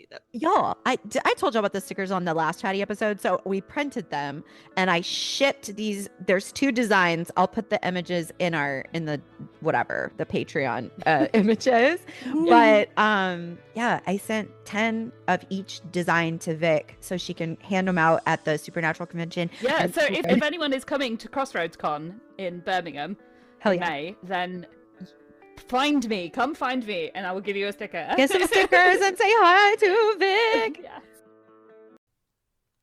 see them. Y'all, I told y'all about the stickers on the last chatty episode. So we printed them and I shipped these. There's 2 designs. I'll put the images in the Patreon images. But yeah, I sent 10 of each design to Vic so she can hand them out at the Supernatural convention. Yeah, so if anyone is coming to Crossroads Con in Birmingham in May, then come find me, and I will give you a sticker. Get some stickers and say hi to Vic. Yes.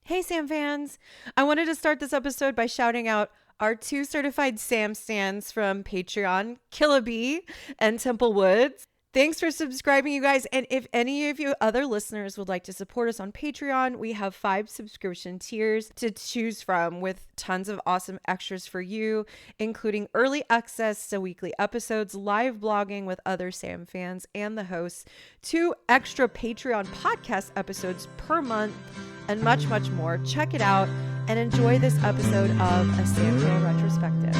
Hey, Sam fans. I wanted to start this episode by shouting out our 2 certified Sam stands from Patreon, Killabee and Temple Woods. Thanks for subscribing, you guys. And if any of you other listeners would like to support us on Patreon, we have 5 subscription tiers to choose from with tons of awesome extras for you, including early access to weekly episodes, live blogging with other Sam fans and the hosts, 2 extra Patreon podcast episodes per month, and much, much more. Check it out and enjoy this episode of A Sam Fan Retrospective.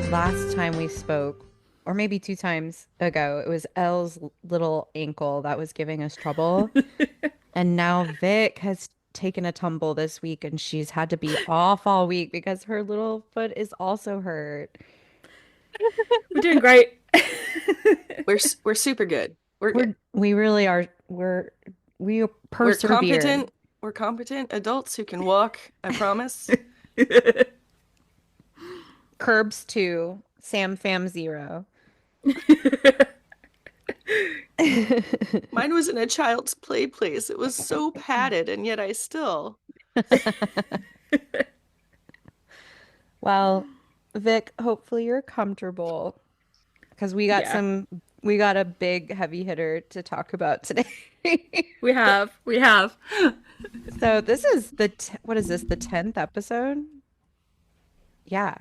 Last time we spoke, or maybe 2 times ago, it was Elle's little ankle that was giving us trouble. And now Vic has taken a tumble this week and she's had to be off all week because her little foot is also hurt. We're doing great. We're super good. We're good. We really are. We persevere. We're competent adults who can walk, I promise. Curbs 2, Sam Fam 0. Mine was in a child's play place. It was so padded, and yet I still. Well, Vic, hopefully you're comfortable because we got a big heavy hitter to talk about today. We have. So this is what is this? The 10th episode? Yeah.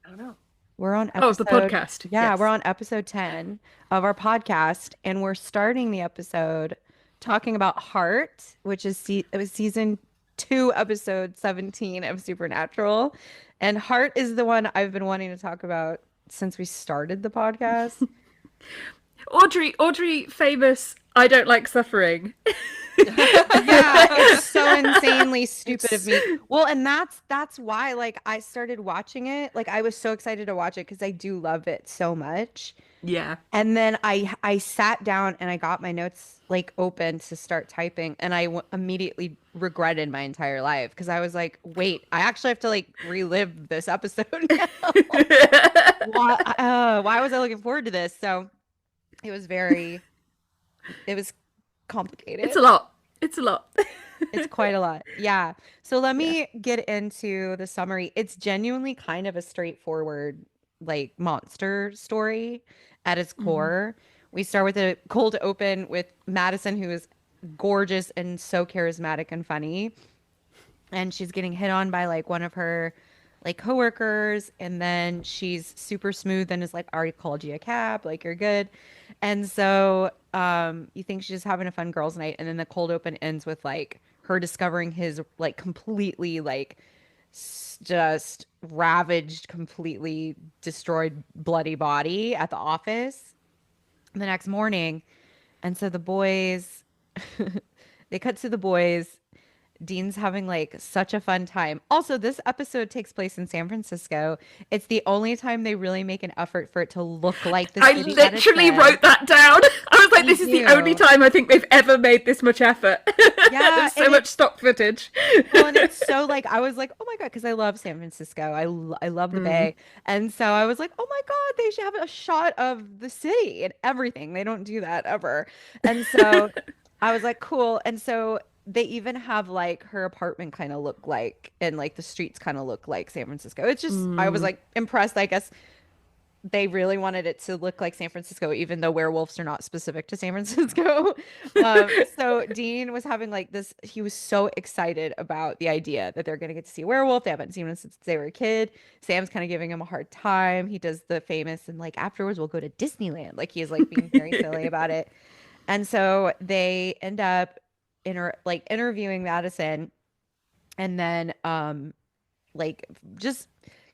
I don't know. We're on episode, the podcast. Yeah, yes. We're on episode 10 of our podcast, and we're starting the episode talking about Heart, which is it was season 2, episode 17 of Supernatural. And Heart is the one I've been wanting to talk about since we started the podcast. Audrey, famous I don't like suffering. Yeah, it's so insanely stupid of me. Well, and that's why like I started watching it. Like I was so excited to watch it because I do love it so much. Yeah. And then I sat down and I got my notes like open to start typing, and I immediately regretted my entire life because I was like, wait, I actually have to like relive this episode now. Why was I looking forward to this? So it was complicated. It's a lot. It's quite a lot. Yeah. So let me get into the summary. It's genuinely kind of a straightforward like monster story at its core. We start with a cold open with Madison, who is gorgeous and so charismatic and funny. And she's getting hit on by like one of her like coworkers, and then she's super smooth and is like, I already called you a cab, like you're good. And so you think she's just having a fun girls' night, and then the cold open ends with like her discovering his like completely like just ravaged, completely destroyed, bloody body at the office the next morning. And so the boys they cut to the boys. Dean's having like such a fun time. Also, this episode takes place in San Francisco. It's the only time they really make an effort for it to look like the city. I literally wrote that down. I was like, this is the only time I think they've ever made this much effort. Yeah, there's so much stock footage. Well, and it's so like, I was like, oh my God, because I love San Francisco. I love the Bay. And so I was like, oh my God, they should have a shot of the city and everything. They don't do that ever. And so I was like, cool. And so they even have like her apartment kind of look like, and like the streets kind of look like San Francisco. It's just, I was like impressed. I guess they really wanted it to look like San Francisco, even though werewolves are not specific to San Francisco. So Dean was having like this, he was so excited about the idea that they're going to get to see a werewolf. They haven't seen one since they were a kid. Sam's kind of giving him a hard time. He does the famous, and like afterwards we'll go to Disneyland. Like he's like being very silly about it. And so they end up interviewing Madison, and then like just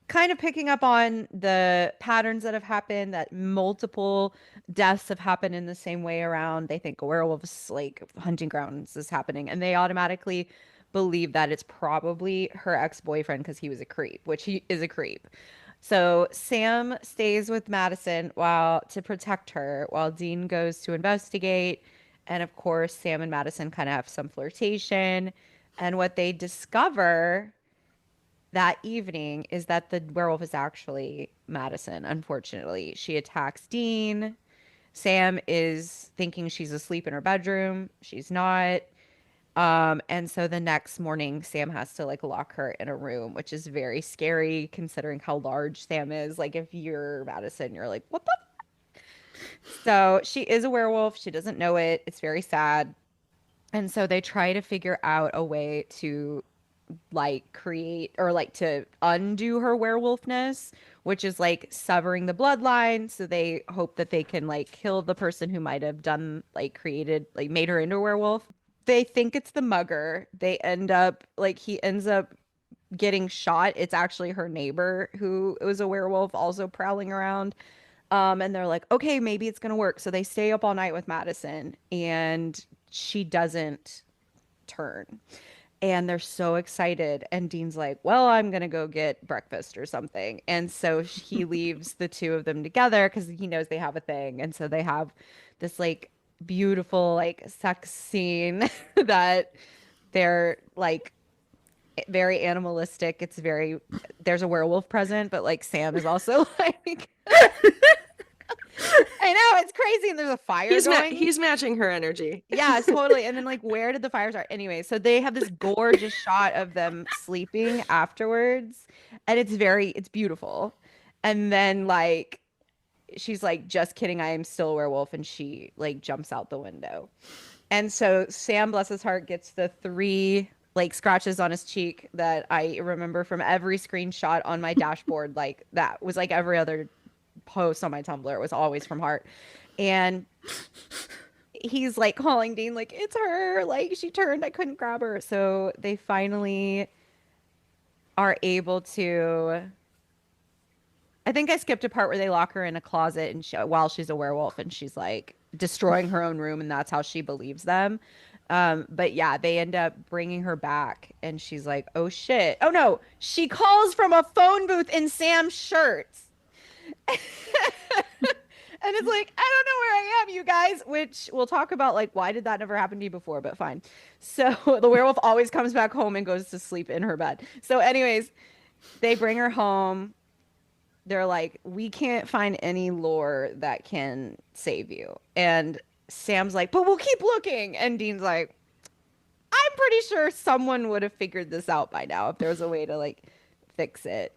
kind of picking up on the patterns that have happened, that multiple deaths have happened in the same way around. They think a werewolf's like hunting grounds is happening, and they automatically believe that it's probably her ex-boyfriend because he was a creep, which he is a creep. So Sam stays with Madison while to protect her while Dean goes to investigate. And of course, Sam and Madison kind of have some flirtation. And what they discover that evening is that the werewolf is actually Madison, unfortunately. She attacks Dean. Sam is thinking she's asleep in her bedroom. She's not. And so the next morning, Sam has to like lock her in a room, which is very scary considering how large Sam is. Like, if you're Madison, you're like, what the? So she is a werewolf. She doesn't know it. It's very sad. And so they try to figure out a way to like create or like to undo her werewolfness, which is like severing the bloodline. So they hope that they can like kill the person who might have done like created like made her into a werewolf. They think it's the mugger. They end up like he ends up getting shot. It's actually her neighbor who was a werewolf also prowling around. And they're like, okay, maybe it's gonna work. So they stay up all night with Madison and she doesn't turn. And they're so excited. And Dean's like, well, I'm gonna go get breakfast or something. And so he leaves the two of them together because he knows they have a thing. And so they have this like beautiful like sex scene that they're like very animalistic. It's very there's a werewolf present, but like Sam is also like I know it's crazy, and there's a fire going. He's matching her energy. Yeah, totally. And then like, where did the fire start? Anyway, so they have this gorgeous shot of them sleeping afterwards, and it's beautiful. And then like, she's like, "Just kidding, I am still a werewolf," and she like jumps out the window. And so Sam, bless his heart, gets the three like scratches on his cheek that I remember from every screenshot on my dashboard. Like that was like every other post on my Tumblr. It was always from heart. And he's like calling Dean, like, it's her. Like, she turned. I couldn't grab her. So they finally are able to. I think I skipped a part where they lock her in a closet and while she's a werewolf and she's like destroying her own room, and that's how she believes them. But yeah, they end up bringing her back and she's like, oh shit. Oh no, she calls from a phone booth in Sam's shirt. And it's like, I don't know where I am, you guys, which we'll talk about, like, why did that never happen to you before? But fine. So the werewolf always comes back home and goes to sleep in her bed. So anyways, they bring her home. They're like, we can't find any lore that can save you. And Sam's like, but we'll keep looking. And Dean's like, I'm pretty sure someone would have figured this out by now if there was a way to like fix it.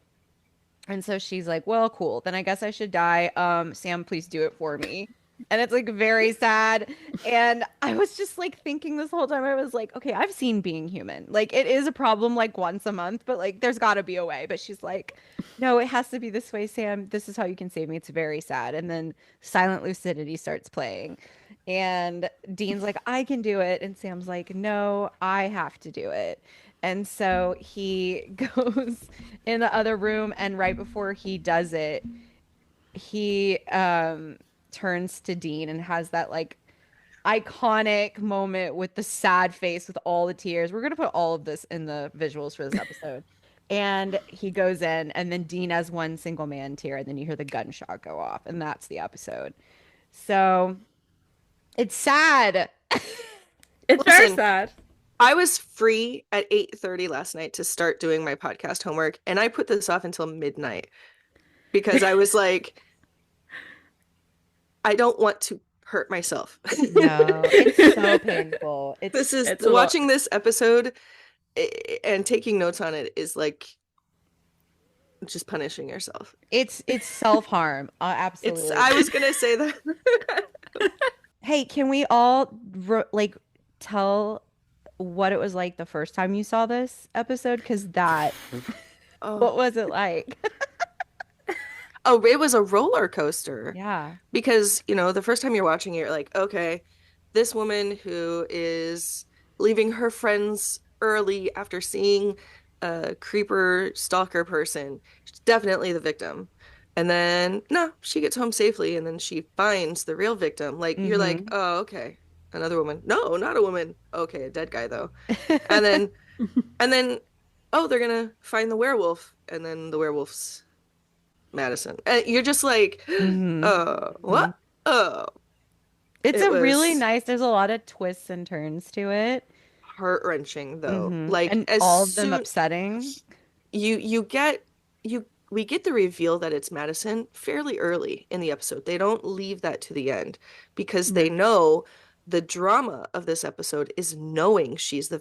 And so she's like, well, cool. Then I guess I should die. Sam, please do it for me. And it's like very sad. And I was just like thinking this whole time, I was like, okay, I've seen Being Human. Like, it is a problem like once a month, but like there's got to be a way. But she's like, no, it has to be this way, Sam. This is how you can save me. It's very sad. And then Silent Lucidity starts playing. And Dean's like, I can do it. And Sam's like, no, I have to do it. And so he goes in the other room, and right before he does it, he turns to Dean and has that like iconic moment with the sad face with all the tears. We're gonna put all of this in the visuals for this episode. And he goes in, and then Dean has one single man tear, and then you hear the gunshot go off, and that's the episode. So it's sad. It's very sad. I was free at 8:30 last night to start doing my podcast homework, and I put this off until midnight because I was like, I don't want to hurt myself. No, it's so painful. It's watching this episode and taking notes on it is like just punishing yourself. It's self-harm. Absolutely. I was gonna say that. Hey, can we all like tell what it was like the first time you saw this episode? Because what was it like? Oh, it was a roller coaster. Yeah. Because, the first time you're watching it, you're like, okay, this woman who is leaving her friends early after seeing a creeper stalker person. She's definitely the victim. And then, no, she gets home safely and then she finds the real victim. Like, you're like, Mm-hmm. oh, okay, another woman. No, not a woman. Okay, a dead guy though. And then, and then, oh, they're gonna find the werewolf. And then the werewolf's Madison. And you're just like, Mm-hmm. Mm-hmm. what? Oh, It's it a really was nice, there's a lot of twists and turns to it. heart-wrenching though. Mm-hmm. Like And as all of them soon upsetting. you get you we get the reveal that it's Madison fairly early in the episode. They don't leave that to the end because No. they know the drama of this episode is knowing she's the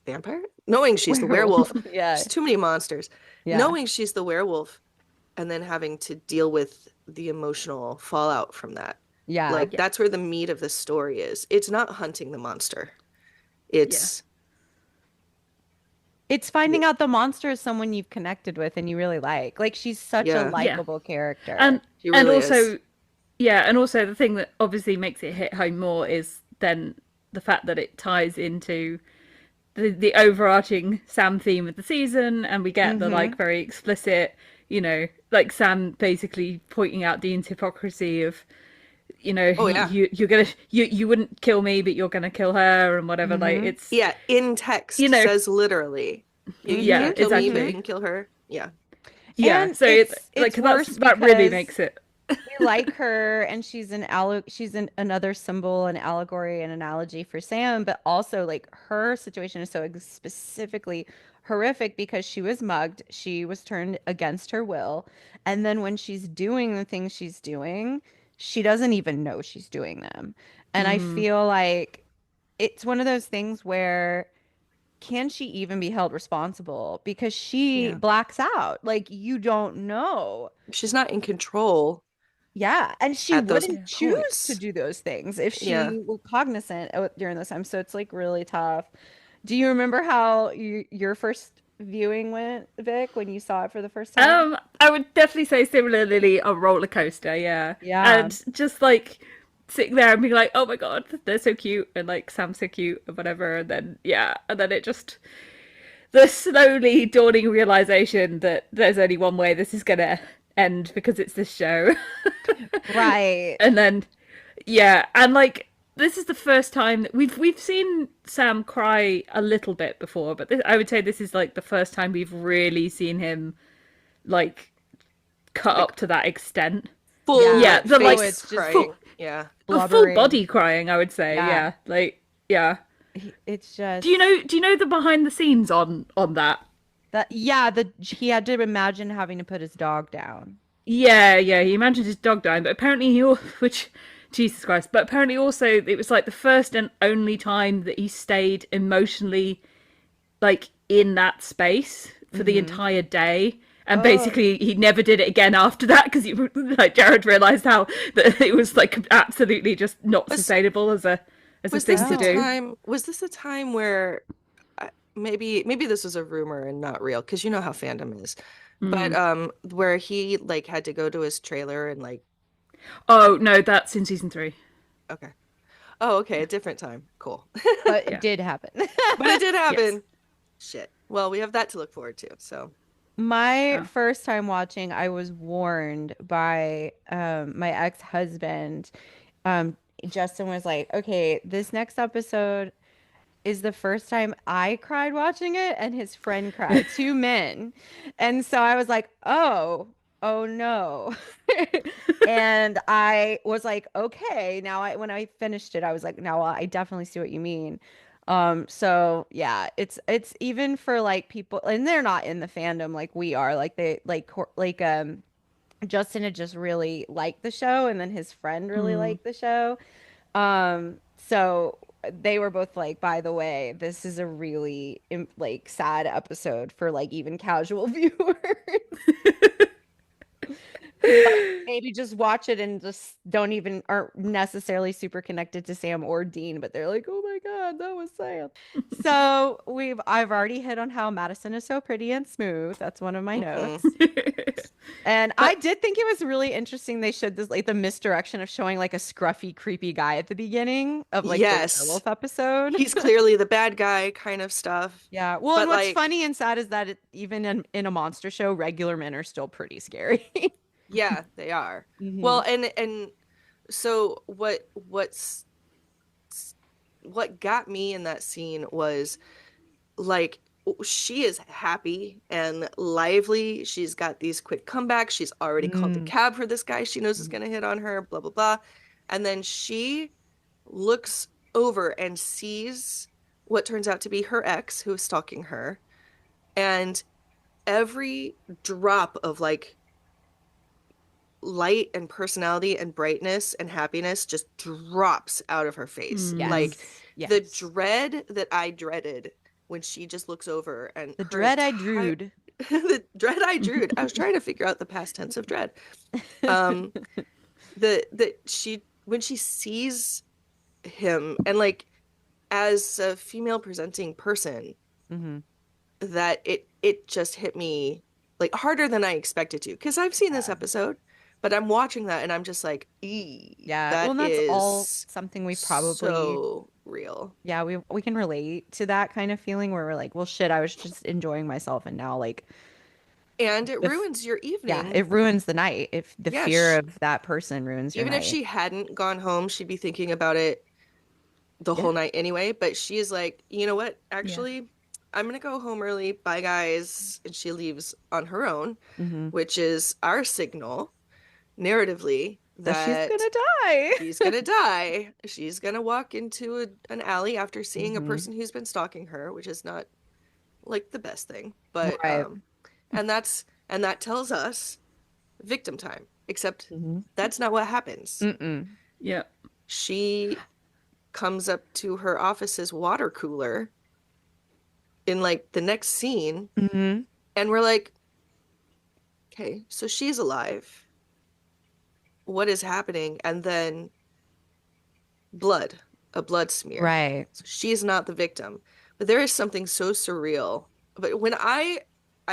vampire, knowing she's the Werewolf. werewolf. Yeah. There's too many monsters. Yeah. Knowing she's the werewolf and then having to deal with the emotional fallout from that. Yeah. Like Yeah. that's where the meat of the story is. It's not hunting the monster. Yeah. It's It's finding out the monster is someone you've connected with and you really like. Like she's such a yeah, Yeah. likable character. And she and really is. also yeah, and also the thing that obviously makes it hit home more is then the fact that it ties into the overarching Sam theme of the season, and we get the Mm-hmm. like very explicit, like Sam basically pointing out Dean's hypocrisy of, Oh yeah. you're gonna you wouldn't kill me, but you're gonna kill her and whatever. Like Mm-hmm. it's Yeah, in you text know says literally, you Mm-hmm. yeah, can't kill me, but Mm-hmm. you exactly. can kill her. Yeah. Yeah, And so it's it's like worse that really because makes it. we like her and she's another symbol, an allegory, an analogy for Sam, but also like her situation is so specifically horrific because she was mugged, she was turned against her will, and then when she's doing the things she's doing, she doesn't even know she's doing them. And I Mm, feel like it's one of those things where can she even be held responsible because she Yeah. blacks out? Like you don't know. She's not in control Yeah, and she at those wouldn't yeah. choose to points. do those things if Yeah. she were cognizant during those times. So it's like really tough. Do you remember how your first viewing went, Vic, when you saw it for the first time? I would definitely say similarly a roller coaster, yeah. Yeah. And just like sitting there and being like, oh my god, they're so cute, and like Sam's so cute and whatever, and then yeah, and then it just the slowly dawning realization that there's only one way this is gonna end because it's this show. Right. And then yeah, and like this is the first time that we've seen Sam cry a little bit before, but I would say this is like the first time we've really seen him like cut Like up to that extent. full Yeah. Yeah, the Oh, like face it's just crying. Yeah. a full blubbering. body crying, I would say. Yeah. Yeah, like yeah. It's Do you just know? Do you know the behind the scenes on that? that yeah, he had to imagine having to put his dog down. Yeah, yeah. He imagined his dog dying, but apparently which, Jesus Christ! But apparently also it was like the first and only time that he stayed emotionally like in that space for the Mm-hmm. entire day. And Oh, basically, he never did it again after that because like Jared realized how that it was like absolutely just not Was sustainable as a was this thing to the oh. do. time was this the time where maybe this was a rumor and not real because you know how fandom is. But Mm. where he like had to go to his trailer and like Oh no, that's in season 3. okay. Oh, okay, a different time. Cool. But it Yeah. did happen. But it did Yes. happen. Shit. Well, we have that to look forward to. So, My Oh. first time watching, I was warned by my ex-husband. Um, Justin was like, "Okay, this next episode is the first time I cried watching it, and his friend cried, two men." And so I was like, oh no. And I was like, okay. Now when I finished it, I was like, now I definitely see what you mean. So yeah, it's even for like people, and they're not in the fandom like we are, like they like Justin had just really liked the show, and then his friend really Mm. liked the show. So they were both like, by the way, this is a really like sad episode for like even casual viewers. But maybe just watch it and just don't even aren't necessarily super connected to Sam or Dean, but they're like, oh my God, that was Sam. So I've already hit on how Madison is so pretty and smooth. That's one of my Hmm. notes. And I But did think it was really interesting they showed this like the misdirection of showing like a scruffy, creepy guy at the beginning of like the yes, werewolf episode. he's clearly the bad guy kind of stuff. Yeah. Well, and But what's like, funny and sad is that even in a monster show, regular men are still pretty scary. yeah, they are. Hmm. Well, and so what got me in that scene was like she is happy and lively. She's got these quick comebacks. She's already called the Mm. cab for this guy she knows is going to hit on her, blah blah blah. And then she looks over and sees what turns out to be her ex who is stalking her, and every drop of like light and personality and brightness and happiness just drops out of her face. Mm. Like Yes. the Yes. dread that I dreaded when she just looks over and The her dread I entire drewed. the dread I drew. I was trying to figure out the past tense of dread. Um the she when she sees him and like as a female presenting person Hmm. that it just hit me like harder than I expected to because I've seen this Yeah. episode, but I'm watching that and I'm just like, Yeah. Well, that and that's all is something we probably, so real. yeah, we can relate to that kind of feeling where we're like, well, shit, I was just enjoying myself, and now like And it the ruins your yeah, evening. it ruins the night. If the Yeah, fear of that person ruins your even if night. she hadn't gone home, she'd be thinking about it the Yeah. whole night anyway. But she is like, you know what? Yeah. Actually, I'm gonna go home early. Bye, guys. And she leaves on her own, Hmm. which is our signal narratively That she's that gonna die. she's gonna die. She's gonna walk into an alley after seeing a Hmm. person who's been stalking her, which is not like the best thing. But Right. and that tells us victim time. Except Hmm. that's not what happens. Mm-mm. Yeah. She comes up to her office's water cooler in like the next scene, Hmm. and we're like, okay, so she's alive. What is happening? And then blood, a blood smear. Right. So she's not the victim. But there is something so surreal. But when I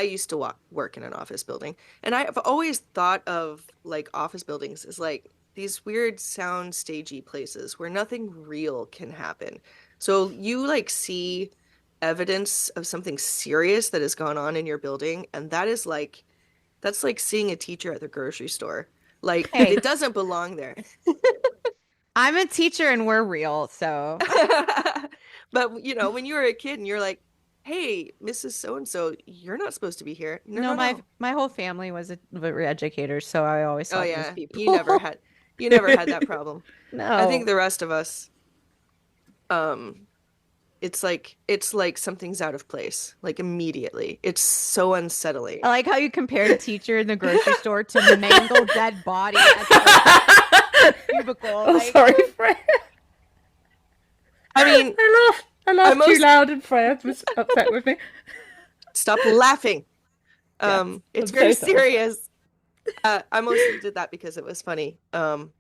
used to work in an office building, and I've always thought of like office buildings as like these weird sound stagey places where nothing real can happen. So you like see evidence of something serious that has gone on in your building, and that's like seeing a teacher at the grocery store. Like Hey, it doesn't belong there. I'm a teacher and we're real, so But you know, when you were a kid and you're like, "Hey, Mrs. So and so, you're not supposed to be here." No, no, no, my no. my whole family were educators, so I always Oh saw those yeah, people. you never had that problem. I think No. the rest of us, um, it's like something's out of place, like immediately. It's so I unsettling. like how you compared a teacher in the grocery store to the mangled dead body at the cubicle. Oh, Like, sorry, Fred. I mean, I I laughed too most loud, and Fred was upset with me. stop laughing. Yes, It's I'm so very sorry. serious. I mostly did that because it was funny. But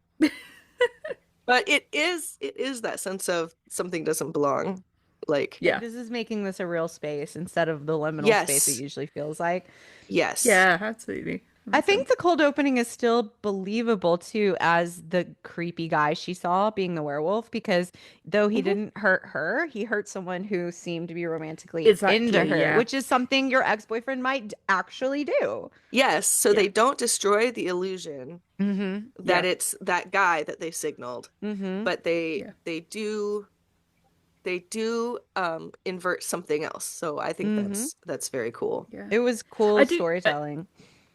it is that sense of something doesn't belong. Like, like Yeah, this is making this a real space instead of the liminal space it yes, usually feels like. yes. yeah, absolutely. That I makes think sense. the cold opening is still believable too as the creepy guy she saw being the werewolf because though he Hmm. didn't hurt her, he hurt someone who seemed to be romantically into Exactly, her, yeah. which is something your ex-boyfriend might actually do. Yes, so Yeah, they don't destroy the illusion Mm-hmm. that yeah, it's that guy that they signaled, Mm-hmm. but yeah. they do invert something else. So I think Mm-hmm. that's very cool. Yeah. It was I cool do storytelling.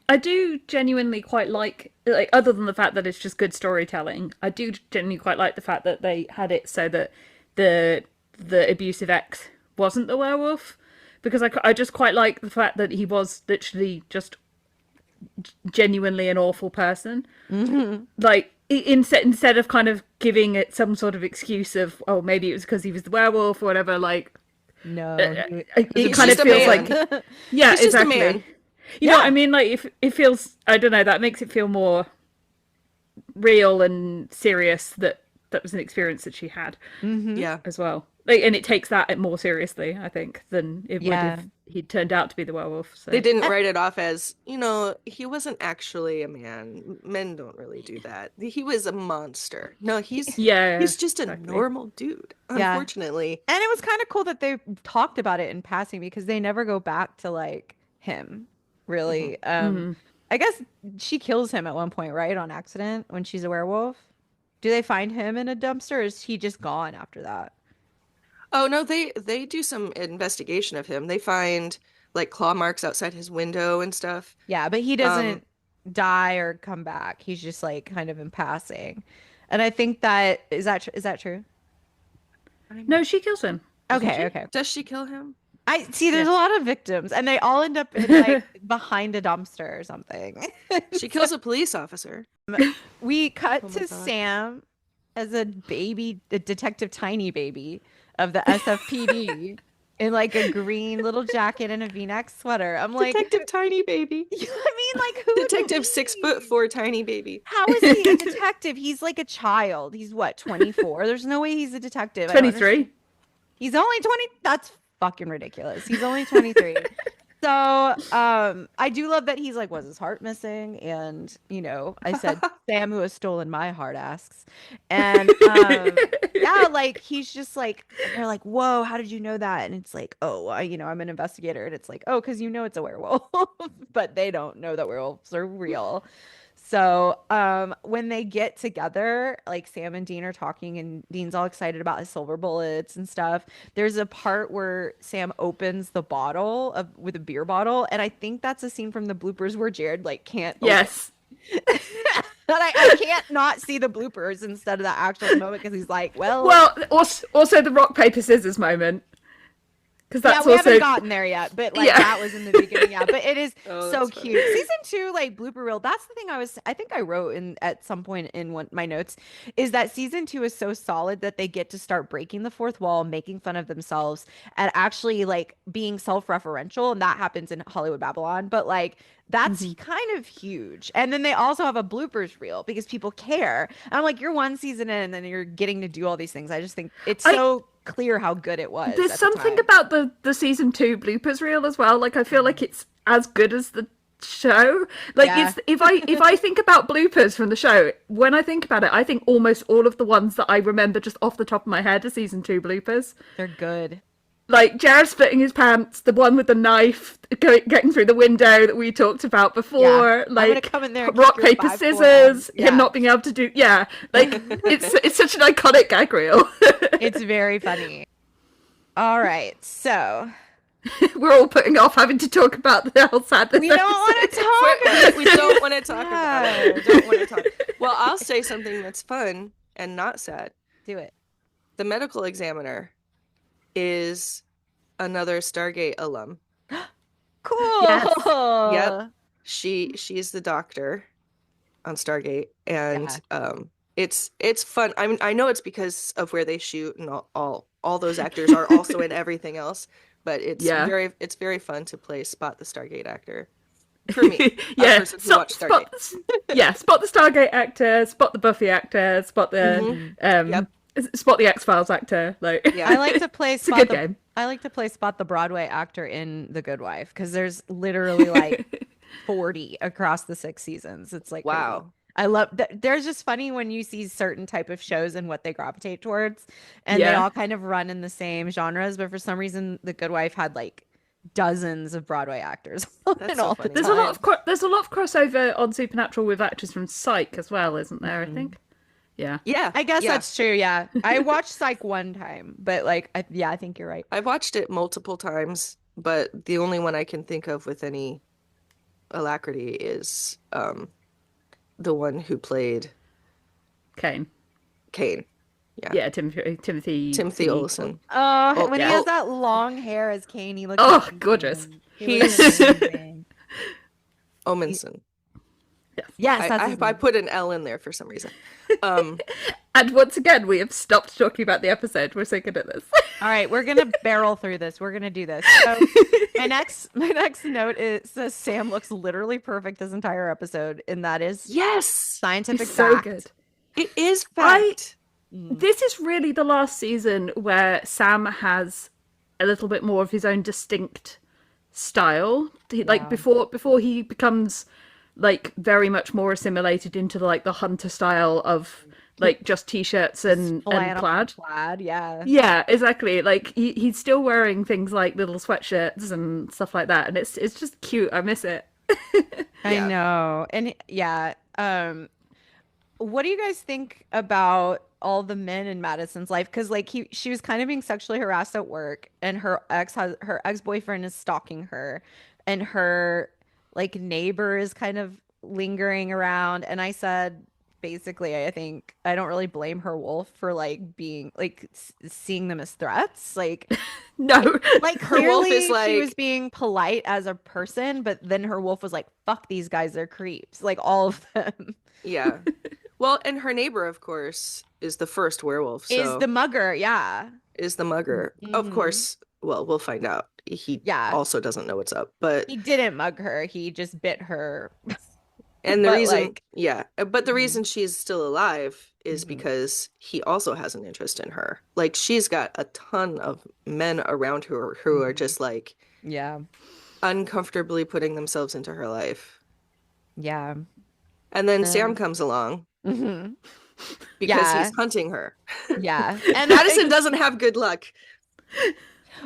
I do genuinely quite like other than the fact that it's just good storytelling, I do genuinely quite like the fact that they had it so that the the abusive ex wasn't the werewolf because I just quite like the fact that he was literally just genuinely an awful person. Mm-hmm. Like instead of kind of giving it some sort of excuse of oh maybe it was because he was the werewolf or whatever, like No, he it He's kind of just a feels man. like yeah, He's just a exactly. man. You know what I mean? Like, if it feels, I don't know, that makes it feel more real and serious that that was an experience that she had Mm-hmm. Yeah. as well. Like, and it takes that more seriously, I think, than it would Yeah. if he'd turned out to be the werewolf. They So didn't write it off as, he wasn't actually a man. Men don't really do that. He was a monster. No, yeah, he's just a exactly. normal dude, Yeah. unfortunately. And it was kind of cool that they talked about it in passing because they never go back to like him, Hmm. really. Mm. I guess she kills him at one point, right? On accident when she's a werewolf. Do they find him in a dumpster or is he just gone after that? Oh no, they do some investigation of him. They find like claw marks outside his window and stuff. Yeah, but he Um, doesn't die or come back. He's just like kind of in passing. And I think that is that true? No, she kills him, doesn't Okay, she? okay. does she kill him? I see there's a Yes. lot of victims and they all end up in like behind a dumpster or something. She kills a police officer. We cut Oh my to God. Sam as a baby, a detective tiny baby of the SFPD in like a green little jacket and a V-neck sweater. I'm like, Detective Tiny Baby. I mean, like, who would Detective six foot believe? four Tiny Baby. How is he a detective? He's like a child. He's what, 24? There's no way he's a detective. I don't understand. 23. He's only 20. That's fucking ridiculous. He's only 23. So, I do love that he's like, was his heart missing? And, I said, Sam, who has stolen my heart, asks. And, yeah, like, he's just like, they're like, whoa, how did you know that? And it's like, oh, I'm an investigator. And it's like, oh, because it's a werewolf. But they don't know that werewolves are real. So, when they get together, like Sam and Dean are talking, and Dean's all excited about his silver bullets and stuff. There's a part where Sam opens the bottle with a beer bottle, and I think that's a scene from the bloopers where Jared like can't open. Yes. But I can't not see the bloopers instead of the actual moment because he's like, well, Well, also the rock paper scissors moment, because yeah, that's we haven't also gotten there yet, but like yeah. that was in the beginning. Yeah, but it is Oh, so that's cute. funny. Season 2, like blooper reel. That's the thing I think I wrote in at some point in my notes is that season 2 is so solid that they get to start breaking the fourth wall, making fun of themselves, and actually like being self-referential. And that happens in Hollywood Babylon, but like that's Mhm. kind of huge. And then they also have a bloopers reel because people care. And I'm like, you're one season in, and then you're getting to do all these things. I just think it's I so clear how good it was There's at the something time. about the season 2 bloopers reel as well. Like I feel like it's as good as the show. Like Yeah. it's if I think about bloopers from the show, when I think about it, I think almost all of the ones that I remember just off the top of my head are season 2 bloopers. They're good. Like Jared splitting his pants, the one with the knife getting through the window that we talked about Yeah. before, I'm gonna like come in there and rock kick your paper 5'4" ass. scissors, him Yeah. not being able to do like it's such an iconic gag reel. It's very funny. All right. So We're all putting off having to talk about the whole sadness we don't want to episode. talk about We don't want to talk about it. We Yeah. don't want to talk. Well, I'll say something that's fun and not sad. Do it. The medical examiner is another Stargate alum. Cool. Yes. Yep. She's the doctor on Stargate, and it's fun. I mean, I know it's because of where they shoot and all those actors are also in everything else, but Yeah. it's very fun to play Spot the Stargate actor. For me, a Yeah, person who watched Stargate. spot the Stargate actor, spot the Buffy actor, spot the Mhm. um, spot the X-Files actor. Like, I Yeah. like to play it's a good game. I like to play Spot the Broadway actor in The Good Wife because there's literally like 40 across the 6 seasons. It's like crazy. Wow. I love there's just funny when you see certain type of shows and what they gravitate towards, and they Yeah. all kind of run in the same genres, but for some reason The Good Wife had like dozens of Broadway actors That's in so all the funny. There's a lot time. of there's a lot of crossover on Supernatural with actors from Psych as well, isn't there? I think. Yeah. Yeah. I guess yeah. that's true. Yeah, I watched Psych one time, but like, I think you're right. I've watched it multiple times, but the only one I can think of with any alacrity is the one who played Kane. Kane. Yeah. Yeah, Timothy Timothy Olsen. Oh, Oh, when yeah. he has that long hair as Kane, he looks Oh, amazing. gorgeous. He looks He's- amazing. Omenson. Yes. Yes, I, that's I his I name. put an L in there for some reason. Um, And once again, we have stopped talking about the episode. We're so good at this. All right, we're gonna barrel through this. We're gonna do this. So my next note is says Sam looks literally perfect this entire episode, and that is yes, It's scientific so fact. good. it is I fact. Mm, This is really the last season where Sam has a little bit more of his own distinct style. Like yeah. before he becomes like very much more assimilated into like the hunter style of like just t-shirts and Flannel plaid. plaid, yeah. Yeah, exactly. Like he's still wearing things like little sweatshirts and stuff like that, and it's just cute. I miss it. I Yeah. know. And yeah, what do you guys think about all the men in Madison's life? Because like she was kind of being sexually harassed at work, and her ex-boyfriend is stalking her, and her like neighbor is kind of lingering around. And I said basically, I think I don't really blame her wolf for like being like seeing them as threats. No. Like Her wolf is clearly she was like, being polite as a person, but then her wolf was like, "Fuck these guys, they're creeps." Like all of them. yeah. Well, and her neighbor, of course, is the first werewolf, Is the so mugger, yeah. is the mugger. Of Hmm. course, well, we'll find out. He Yeah. also doesn't know what's up, but He didn't mug her. He just bit her. and the But reason, like, yeah, but the mhm, reason she's still alive is mhm, because he also has an interest in her. Like she's got a ton of men around her who are mhm. just like Yeah. uncomfortably putting themselves into her life. Yeah. And then Sam Um, comes along mhm. because he's Yeah. hunting her. Yeah. And Madison doesn't have good luck.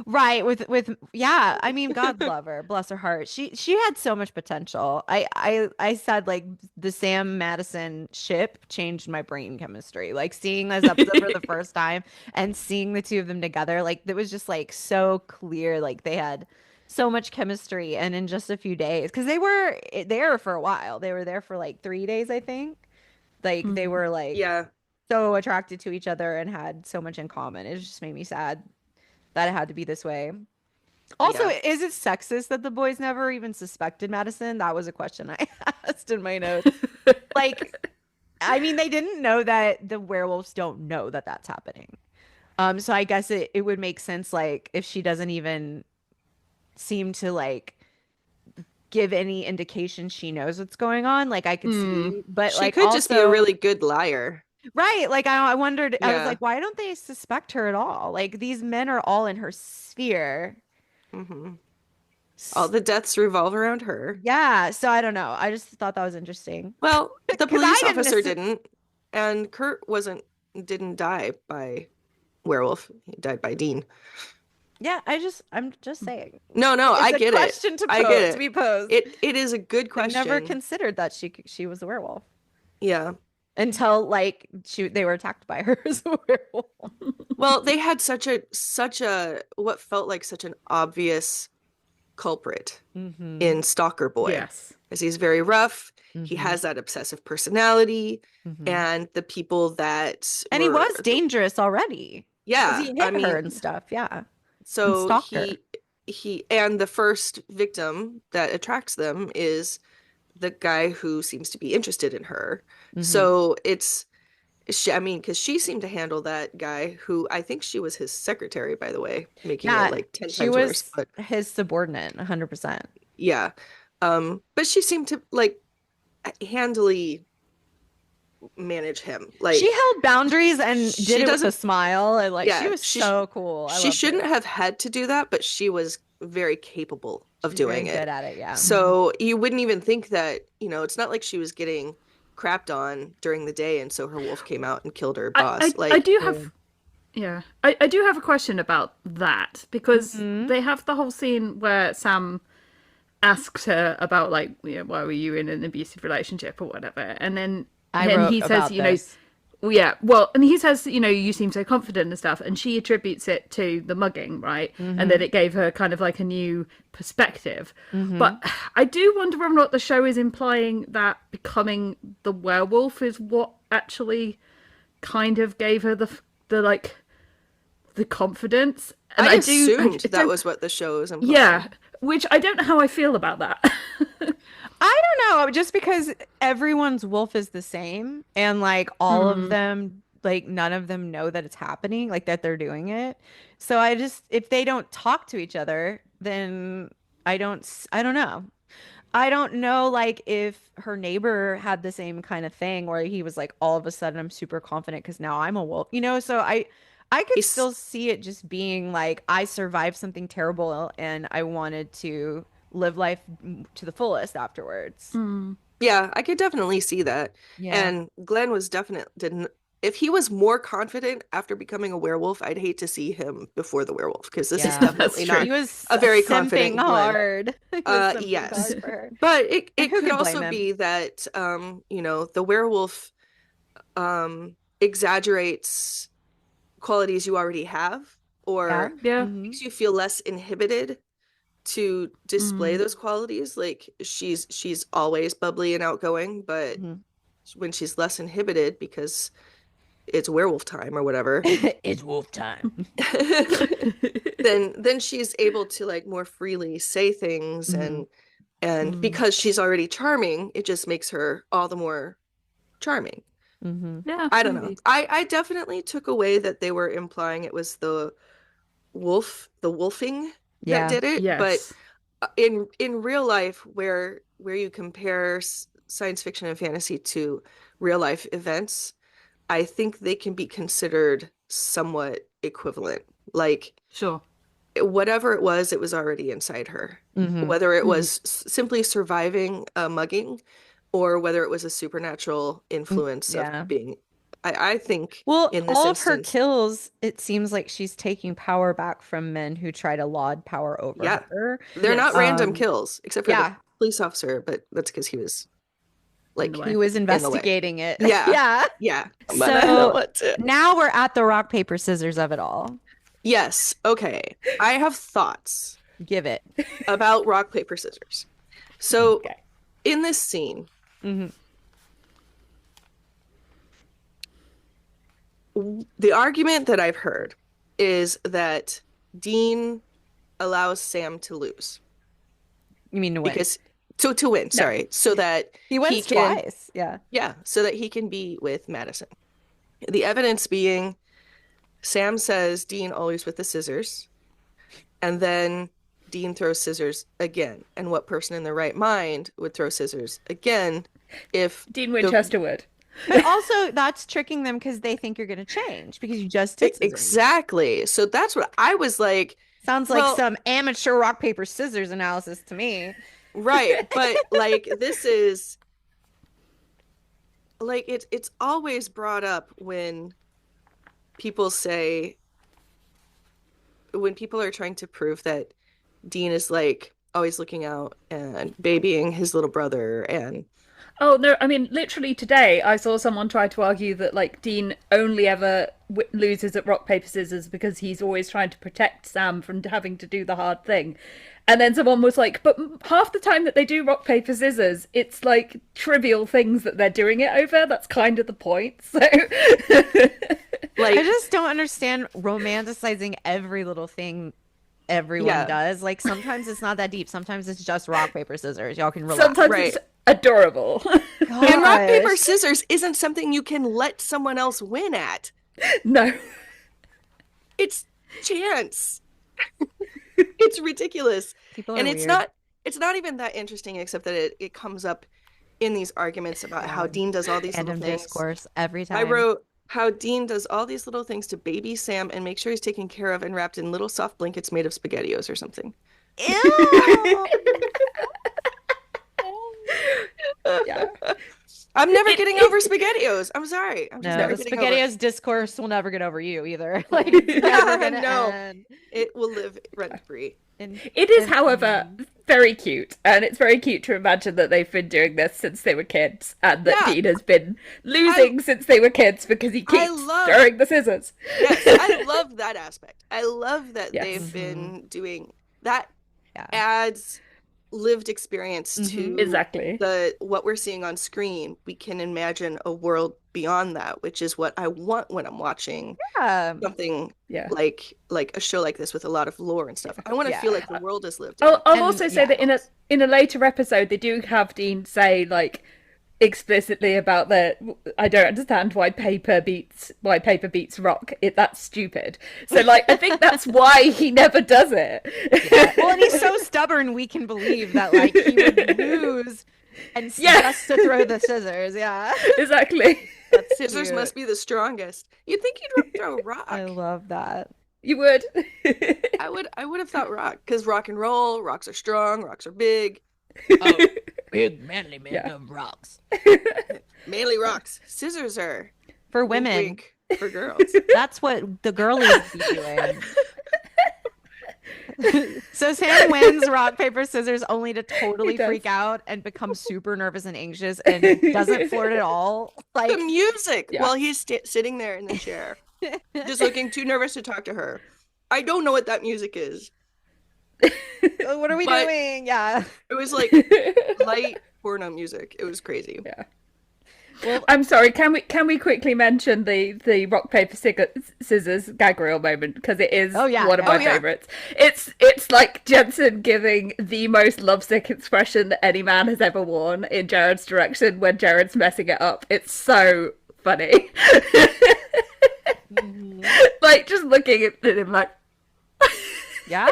right with yeah, I mean, God love her, bless her heart. She had so much potential. I said like the Sam Madison ship changed my brain chemistry. Like seeing this episode for the first time and seeing the two of them together, like it was just like so clear. Like they had so much chemistry, and in just a few days, because they were there for a while. They were there for like 3 days, I think. Like they Mhm. were like Yeah, so attracted to each other and had so much in common. It just made me sad that it had to be this way. Also, yeah. is it sexist that the boys never even suspected Madison? That was a question I asked in my notes. Like, I mean, they didn't know that the werewolves don't know that that's happening. So I guess it would make sense, like, if she doesn't even seem to like give any indication she knows what's going on, like I could Mm. see, but She like could just be a also really good liar. right, like I wondered, I was Yeah. like, why don't they suspect her at all? Like these men are all in her sphere. Hmm. All the deaths revolve around her. Yeah, so I don't know. I just thought that was interesting Well, the because I police didn't officer assume. didn't, and Kurt didn't die by werewolf. He died by Dean. Yeah, I'm just saying. No, no, It's I a get it. question I get to it. be posed. It is a good They never question. considered that she was a werewolf Yeah. until like they were attacked by her as a werewolf. Well, they had such a what felt like such an obvious culprit Mm-hmm. in Stalker Boy, Yes. because he's very rough. He Mm-hmm. has that obsessive personality, Mm-hmm. and the people that And he were, was dangerous already because yeah, he I hit her mean, and stuff. Yeah, and so stalked her. he and the first victim that attracts them is the guy who seems to be interested in her. Mm-hmm. So I mean, because she seemed to handle that guy who I think she was his secretary, by the way, making it Yeah, like 10 she times worse. was But his subordinate, 100%. yeah. But she seemed to like handily manage him. She Like held boundaries and did she it with a doesn't, smile, and like she yeah, was so cool. I she loved shouldn't her. have had to do that, but she was very capable of She's very doing good it. at it. Yeah. So you wouldn't even think that, it's not like she was getting crapped on during the day and so her wolf came out and killed her boss. I Like, do True. have Yeah, I do have a question about that because Hmm. they have the whole scene where Sam asks her about like, why were you in an abusive relationship or whatever, I and wrote he says, about this. well, yeah, well, and he says, you seem so confident and stuff, and she attributes it to the mugging, right? And Hmm. that it gave her kind of like a new perspective. Hmm. But I do wonder whether or not the show is implying that becoming the werewolf is what actually kind of gave her the like the confidence. And I I do, I assumed that don't, was what the show was implying. yeah, which I don't know how I feel about that. I don't know, just because everyone's wolf is the same and like all of Mm. them, like none of them know that it's happening, like that they're doing it. So I just, if they don't talk to each other, then I don't know. I don't know, like if her neighbor had the same kind of thing where he was like, all of a sudden I'm super confident because now I'm a wolf, you know? So I could He's still see it just being like I survived something terrible and I wanted to live life to the fullest afterwards. Mm. Yeah, I could definitely see that. Yeah. And Glenn was definitely didn't if he was more confident after becoming a werewolf, I'd hate to see him before the werewolf because this is Yeah. That's definitely true. not He was a very simping confident Glenn. hard. He was simping Yes. hard for her. But it And it who could could blame also him? be that the werewolf exaggerates qualities you already have Yeah. or Yeah. Hmm. makes you feel less inhibited to display Mm. those qualities. Like she's always bubbly and outgoing, but Hmm. when she's less inhibited because it's werewolf time or whatever, It's wolf time. then she's able to like more freely say things Hmm. and Mm. because she's already charming, it just makes her all the more charming. Hmm. Yeah, I don't know. maybe. I definitely took away that they were implying it was the wolfing that Yeah. did it, but Yes. in real life where you compare science fiction and fantasy to real life events, I think they can be considered somewhat equivalent. Like Sure. whatever it was already inside her. Hmm. Whether it Mm. was simply surviving a mugging or whether it was a supernatural influence of Yeah. being, I think Well, in this all of her instance, kills, it seems like she's taking power back from men who try to laud power over yeah, her. they're not Yes. random kills, except for the Yeah, police officer, but that's because he was In the like he way. was in the way. investigating it. Yeah, Yeah. yeah, but I don't So want to. now we're at the rock, paper, scissors of it all. Yes, okay. I have thoughts Give it. about rock, paper, scissors. So Okay. in this scene, Hmm. the argument that I've heard is that Dean allows Sam to lose You mean to win? because to win, No. sorry, so that He he wins can, twice. Yeah. yeah, so that he can be with Madison. The evidence being Sam says Dean always with the scissors, and then Dean throws scissors again. And what person in their right mind would throw scissors again if Dean the Winchester would. But also, that's tricking them because they think you're going to change because you just did scissors. exactly. So that's what I was like, Sounds like well, some amateur rock, paper, scissors analysis to me. right, but like this is like it's always brought up people say when people are trying to prove that Dean is like always looking out and babying his little brother and Oh no! I mean, literally today, I saw someone try to argue that like Dean only ever loses at rock paper scissors because he's always trying to protect Sam from having to do the hard thing. And then someone was like, "But half the time that they do rock paper scissors, it's like trivial things that they're doing it over. That's kind of the point." So, I like just don't understand romanticizing every little thing everyone yeah, does. Like sometimes it's not that deep. Sometimes it's just rock, paper, scissors. Y'all can relax. sometimes right. it's adorable. And rock, paper, Gosh. scissors isn't something you can let someone else win at. No. It's chance. It's ridiculous. People are And weird. it's not even that interesting except that it comes up in these arguments about how Yeah. Dean does all these little Random things. discourse every I time. wrote how Dean does all these little things to baby Sam and make sure he's taken care of and wrapped in little soft blankets made of SpaghettiOs or something. Ew. Yeah. I'm never getting over SpaghettiOs. I'm sorry. I'm just No, never the getting over SpaghettiOs discourse will never get over you either. Like it's never gonna No. end. it. Will live rent free. It is, however, very cute, and it's very cute to imagine that they've been doing this since they were kids, and that Yeah. Dean has been losing since they were kids because he keeps throwing the scissors. Yes, I love that aspect. I love that Yes. they've been doing that. Yeah. Adds lived experience to Exactly. what we're seeing on screen, we can imagine a world beyond that, which is what I want when I'm watching Yeah. something Yeah. like a show like this with a lot of lore and stuff. I want to feel Yeah. like the world is lived in. I'll And also say yeah. that in a later episode they do have Dean say like explicitly about the I don't understand why paper beats rock. That's stupid. So like I think that's why he never does it. Yeah. Well, and he's so stubborn, we can believe that like he would lose and just to throw the scissors. Yeah. Exactly. That's Scissors cute. must be the strongest. You'd think he'd throw rock. I love that. You would. I would have thought rock because rock and roll, rocks are strong, rocks are big. Oh, big manly men Yeah. love rocks. Mainly rocks. Scissors are For wink, women, wink for girls. that's what the girlies be doing. So Sam wins rock, paper, scissors only to totally He does. freak out and become super nervous and anxious and doesn't flirt at all. Like, The music Yeah. while he's sitting there in the chair, just looking too nervous to talk to her. I don't know what that music is. what are we But- doing? Yeah. It was like light porno music. It was crazy. Yeah. Well, I'm sorry. Can we quickly mention the rock paper scissors gag reel moment because it is Oh, yeah. one of Oh, my yeah. favorites. It's like Jensen giving the most lovesick expression that any man has ever worn in Jared's direction when Jared's messing it up. It's so funny. Like just looking at him like yeah.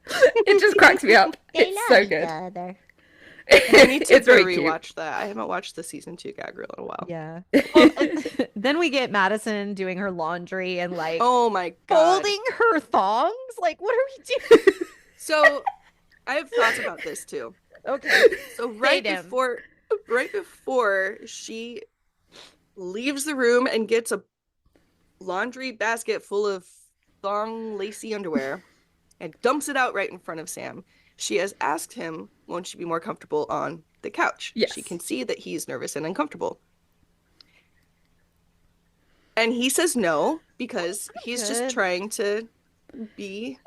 it just cracks me up. It's so good. I need to It's very cute. rewatch that. I haven't watched the season 2 gag reel in a while. Yeah. Well, then we get Madison doing her laundry and like Oh my god. folding her thongs. Like, what are we doing? So I have thoughts about this too. Okay. So right them. before she leaves the room and gets a laundry basket full of thong lacy underwear and dumps it out right in front of Sam, she has asked him, won't she be more comfortable on the couch? Yes. She can see that he's nervous and uncomfortable. And he says no because he's just Good. trying to be.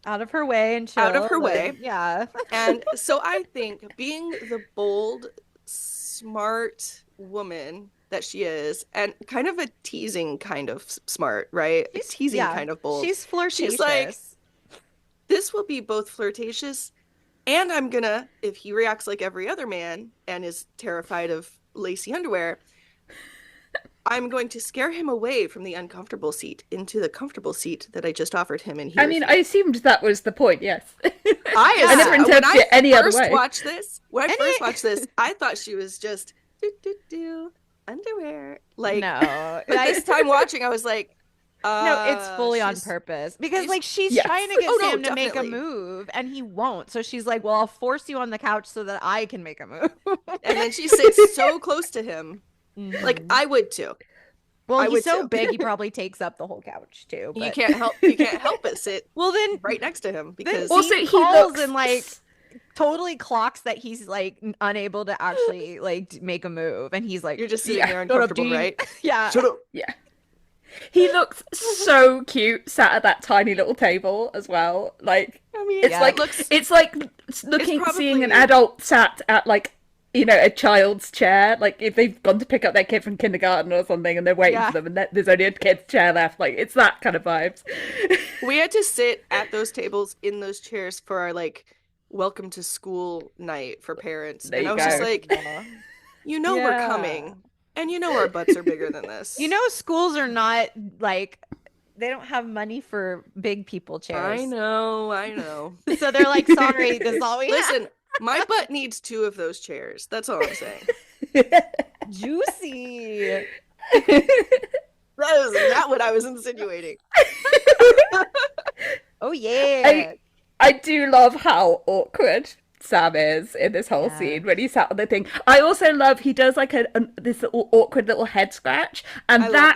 Out of her way and chill. Out of her like, way. Yeah. And so I think being the bold, smart woman that she is, and kind of a teasing kind of smart, right? A teasing yeah, kind of bold. She's flirtatious. She's like, this will be both flirtatious and I'm gonna, if he reacts like every other man and is terrified of lacy underwear, I'm going to scare him away from the uncomfortable seat into the comfortable seat that I just offered him in here. I mean, I assumed that was the point. Yes. I never interpreted it any other way. When I first watched this, I thought she was just underwear. Like, no. but this time watching, I was like, No, it's fully on she's- purpose because she's- like she's Yes. trying to get Oh, no, Sam to make a definitely. move and he won't. So she's like, "Well, I'll force you on the couch so that I can make a move." And then she sits so close to him, like Mhm. I would too. well, I he's would so too. big, he probably takes up the whole couch too. You but- can't help but sit Well, then right next to him then because Also, he he calls looks- and like totally clocks that he's like unable to actually like make a move, and he's like, you're just sitting Yeah. there "Shut up, uncomfortable, Dean." right? Yeah. Shut up. Yeah. He looks so cute sat at that tiny little table as well. Like I mean, it's Yeah. like looks it's like looking probably- seeing an adult sat at like a child's chair, like if they've gone to pick up their kid from kindergarten or something and they're waiting Yeah. for them and there's only a kid's chair left. Like it's that kind of vibes. we had to sit at those tables in those chairs for our like welcome to school night for parents. There And you I was just go. like, we're Yeah. coming. And our butts are bigger than this. Schools are not like they don't have money for big people chairs. I know. So they're like, sorry, this is all we have. Listen, my butt needs 2 of those chairs. That's all I'm saying. Juicy. That is not what I was insinuating. Oh yeah. I do love how awkward Sam is in this whole Yeah. scene when he sat on the thing. I also love he does like this little awkward little head scratch, and I love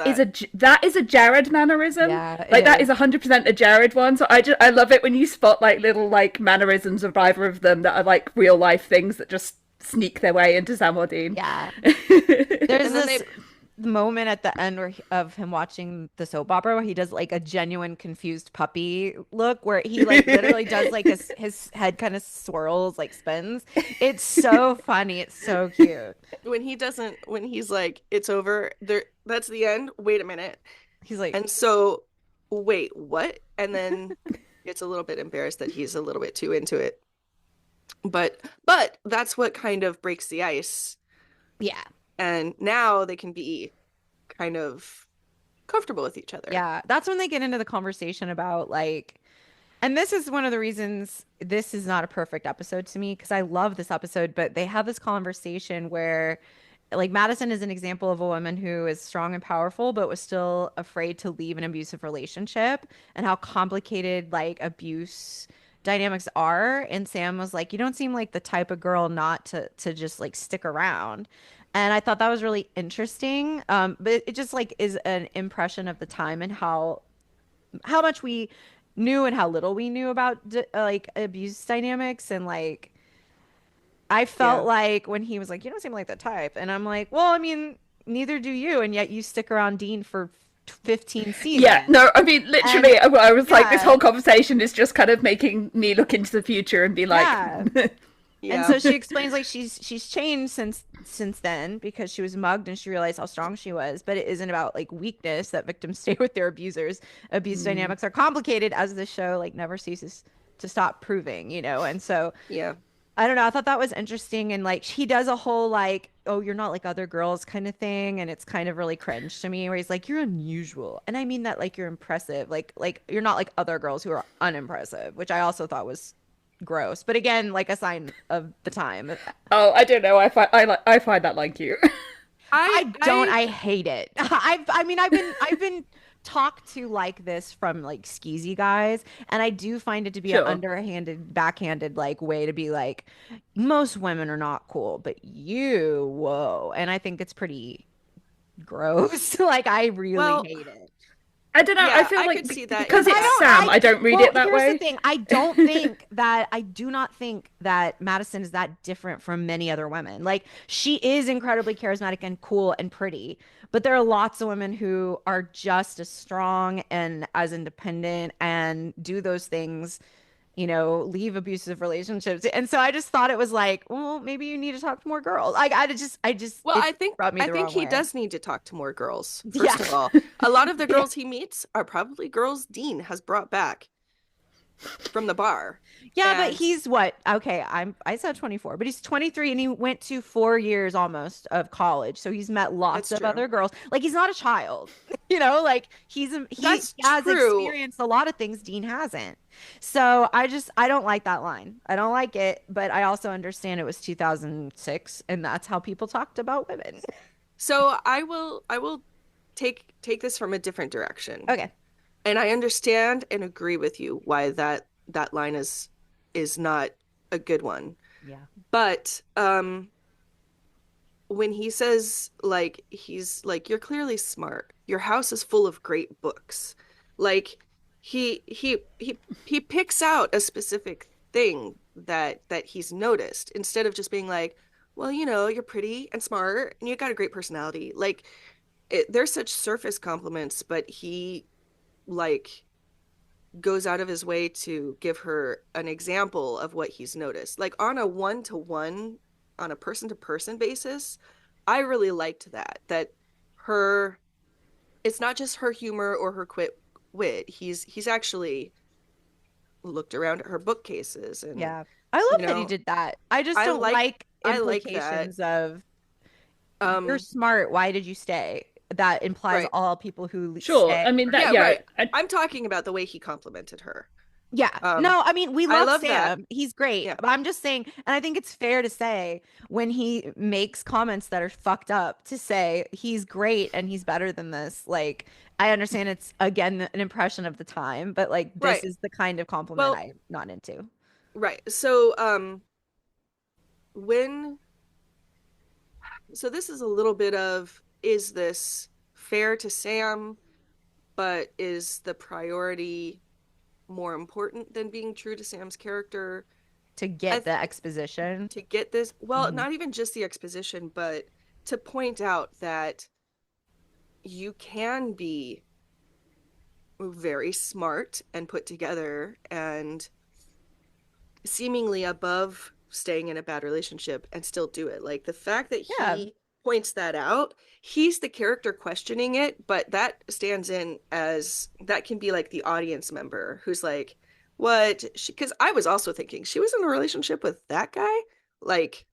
that is a Jared mannerism. Yeah, it like that is. is 100% a Jared one. So I love it when you spot like little like mannerisms of either of them that are like real life things that just sneak their way into Sam or Dean. Yeah. There's And then this the moment at the end of him watching the soap opera where he does like a genuine confused puppy look where he like literally does like his head kind of swirls, like spins. It's so funny. It's so cute. When he doesn't, when he's like, it's over, there, that's the end. Wait a minute. He's like, And so, wait, what? And then gets a little bit embarrassed that he's a little bit too into it. But that's what kind of breaks the ice. yeah. And now they can be kind of comfortable with each other. Yeah, that's when they get into the conversation about like, and this is one of the reasons this is not a perfect episode to me because I love this episode, but they have this conversation where like Madison is an example of a woman who is strong and powerful, but was still afraid to leave an abusive relationship and how complicated like abuse dynamics are. And Sam was like, you don't seem like the type of girl not to just like stick around. And I thought that was really interesting. But it just like is an impression of the time and how much we knew and how little we knew about like abuse dynamics and like I Yeah. felt like when he was like, "You don't seem like the type," and I'm like, "Well, I mean, neither do you," and yet you stick around Dean for 15 Yeah, seasons. no, I mean, And literally, I was like, this yeah, whole conversation is just kind of making me look into the future and be like, yeah. And Yeah. so she explains like she's changed since then because she was mugged and she realized how strong she was, but it isn't about like weakness that victims stay with their abusers. Abuse mm, dynamics are complicated as the show like never ceases to stop proving, And so Yeah. I don't know. I thought that was interesting. And like he does a whole like, oh, you're not like other girls kind of thing. And it's kind of really cringe to me where he's like, you're unusual. And I mean that like you're impressive. Like you're not like other girls who are unimpressive, which I also thought was gross. But again, like a sign of the time. oh, I don't know, I find that line cute. I I don't. I I hate it. I've been talked to like this from like skeezy guys, and I do find it to be an Sure. underhanded, backhanded like way to be like, most women are not cool, but you, whoa. And I think it's pretty gross. Like I really well, hate it. I don't know. I yeah, feel I like could see that Because because in it's that. Sam, I don't read well, it that here's the way. thing. I do not think that Madison is that different from many other women. Like, she is incredibly charismatic and cool and pretty, but there are lots of women who are just as strong and as independent and do those things, leave abusive relationships. And so I just thought it was like, well, maybe you need to talk to more girls. Like, Well, it I think rubbed me I the think wrong he way. does need to talk to more girls. Yeah. First of all, a lot of the Yeah. girls he meets are probably girls Dean has brought back from the bar. Yeah, but And he's what? Okay, I said 24, but he's 23 and he went to 4 years almost of college. So he's met lots that's of true. other girls. Like he's not a child. Like he That's has true. experienced a lot of things Dean hasn't. So I don't like that line. I don't like it, but I also understand it was 2006 and that's how people talked about women. So I will take this from a different direction. Okay. And I understand and agree with you why that line is not a good one. Yeah. But when he says like he's like you're clearly smart. Your house is full of great books. Like he picks out a specific thing that he's noticed instead of just being like, well, you're pretty and smart and you got a great personality. Like they're such surface compliments, but he like goes out of his way to give her an example of what he's noticed. Like on a one-to-one, on a person-to-person basis, I really liked that her it's not just her humor or her quick wit. He's actually looked around at her bookcases and Yeah. I you love that he know, did that. I just I don't like like I like that. implications of you're Um smart. Why did you stay? That implies right. all people who Sure. stay. I mean that. Yeah, Yeah. right. I'm talking about the way he complimented her. Yeah. Um No, I mean, we I love love that. Sam. He's great. Yeah. But I'm just saying, and I think it's fair to say when he makes comments that are fucked up to say he's great and he's better than this. Like, I understand it's again an impression of the time, but like this Right. is the kind of compliment Well, I'm not into. right. So when so this is a little bit of, is this fair to Sam, but is the priority more important than being true to Sam's character? To I get the th exposition. to get this, well, Mhm. not even just the exposition, but to point out that you can be very smart and put together and seemingly above staying in a bad relationship and still do it. Like the fact that Yeah. he points that out, he's the character questioning it, but that stands in as that can be like the audience member who's like, what? Because I was also thinking she was in a relationship with that guy. Like,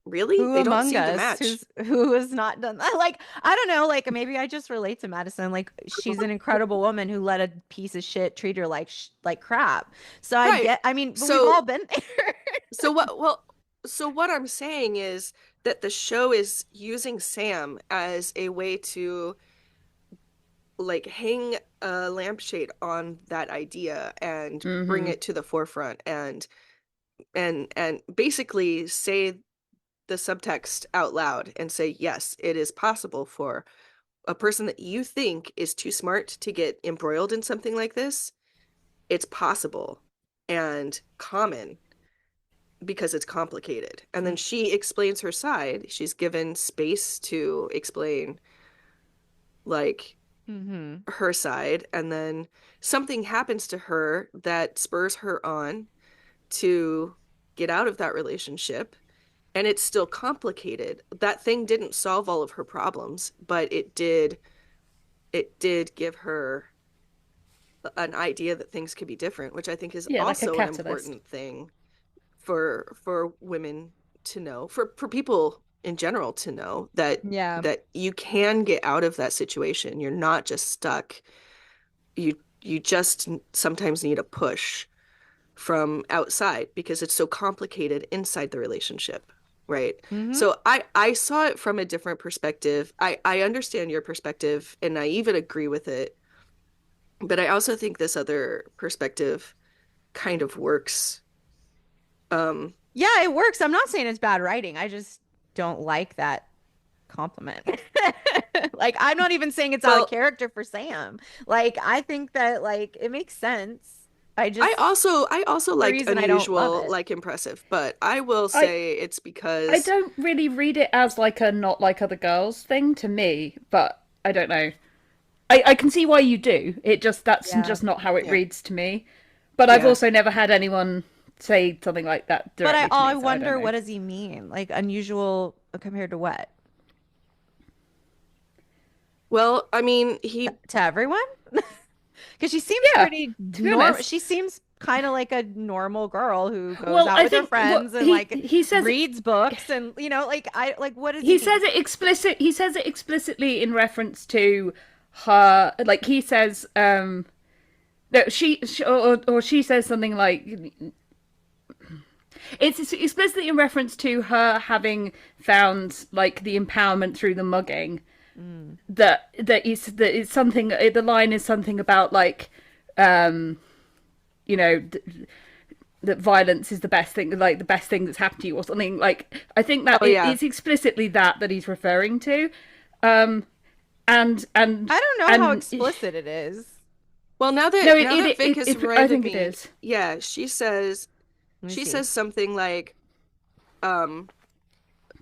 really? Who They don't among seem to us match. who has not done that? Like, I don't know, like maybe I just relate to Madison. Like she's an incredible woman who let a piece of shit treat her like like crap. So Right. I mean, but we've all So, been there. so what, well, so what I'm saying is that the show is using Sam as a way to like hang a lampshade on that idea and bring Mm-hmm. it to the forefront and basically say the subtext out loud and say, yes, it is possible for a person that you think is too smart to get embroiled in something like this. It's possible and common because it's complicated. And then she explains her side. She's given space to explain like Mm-hmm. her side, and then something happens to her that spurs her on to get out of that relationship. And it's still complicated. That thing didn't solve all of her problems, but it did give her an idea that things could be different, which I think is Yeah, like a also an catalyst. important thing for women to know, for people in general to know that Yeah. you can get out of that situation. You're not just stuck. You just sometimes need a push from outside because it's so complicated inside the relationship, right? Mm-hmm. So I saw it from a different perspective. I understand your perspective and I even agree with it, but I also think this other perspective kind of works. Um, Yeah, it works. I'm not saying it's bad writing. I just don't like that compliment. Like I'm not even saying it's out of well, character for Sam. Like I think that like it makes sense. I I just also I also the liked reason I don't love unusual, it. like impressive, but I will I say it's I because don't really read it as like a not like other girls thing to me, but I don't know. I can see why you do. It just that's Yeah. just not how it yeah, reads to me. But I've yeah. also never had anyone say something like that But directly to I me, so I don't wonder know. what does he mean? Like unusual compared to what? Well, I mean, he To everyone? Because she seems Yeah, pretty to be normal. honest. She seems kind of like a normal girl who goes Well, out I with her think what friends and like he says reads books and like I like what does he he mean? says it explicit he says it explicitly in reference to her, like he says no she or she says something like it's explicitly in reference to her having found like the empowerment through the mugging, Mm. that is something, the line is something about like um you know that violence is the best thing, like the best thing that's happened to you or something. Like I think that oh yeah. it's explicitly that he's referring to. um and and I don't know how and explicit it is. Well, no, now that Vic has I reminded think it me, is. yeah, Let me she see. says um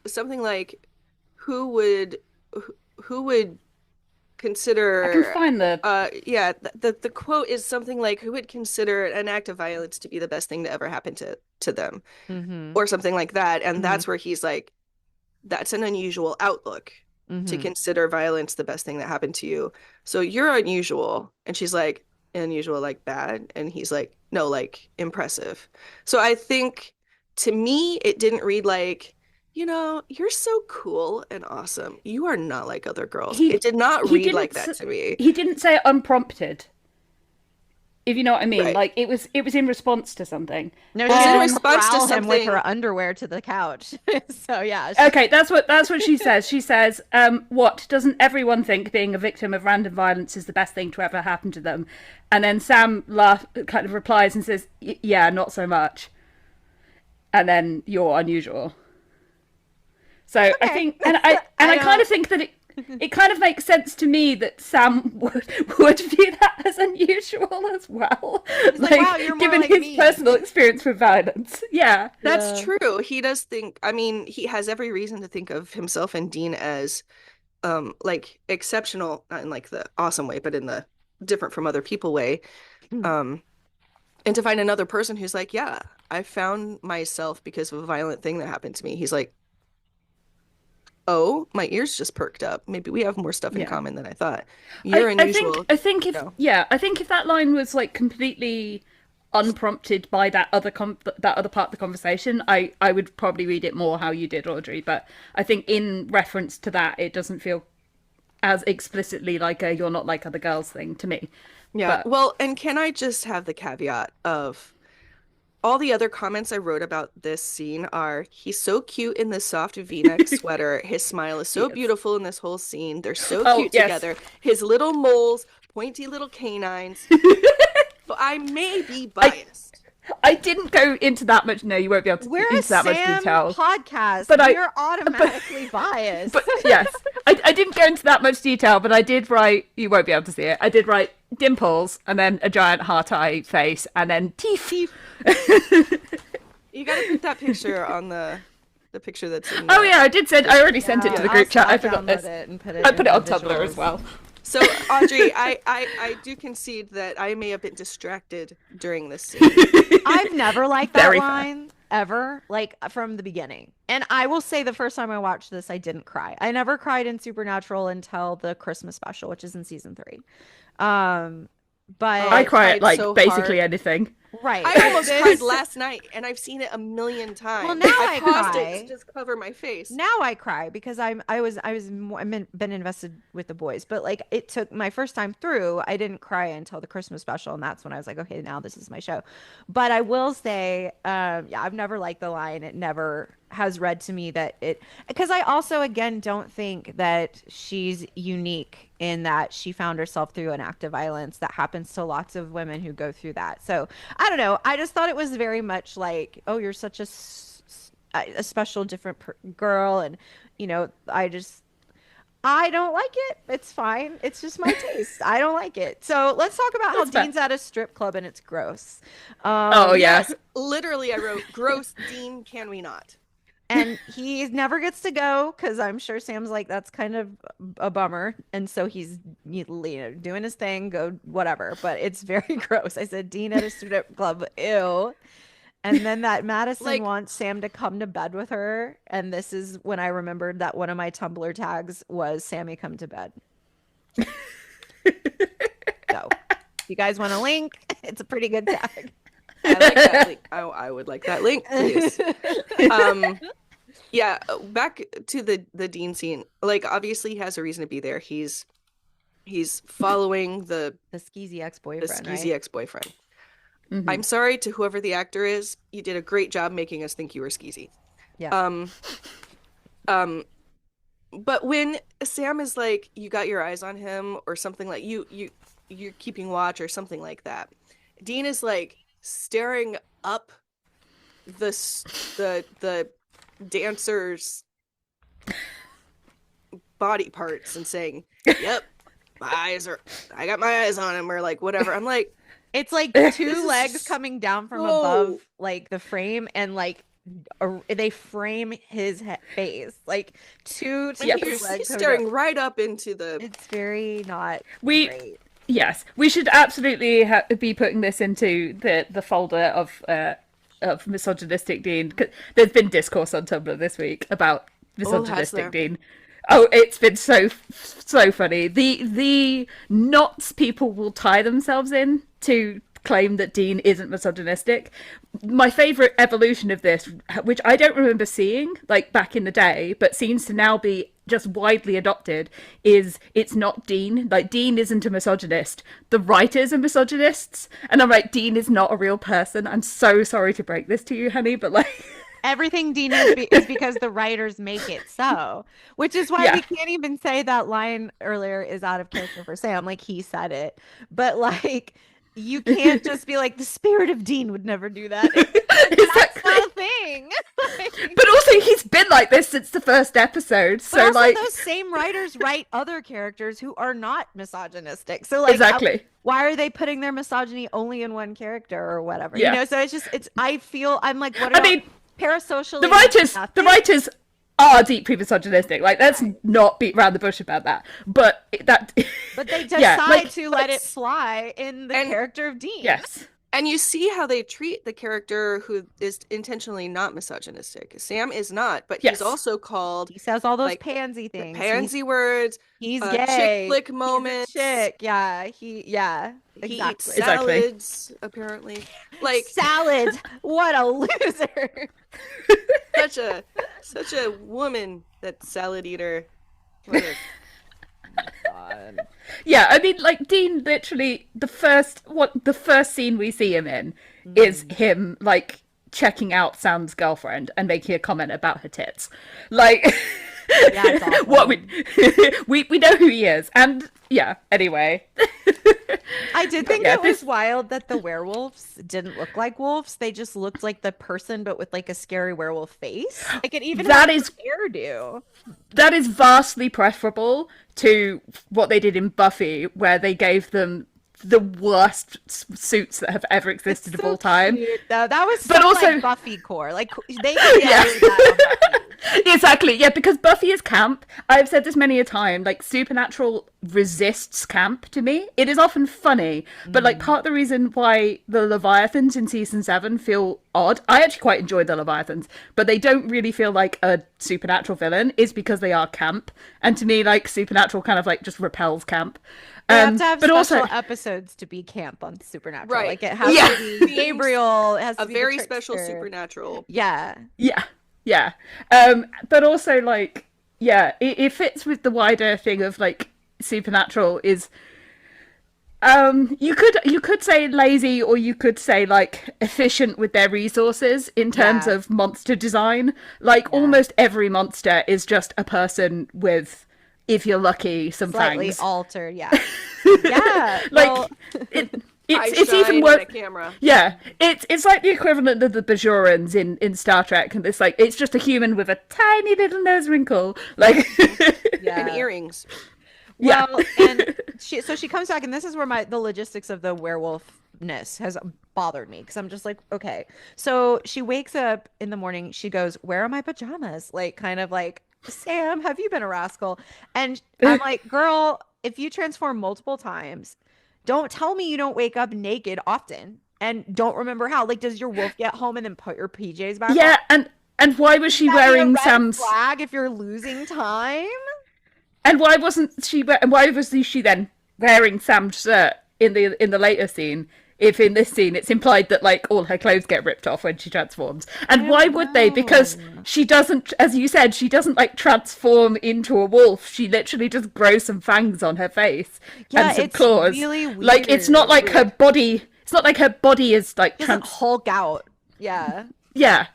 something like who would who would I can consider find the yeah, the quote is something like who would consider an act of violence to be the best thing to ever happen to them Mm-hmm. or something like that. And Mm-hmm. that's where he's like, that's an unusual outlook to Mm-hmm. consider violence the best thing that happened to you. So you're unusual. And she's like, unusual, like bad. And he's like, no, like impressive. So I think to me, it didn't read like, you're so cool and awesome. You are not like other girls. It he did not he read didn't like that to me. he didn't say it unprompted, if you know what I mean. Right. Like it was in response to something. No, It she was in didn't response to corral him with something. her underwear to the couch. So yeah, Okay, that's what she says. She says, "What doesn't everyone think being a victim of random violence is the best thing to ever happen to them?" And then Sam kind of replies and says, "Yeah, not so much." And then you're unusual. So I okay. think, and I and I I kind don't. of think that it kind of makes sense to me that Sam would view that as unusual as well, He's like, wow, you're more given like his me. personal experience with violence. Yeah. That's Yeah. true. He does think, I mean, he has every reason to think of himself and Dean as like exceptional, not in like the awesome way, but in the different from other people way. Um, and to find another person who's like, yeah, I found myself because of a violent thing that happened to me. He's like, oh, my ears just perked up. Maybe we have more stuff in Yeah. common than I thought. You're unusual. I think if No. yeah, I think if that line was like completely unprompted by that other that other part of the conversation, I would probably read it more how you did, Audrey. But I think in reference to that, it doesn't feel as explicitly like a "you're not like other girls" thing to me. Yeah. But Well, and can I just have the caveat of all the other comments I wrote about this scene are he's so cute in this soft V-neck sweater. His smile is so yes. beautiful in this whole scene. They're so Oh cute yes, together. His little moles, pointy little canines. But I may be I biased. I didn't go into that much. No, you won't be able to We're a into that much Sam detail. podcast. But We're automatically biased. But yes, I didn't go into that much detail, but I did write. You won't be able to see it. I did write dimples and then a giant heart eye face and then teeth. You gotta put that picture on the picture that's in Oh the... yeah, I did send. I already sent it to the group chat. I forgot download this. it and put it I put in it on the Tumblr as visuals. well. So, Audrey, I do concede that I may have been distracted during this scene. I've never liked that Very fair. line ever, like from the beginning. And I will say the first time I watched this, I didn't cry. I never cried in Supernatural until the Christmas special, which is in season 3. But Oh, I I cry at cried like so basically hard. anything. right. I almost This- cried last night, and I've seen it a million times. Well, now I paused cry. it to just cover my face. Now I cry because been invested with the boys, but like it took my first time through, I didn't cry until the Christmas special, and that's when I was like, okay, now this is my show. But I will say, yeah, I've never liked the line. It never has read to me that it, because I also again don't think that she's unique in that she found herself through an act of violence that happens to lots of women who go through that. So I don't know. I just thought it was very much like, oh, you're such a special different girl, and you know, I don't like it. It's fine. It's just my taste. I don't like it. So let's talk about how That's fair. Dean's at a strip club and it's gross. Oh yeah. Yes, literally, I wrote, gross, Dean, can we not? And he never gets to go because I'm sure Sam's like, that's kind of a bummer. And so he's, you know, doing his thing, go whatever. But it's very gross. I said, Dean at a strip club, ew. And then that Madison Like- wants Sam to come to bed with her. And this is when I remembered that one of my Tumblr tags was Sammy come to bed. So if you guys want a link, it's a pretty good tag. I like that link. I would like that link, please. Yeah, back to the Dean scene. Like, obviously, he has a reason to be there. He's following the skeezy ex-boyfriend, skeezy right? ex-boyfriend. Mhm. I'm sorry to whoever the actor is. You did a great job making us think you were skeezy. Yeah. But when Sam is like, you got your eyes on him, or something like you're keeping watch, or something like that, Dean is like staring up the dancer's body parts and saying, "Yep, I got my eyes on him," or like whatever. I'm like, It's like This two is legs coming down from so- above, like the frame, and like they frame his face, like two and two he's legs coming staring down. right up into the. It's very not We great. Yes, we should absolutely be putting this into the folder of misogynistic Dean. 'Cause there's been discourse on Tumblr this week about has there? misogynistic Dean. Oh, it's been so funny. The knots people will tie themselves in to claim that Dean isn't misogynistic. My favorite evolution of this, which I don't remember seeing like back in the day, but seems to now be just widely adopted, is it's not Dean. Like, Dean isn't a misogynist. The writers are misogynists. And I'm like, Dean is not a real person. I'm so sorry to break this to you, honey, but like... Everything Dean is because the writers make it so, which is why we can't even say that line earlier is out of character for Sam. Like, he said it, but like, you can't just be like, the spirit of Dean would never do that. That's not a thing. Like, But also, he's been like this since the first episode. but So also like, those same writers write other characters who are not misogynistic. So like, exactly. why are they putting their misogyny only in one character or whatever? Yeah. You know, so it's I feel I'm like, what are I mean, parasocial? the writers are deeply misogynistic. Like, let's not beat around the bush about that. But that, But they yeah, decide like, to let it fly in the and character of Dean. yes. And you see how they treat the character who is intentionally not misogynistic. Sam is not, but he's Yes. also called He says all those like pansy things. pansy words, He's chick gay. flick He's a moments. chick. Yeah. He eats Exactly. salads, apparently. Like salads. What a loser. such a woman, that salad eater. What a- God. Yeah, I mean, like, Dean literally, the first scene we see him in is him, like, checking out Sam's girlfriend and making a comment about her tits. Like, Yeah, it's awful. what we know who he is, and yeah. Anyway, I did think yeah, it was wild that the werewolves didn't look like wolves. They just looked like the person, but with like a scary werewolf face. Like it even That had is- an hairdo. that is vastly preferable to what they did in Buffy, where they gave them the worst suits that have ever existed of all time. Cute, though. That was But so, also- like Buffy core. Like they could Yeah. get that on Buffy. Exactly, yeah, because Buffy is camp. I've said this many a time, like, Supernatural resists camp to me. It is often funny, but, like, part of the reason why the Leviathans in season 7 feel odd, I actually quite enjoyed the Leviathans, but they don't really feel like a Supernatural villain, is because they are camp. And to me, like, Supernatural kind of, like, just repels camp. They have to have but special also, episodes to be camp on Supernatural. Right. Like it has Yeah. to be Gabriel. It has to a be the very special trickster. supernatural. Yeah. yeah. But also, like, yeah, it fits with the wider thing of, like, Supernatural is you could say lazy, or you could say, like, efficient with their resources in terms Yeah. of monster design. Like, almost every monster is just a person with, if you're lucky, some Slightly fangs. altered. Yeah. Yeah. Like, well, it's even shine worse. in a camera. Yeah, it's like the equivalent of the Bajorans in Star Trek, and it's like it's just a human with a tiny little nose wrinkle, like yeah. And earrings. yeah. Well, and she comes back, and this is where the logistics of the werewolfness has bothered me, because I'm just like, okay. So she wakes up in the morning, she goes, "Where are my pajamas?" Like, kind of like, "Sam, have you been a rascal?" And I'm like, girl, if you transform multiple times, don't tell me you don't wake up naked often and don't remember how. Like, does your wolf get home and then put your PJs back on? Yeah, and why was she Would that be a wearing red Sam's? flag if you're losing time? And why wasn't she? And why was she then wearing Sam's shirt in the later scene? If in this scene it's implied that, like, all her clothes get ripped off when she transforms, and why would they? Because she doesn't, as you said, she doesn't, like, transform into a wolf. She literally just grows some fangs on her face Yeah, and some it's claws. really Like, it's not weird. like her body. It's not like her body is like Doesn't Hulk out. Yeah. Yeah.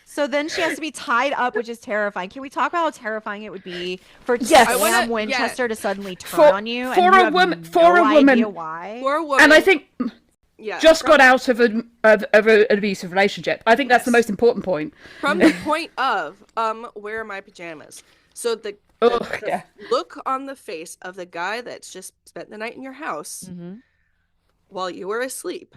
So then she has to be tied up, which is terrifying. Can we talk about how terrifying it would be for Yes. Sam I wanna- Winchester to suddenly turn For- on you for and a you have woman- no for a woman- idea why? For a woman. And I think yeah, just got out of an abusive relationship. I think that's the most important point. from the point of where are my pajamas? So the Yeah. look on the face of the guy that's just spent the night in your house Mm-hmm. while you were asleep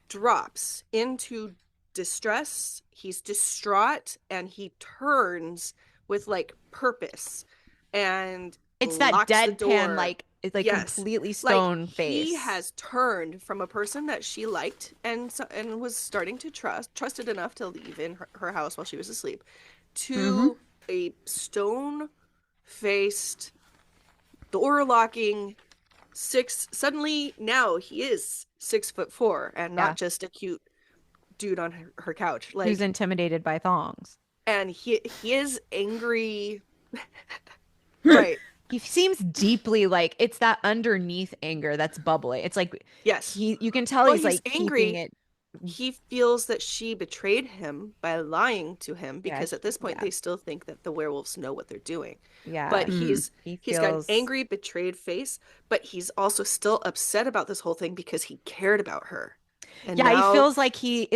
drops into distress. He's distraught and he turns with, like, purpose, and It's that locks the deadpan, door. like, it's like Yes. completely Like, stone face. he has turned from a person that she liked and was starting to trusted enough to leave in her house while she was asleep, to a stone-faced, door-locking suddenly now he is 6'4" and not Yeah. just a cute dude on her couch. Like, Who's intimidated by thongs. and he is angry. Right. He seems deeply, like, it's that underneath anger that's bubbling. It's like Yes. you can tell Well, he's like angry. keeping it. He feels that she betrayed him by lying to him, because at this point yeah. they still think that the werewolves know what they're doing. Yeah. But he's got an feels- angry, betrayed face, but he's also still upset about this whole thing because he cared about her. And Yeah, now, he feels like he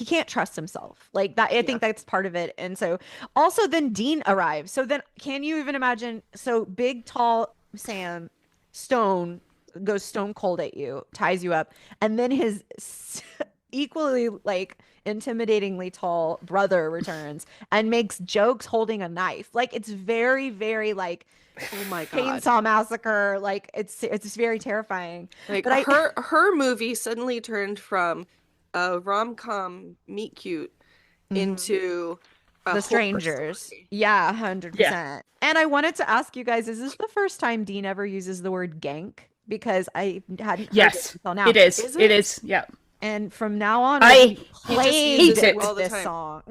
can't trust himself. Like that, I think that's part of it. And so also then Dean arrives. So then can you even imagine, so big tall Sam goes stone cold at you, ties you up, and then his equally like intimidatingly tall brother returns and makes jokes holding a knife. Like it's very, very like Oh my God. Chainsaw Massacre. Like it's very terrifying. Like But I her movie suddenly turned from a rom-com meet cute Mhm. into a The horror Strangers. story. Yeah, Yeah. 100%. And I wanted to ask you guys, is this the first time Dean ever uses the word gank? Because I hadn't heard it Yes, until now. it is. Is It it? is. Yeah. And from now on, we're gonna I be He just plagued uses hate it it. all with the this time. song,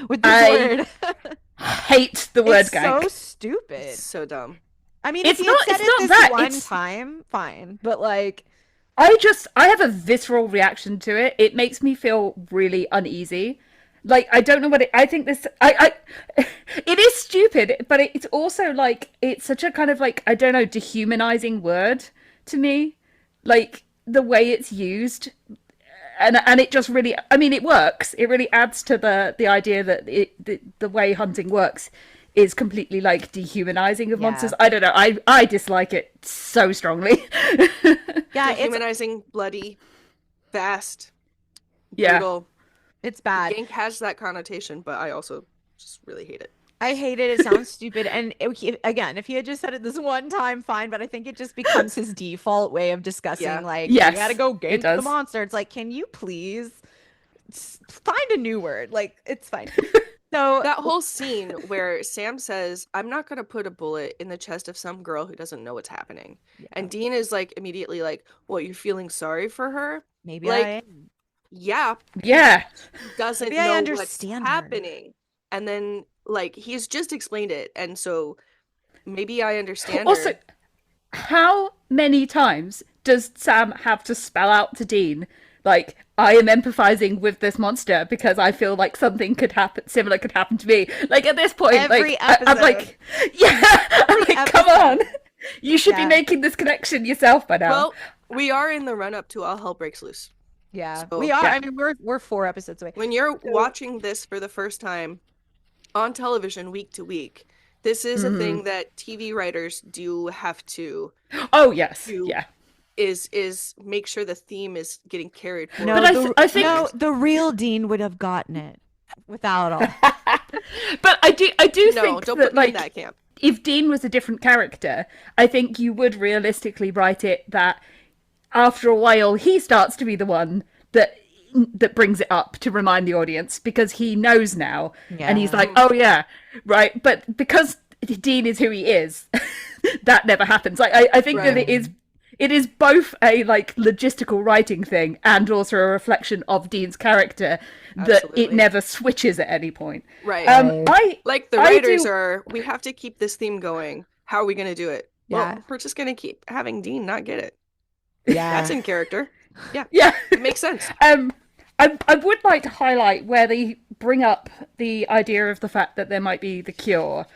with this I word. hate the word It's so gank. It's stupid. so dumb. I mean, if It's he had not. said It's it not this that. one It's. time, fine. But like, I have a visceral reaction to it. It makes me feel really uneasy. Like I don't know what it. I think this. It is stupid, but it's also like it's such a kind of like I don't know dehumanizing word to me. Like the way it's used, and it just really. I mean, it works. It really adds to the idea that the way hunting works is completely like dehumanizing of yeah, monsters. I don't know. I dislike it so strongly. yeah, Dehumanizing, bloody, fast, Yeah. brutal. it's bad. Gank has that connotation, but I also just really hate it. I hate it. It sounds stupid. And again, if he had just said it this one time, fine. But I think it just becomes his default way of discussing, Yeah. like, we gotta Yes, go it gank the does. monster. It's like, can you please find a new word? Like, it's fine. So, That whole scene where Sam says, I'm not going to put a bullet in the chest of some girl who doesn't know what's happening. yeah, And Dean is like, immediately like, what, you're feeling sorry for her? maybe Like, I yeah, Yeah. doesn't maybe I know what's understand her. happening. And then, like, he's just explained it. And so maybe I understand Also, her. how many times does Sam have to spell out to Dean, like, I am empathizing with this monster because I feel like something could happen, similar could happen to me. Like, at this point, Every like, I'm episode. like, yeah, I'm Every like, come on. episode. You should be Yeah. making this connection yourself by now. Well, we are in the run up to All Hell Breaks Loose. Yeah, So we are. yeah. I mean, we're 4 episodes away. when you're So, watching this for the first time on television week to week, this is a thing that TV writers do have to Oh, yes. do Yeah. is make sure the theme is getting carried no, forward. But I think. no, the real Dean would have gotten it without all. But I do No, think don't that, put me in like, that camp. if Dean was a different character, I think you would realistically write it that after a while he starts to be the one that brings it up to remind the audience because he knows now and he's Yeah. like, oh yeah, right. But because Dean is who he is, that never happens. Like I think that Right. it is both a like logistical writing thing and also a reflection of Dean's character that it Absolutely. never switches at any point. Right. Like the I writers do- are, we have to keep this theme going. How are we going to do it? Yeah. Well, we're just going to keep having Dean not get it. Yeah. That's in character. Yeah, yeah. it makes sense. I would like to highlight where they bring up the idea of the fact that there might be the cure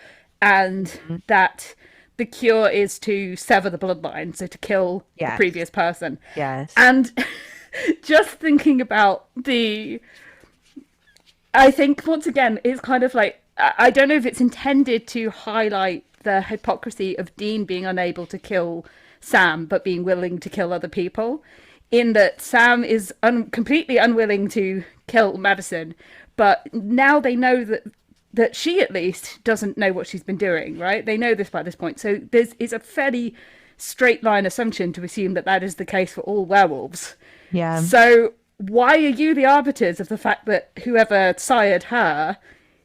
and that the cure is to sever the bloodline, so to kill the Yes. previous person. Yes. And just thinking about I think once again, it's kind of like, I don't know if it's intended to highlight the hypocrisy of Dean being unable to kill Sam, but being willing to kill other people. In that Sam is completely unwilling to kill Madison, but now they know that she at least doesn't know what she's been doing, right? They know this by this point. So it's a fairly straight line assumption to assume that that is the case for all werewolves. Yeah. So why are you the arbiters of the fact that whoever sired her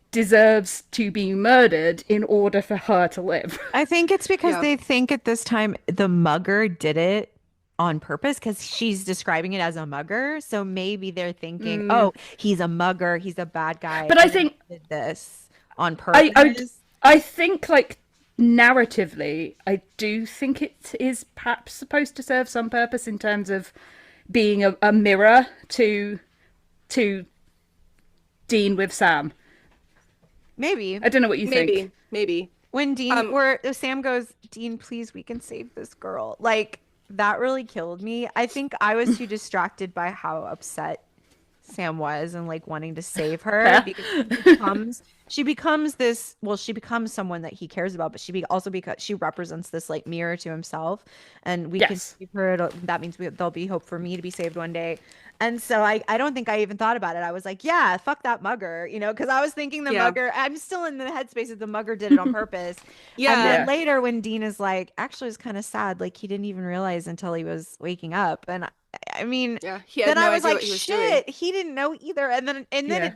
deserves to be murdered in order for her to live? I think it's because Yeah. they think at this time the mugger did it on purpose because she's describing it as a mugger. So maybe they're thinking, oh, he's a mugger, he's a bad guy. But I and think he did this on I purpose. I think like narratively, I do think it is perhaps supposed to serve some purpose in terms of being a mirror to Dean with Sam. Maybe. I don't know what you think. Maybe. When Dean, Um, where Sam goes, Dean, please, we can save this girl. Like, that really killed me. I think I was too distracted by how upset Sam was and like wanting to save her Fair. because she becomes this, well, she becomes someone that he cares about, but also because she represents this like mirror to himself, and we can Yes. save her. That means there'll be hope for me to be saved one day. And so I don't think I even thought about it. I was like, yeah, fuck that mugger, because I was thinking the Yeah. mugger, I'm still in the headspace that the mugger did it on purpose. And Yeah. then Yeah. later when Dean is like, actually it's kind of sad, like he didn't even realize until he was waking up. And I mean, Yeah. He had then I no was idea like, what he was doing. shit, he didn't know either. And then Yeah.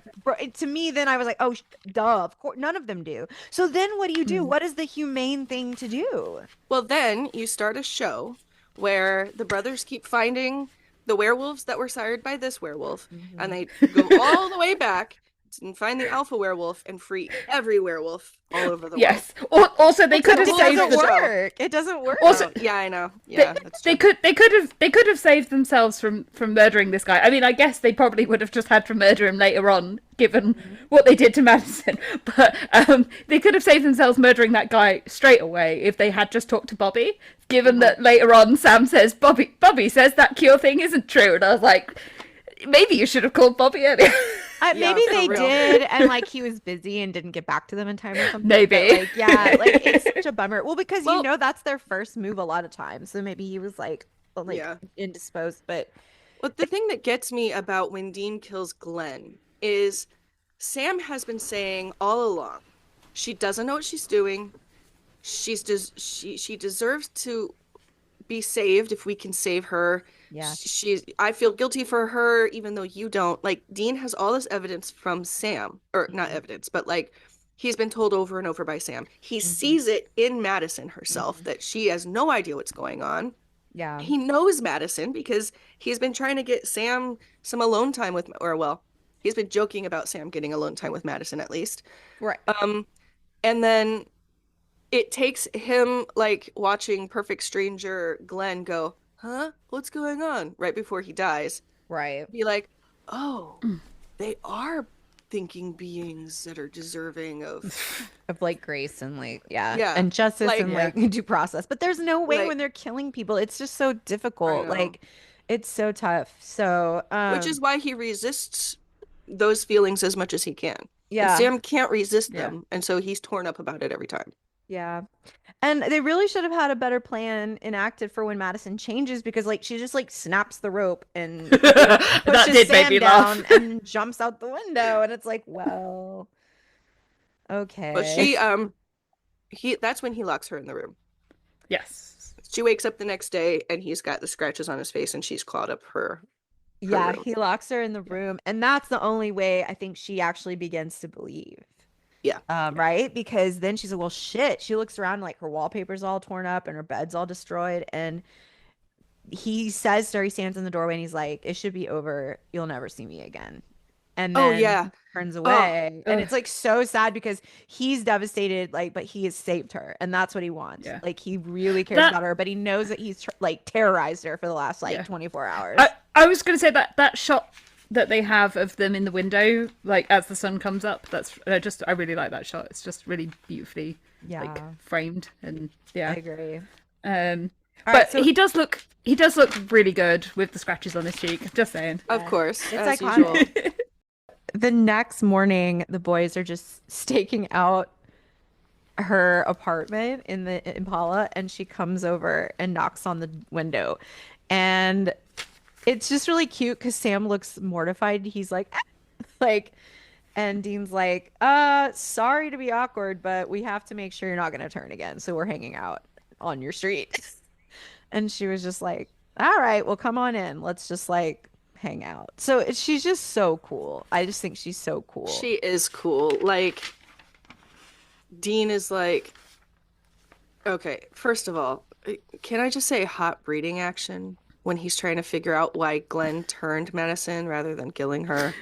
to me, then I was like, oh, duh, of course, none of them do. So then what do you do? Mm. What is the humane thing to do? Well, then you start a show where the brothers keep finding the werewolves that were sired by this werewolf, and Mhm. they go all the way back and find the alpha werewolf and free every werewolf all over the world. Yes. Also, they Except could have the it whole saved doesn't freaking this. show. work. It doesn't work. Also, Oh, yeah, I know. they, Yeah, that's they true. could they could have saved themselves from murdering this guy. I mean, I guess they probably would have just had to murder him later on, given Mhm. what they did to Madison. But they could have saved themselves murdering that guy straight away if they had just talked to Bobby. Given Mhm. that later on Sam says Bobby says that cure thing isn't true, and I was like, maybe you should have called Bobby earlier. Yeah, Maybe for they real. did, and like he was busy and didn't get back to them in time or something. But Maybe. like, yeah, like it's such a bummer. Well, because Well, that's their first move a lot of times. So maybe he was like yeah. indisposed. But Well, the thing that gets me about when Dean kills Glenn is Sam has been saying all along, she doesn't know what she's doing. She deserves to be saved if we can save her. yeah, I feel guilty for her even though you don't. Like Dean has all this evidence from Sam, or not hmm evidence, but like he's been told over and over by Sam. He hmm sees it in Madison herself hmm that she has no idea what's going on. yeah, He knows Madison because he's been trying to get Sam some alone time with, or well, he's been joking about Sam getting alone time with Madison at least. right, Um, and then it takes him like watching Perfect Stranger Glenn go, huh? What's going on? Right before he dies. right. Be like, oh, they are thinking beings that are deserving of, Of like grace and like yeah, and justice like, and Yeah. like due process. But there's no way when like, they're killing people. It's just so I difficult. know. Like it's so tough. So Which is why he resists those feelings as much as he can. And yeah, Sam can't resist Yeah. them, and so he's torn up about it every time. yeah. And they really should have had a better plan enacted for when Madison changes because like she just like snaps the rope and That pushes did make Sam me laugh. down and jumps out the window and it's like, well, But okay. he that's when he locks her in the room. Yes. She wakes up the next day and he's got the scratches on his face and she's clawed up her Yeah, room. he locks her in the room and that's the only way I think she actually begins to believe. Yeah. Right? Because then she's like, well, shit. She looks around like her wallpaper's all torn up and her bed's all destroyed. And he says to her, he stands in the doorway and he's like, it should be over. You'll never see me again. And Oh then yeah. he turns Oh, away. And Ugh. it's like so sad because he's devastated, like, but he has saved her. And that's what he wants. Yeah. Like, he really cares That about her, but he knows that he's like terrorized her for the last like yeah. 24 hours. I was going to say that shot that they have of them in the window, like as the sun comes up. That's I really like that shot. It's just really beautifully Yeah, like framed and yeah. I agree. Um, All right, but so he does look really good with the scratches on his cheek. Just saying. of yeah, course, it's as iconic. usual. The next morning, the boys are just staking out her apartment in the Impala, and she comes over and knocks on the window. And it's just really cute because Sam looks mortified. He's like, like, and Dean's like, sorry to be awkward, but we have to make sure you're not going to turn again. So we're hanging out on your street. And she was just like, all right, well, come on in. Let's just like hang out. So she's just so cool. I just think she's so cool. She is cool. Like Dean is like, okay, first of all, can I just say hot breeding action when he's trying to figure out why Glenn turned Madison rather than killing her?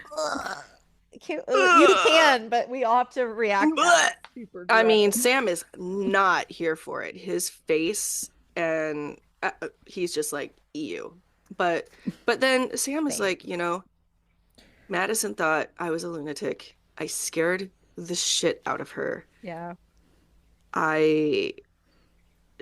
You can, but we all have to react Blech. super I mean, gross. Sam is not here for it. His face and he's just like ew. But then Sam is Same. like, Madison thought I was a lunatic. I scared the shit out of her. Yeah. I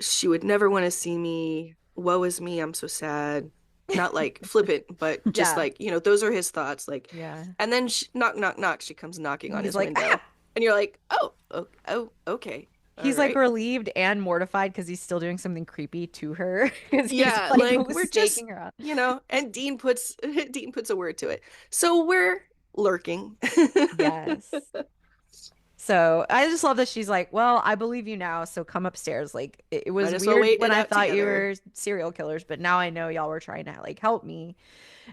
She would never want to see me. Woe is me, I'm so sad. not like flippant, but just Yeah. like, those are his thoughts. Like, Yeah. and then knock, knock, knock, she comes knocking on He's his like, ah! window. And you're like, oh, okay. All He's like right. relieved and mortified because he's still doing something creepy to her because he's Yeah, like like we're just, staking her out. and Dean puts Dean puts a word to it. So we're lurking. Yes. So I just love that she's like, well, I believe you now, so come upstairs. Like it Might was as well weird wait when it I out thought you together. were serial killers, but now I know y'all were trying to like help me.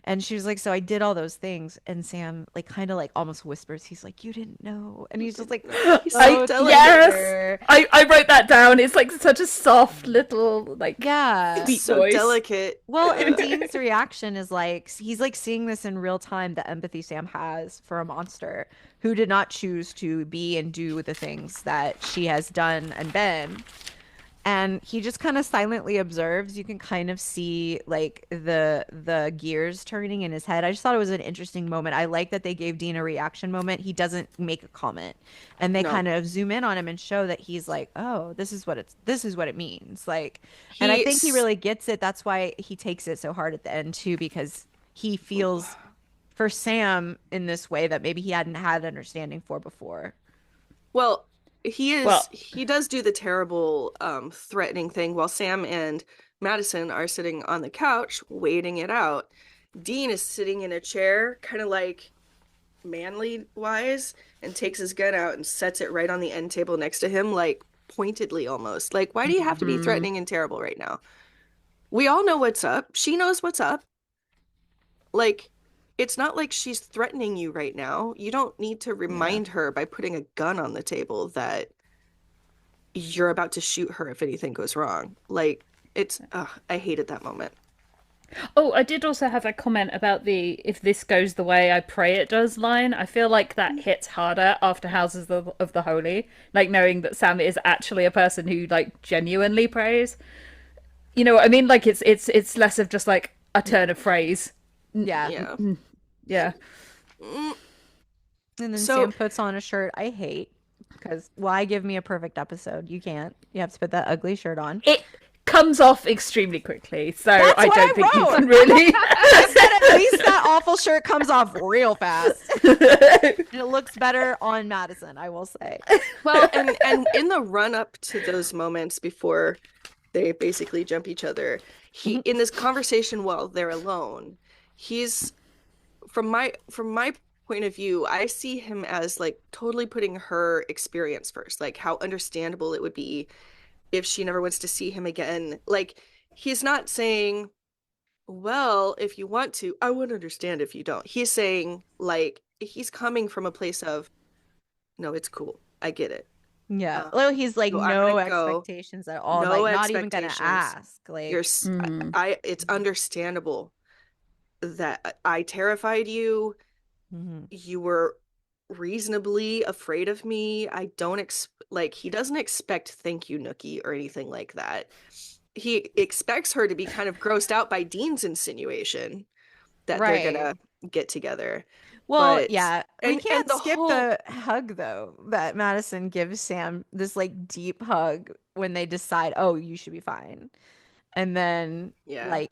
And she was like, so I did all those things. And Sam like kind of like almost whispers, he's like, you didn't know. And he's just like, No, he's so so delicate. Yes, tender. I wrote that down. It's like such a soft little like Yeah. He's sweet so voice. delicate. Well, and Dean's reaction is like he's like seeing this in real time, the empathy Sam has for a monster who did not choose to be and do the things that she has done and been. And he just kind of silently observes. You can kind of see like the gears turning in his head. I just thought it was an interesting moment. I like that they gave Dean a reaction moment. He doesn't make a comment. And they No, kind of zoom in on him and show that he's like, "Oh, this is what it means." Like, and I think he he's really gets it. That's why he takes it so hard at the end too because he feels for Sam in this way that maybe he hadn't had understanding for before. well, Well, he does do the terrible threatening thing while Sam and Madison are sitting on the couch waiting it out. Dean is sitting in a chair, kind of like manly wise, and takes his gun out and sets it right on the end table next to him, like pointedly almost. Like, why do you have to be Hmm. threatening and terrible right now? We all know what's up. She knows what's up. Like, it's not like she's threatening you right now. You don't need to Yeah. remind her by putting a gun on the table that you're about to shoot her if anything goes wrong. Like, I hated that moment. oh, I did also have a comment about the "if this goes the way I pray it does" line. I feel like that hits harder after Houses of the Holy, like knowing that Sam is actually a person who like genuinely prays. You know what I mean? Like it's less of just like a turn of phrase. Yeah. Yeah. Yeah. Mm, And then So, Sam puts on a shirt I hate because why give me a perfect episode? You can't. You have to put that ugly shirt on. It comes off extremely quickly, so That's I what don't think you I can wrote. really. I said at least that awful shirt comes off real fast. And it looks better on Madison, I will say. well, and in the run up to those moments before they basically jump each other, he in this conversation while they're alone, he's from my point of view, I see him as like totally putting her experience first, like how understandable it would be if she never wants to see him again. Like he's not saying, well, if you want to, I would understand if you don't. He's saying like he's coming from a place of, no, it's cool. I get it. Yeah. Um, Well, he's like so I'm gonna no go. expectations at all, No like not even gonna expectations. ask. You're Like, Mm. it's understandable that I terrified you. mhm. You were reasonably afraid of me. I don't like he doesn't expect thank you, Nookie, or anything like that. He expects her to be kind of grossed out by Dean's insinuation that they're Right. gonna get together. Well, But yeah, we and can't the skip whole the hug though that Madison gives Sam this like deep hug when they decide, oh, you should be fine. And then yeah. like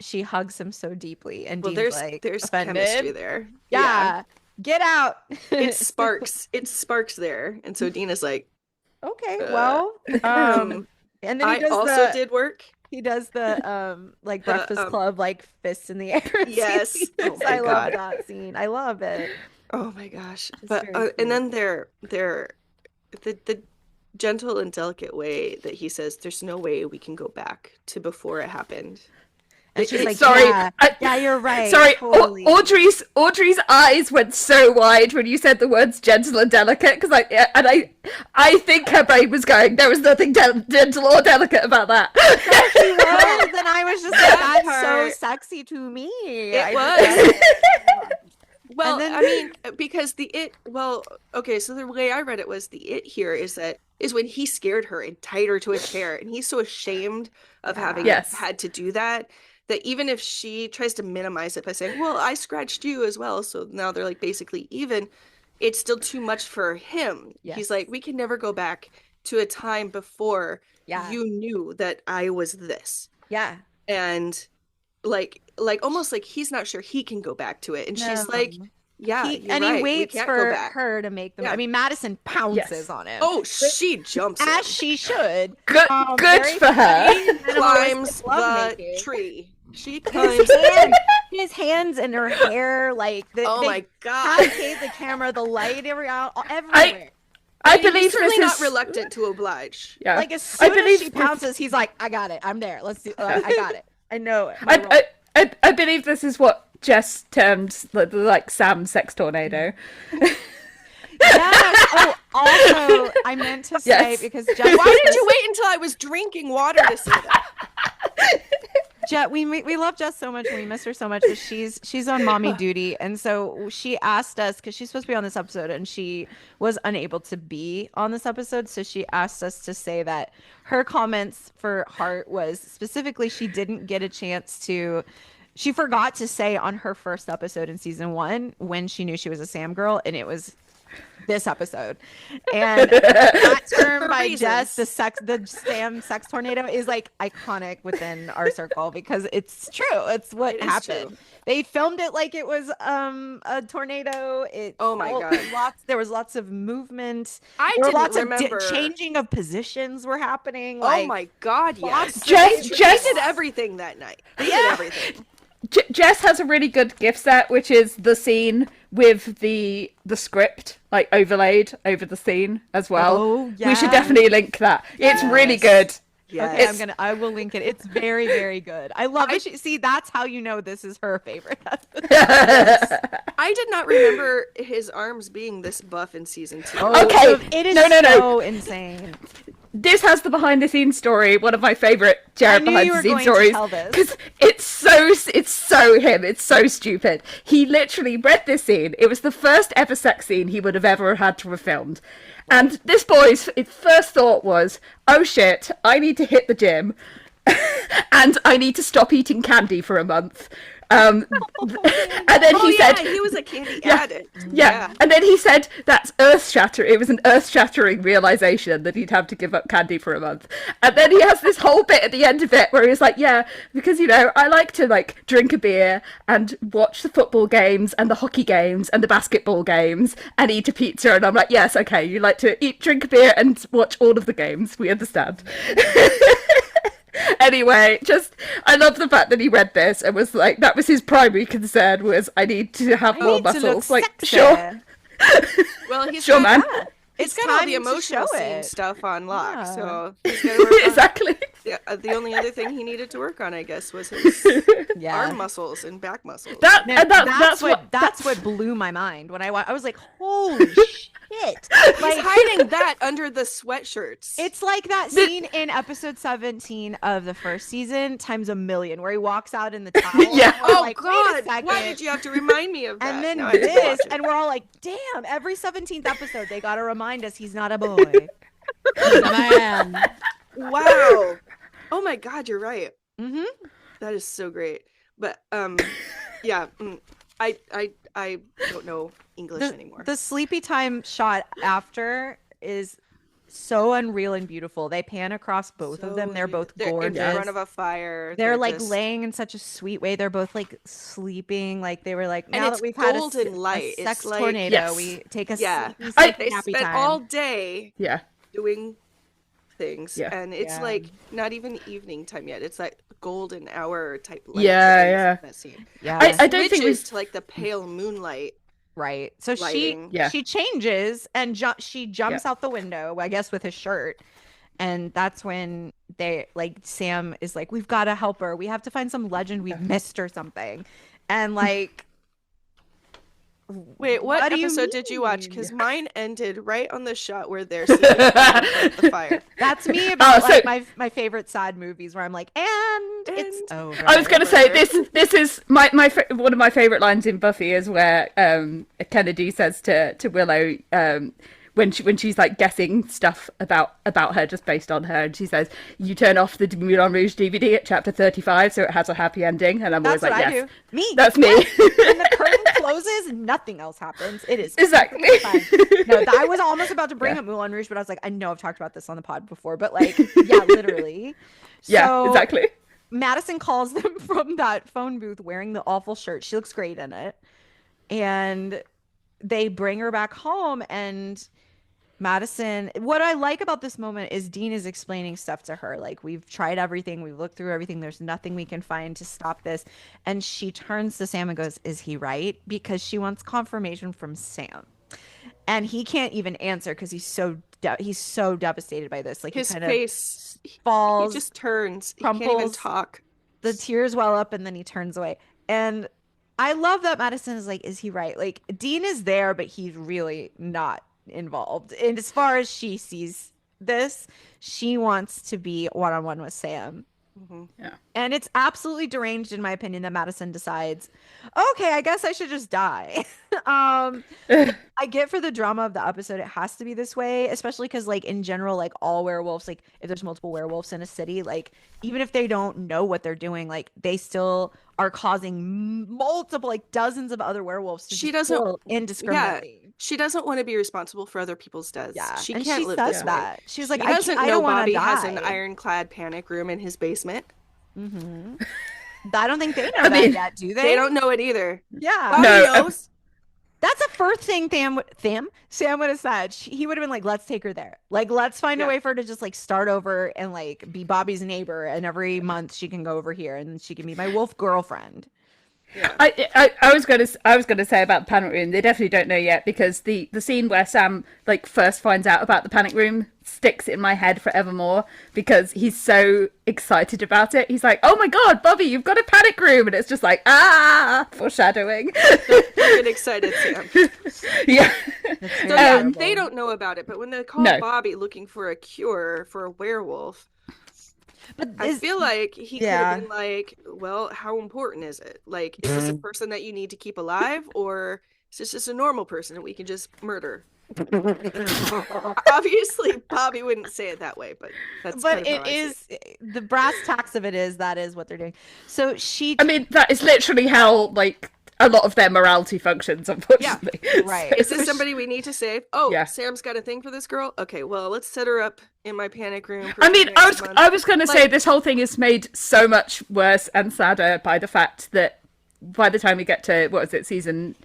she hugs him so deeply and Well, Dean's there's like there's chemistry offended. there. Yeah. Yeah, get out. It sparks there. And so Dean is like, Okay, uh, well, um, and then I also did work. he does the like The Breakfast Club like fists in the air yes. Oh scene. my I love God. that scene. I love it. Oh my gosh. It's But very and cute. then they're the gentle and delicate way that he says there's no way we can go back to before it happened. And she's like, Sorry, "Yeah, yeah, you're right, sorry. totally." Audrey's eyes went so wide when you said the words gentle and delicate because I think her brain was going. There was nothing gentle or delicate about that. No, she Well, was, and I was just like, that "That's so part sexy to me." it I just love was. it. And Well, then, I mean, because okay, so the way I read it was the it here is when he scared her and tied her to a chair, and he's so ashamed of having yeah, Yes. had to do that that even if she tries to minimize it by saying, "Well, I scratched you as well," so now they're like basically even, it's still too much for him. He's yes, like, "We can never go back to a time before yeah, you knew that I was this." yeah, And like almost like he's not sure he can go back to it, and she's like, No. yeah, He you're and he right, we waits can't go for back. her to make them. Yeah. I mean, Madison pounces Yes. on him. Oh, she jumps as him, she should. Good, good Very for her. funny, climbs minimalistic lovemaking. the tree. She His climbs. his hands and her hair, like Oh they my God. cascade the camera, the light everywhere. I He's believe certainly this not is reluctant to oblige. yeah. Like as I soon as believe she this- pounces, he's like, "I got it. I'm there. Let's do. I got it. I know it." My role." I believe this is what Jess termed like Sam sex tornado. Yes. Oh, also, I meant to say Yes. because Jess, Why did you wait until I was drinking water to say that? We love Jess so much and we miss her so much, but she's on mommy duty, and so she asked us because she's supposed to be on this episode and she was unable to be on this episode, so she asked us to say that her comments for Heart was specifically she didn't get a chance to. She forgot to say on her first episode in season 1 when she knew she was a Sam girl, and it was this episode. And that term For by reasons. Jess, the Sam sex tornado, is like iconic within our circle because it's true. It's what It is happened. true. They filmed it like it was a tornado. Oh my God. There was lots of movement. I There were didn't lots remember. of changing of positions were happening. Oh Like, my God, yes. Jess- They Jess- did everything that night. They did everything. Jess has a really good gift set, which is the scene with the script like overlaid over the scene as well. Oh, We should yeah. definitely link that. It's really good. Yes. Okay, I will link it. It's very, very good. I love it. See, that's how you know this is her favorite episode. I did not remember his arms being this buff in season 2. Okay, It is no. so insane. This has the behind the scenes story, one of my favorite Jared I knew behind you the were scenes going to stories, tell this. because it's so him. It's so stupid. He literally read this scene. It was the first ever sex scene he would have ever had to have filmed, and this boy's first thought was, "Oh shit, I need to hit the gym, and I need to stop eating candy for a month." And then Oh he yeah, said, he was a candy Yeah. addict. yeah. And then he said that's earth-shattering. It was an earth-shattering realization that he'd have to give up candy for a month. And then he has this whole bit at the end of it where he's like, yeah, because, I like to, drink a beer and watch the football games and the hockey games and the basketball games and eat a pizza. And I'm like, yes, okay, you like to drink a beer and watch all of the games. We understand. Anyway, I love the fact that he read this and was like, that was his primary concern was, I need to have more need to look muscles. Like, sexy. sure. Well, he's Sure, got, man. he's It's got all time the to emotional show scene it. stuff on lock, Yeah. so he's got to work on. Exactly. Yeah, the only other thing he needed to work on, I guess, was his Yeah. arm muscles and back muscles. That's what blew my mind when I was like, holy shit. He's Like, hiding that under the sweatshirts. it's like that scene in episode 17 of the first season times a million where he walks out in the towel. Yeah. And we're Oh like, wait a God! second. Why did you have to remind me of that? And then Now I have to this, watch it. and we're all like, damn, every 17th episode, they got to remind us he's not a boy. He's a man. Wow! Oh my God, you're right. Mm-hmm. That is so great. But yeah, I don't know English anymore. The sleepy time shot after is so unreal and beautiful. They pan across both of them. They're both They're gorgeous. in front of a fire. They're like just- laying in such a sweet way. They're both like sleeping. Like they were like, And now it's that we've had golden light. a It's sex like- tornado, Yes. we take a Yeah. sleepy, I- sleepy, They happy spent time. all day Yeah. doing things, Yeah. and it's Yeah. like not even evening time yet. It's that golden hour type light. Yeah, that is yeah. in that scene. Yeah. I don't think Switches we've- to like the pale moonlight. Right. So Lighting. Yeah. she changes and she jumps out the window, I guess, with his shirt. And that's when they like Sam is like, we've got to help her. We have to find some legend we've missed or something. And like, Wait, what do you episode did you watch? mean? Because mine ended right on the shot where they're sitting in front of the fire. that's me about so- like my favorite sad movies where I'm like, and it's over. I was going to say this is my one of my favorite lines in Buffy is where Kennedy says to Willow when she's like guessing stuff about her just based on her, and she says, "You turn off the Moulin Rouge DVD at chapter 35, so it has a happy ending." And I'm That's always like, what I "Yes, do. Me. that's me." When the curtain closes, nothing else happens. It is Exactly. fine. No, I was almost about to bring up Moulin Rouge, but I was like, I know I've talked about this on the pod before, but like, yeah, literally. Yeah, So, exactly. Madison calls them from that phone booth wearing the awful shirt. She looks great in it. And they bring her back home, and Madison, what I like about this moment is Dean is explaining stuff to her. Like, we've tried everything, we've looked through everything, there's nothing we can find to stop this. And she turns to Sam and goes, "Is he right?" Because she wants confirmation from Sam. And he can't even answer because he's so devastated by this. Like, His he kind face, of he falls, just turns. He can't even crumples, talk. the tears well up, and then he turns away. And I love that Madison is like, "Is he right?" Like, Dean is there, but he's really not involved. And as far as she sees this, she wants to be one-on-one with Sam. Mm-hmm. Yeah. And it's absolutely deranged, in my opinion, that Madison decides, okay, I guess I should just die. I get for the drama of the episode, it has to be this way, especially because, like, in general, like, all werewolves, like, if there's multiple werewolves in a city, like, even if they don't know what they're doing, like, they still are causing multiple, like, dozens of other werewolves to She just doesn't, kill indiscriminately. she doesn't want to be responsible for other people's deaths. Yeah, She and can't she live says this way. that. She's like, He I doesn't can't, I know don't want to Bobby has an die. ironclad panic room in his basement. Mm-hmm. I don't think they know I that mean, yet, do they? They don't know it either. Yeah. Bobby No, knows. That's the first thing Sam would have said. He would have been like, "Let's take her there. Like, let's find a Yeah. way for her to just like start over and like be Bobby's neighbor, and every month she can go over here and she can be my wolf girlfriend." Yeah. I was gonna say about the panic room. They definitely don't know yet because the scene where Sam like first finds out about the panic room sticks in my head forevermore because he's so excited about it. He's like, "Oh my god, Bobby, you've got a panic room!" And it's just like, foreshadowing. Get excited, Sam. Yeah. So yeah, they don't know about it, but when they call No. Bobby looking for a cure for a werewolf, But I feel like he could Yeah. have been like, well, how important is it? Like, is this a person that you need to keep alive, or is this just a normal person that we can just murder? Obviously, Bobby wouldn't say it that way, but that's but kind of how it I is see it. the brass tacks of it is that is what they're doing. So she I mean, that is literally how like a lot of their morality functions, unfortunately. right. Is this somebody we need to save? Oh, Yeah. Sam's got a thing for this girl? Okay, well, let's set her up in my panic room. for I mean, the next month. I was going to say Like- this whole thing is made so much worse and sadder by the fact that by the time we get to what is it, season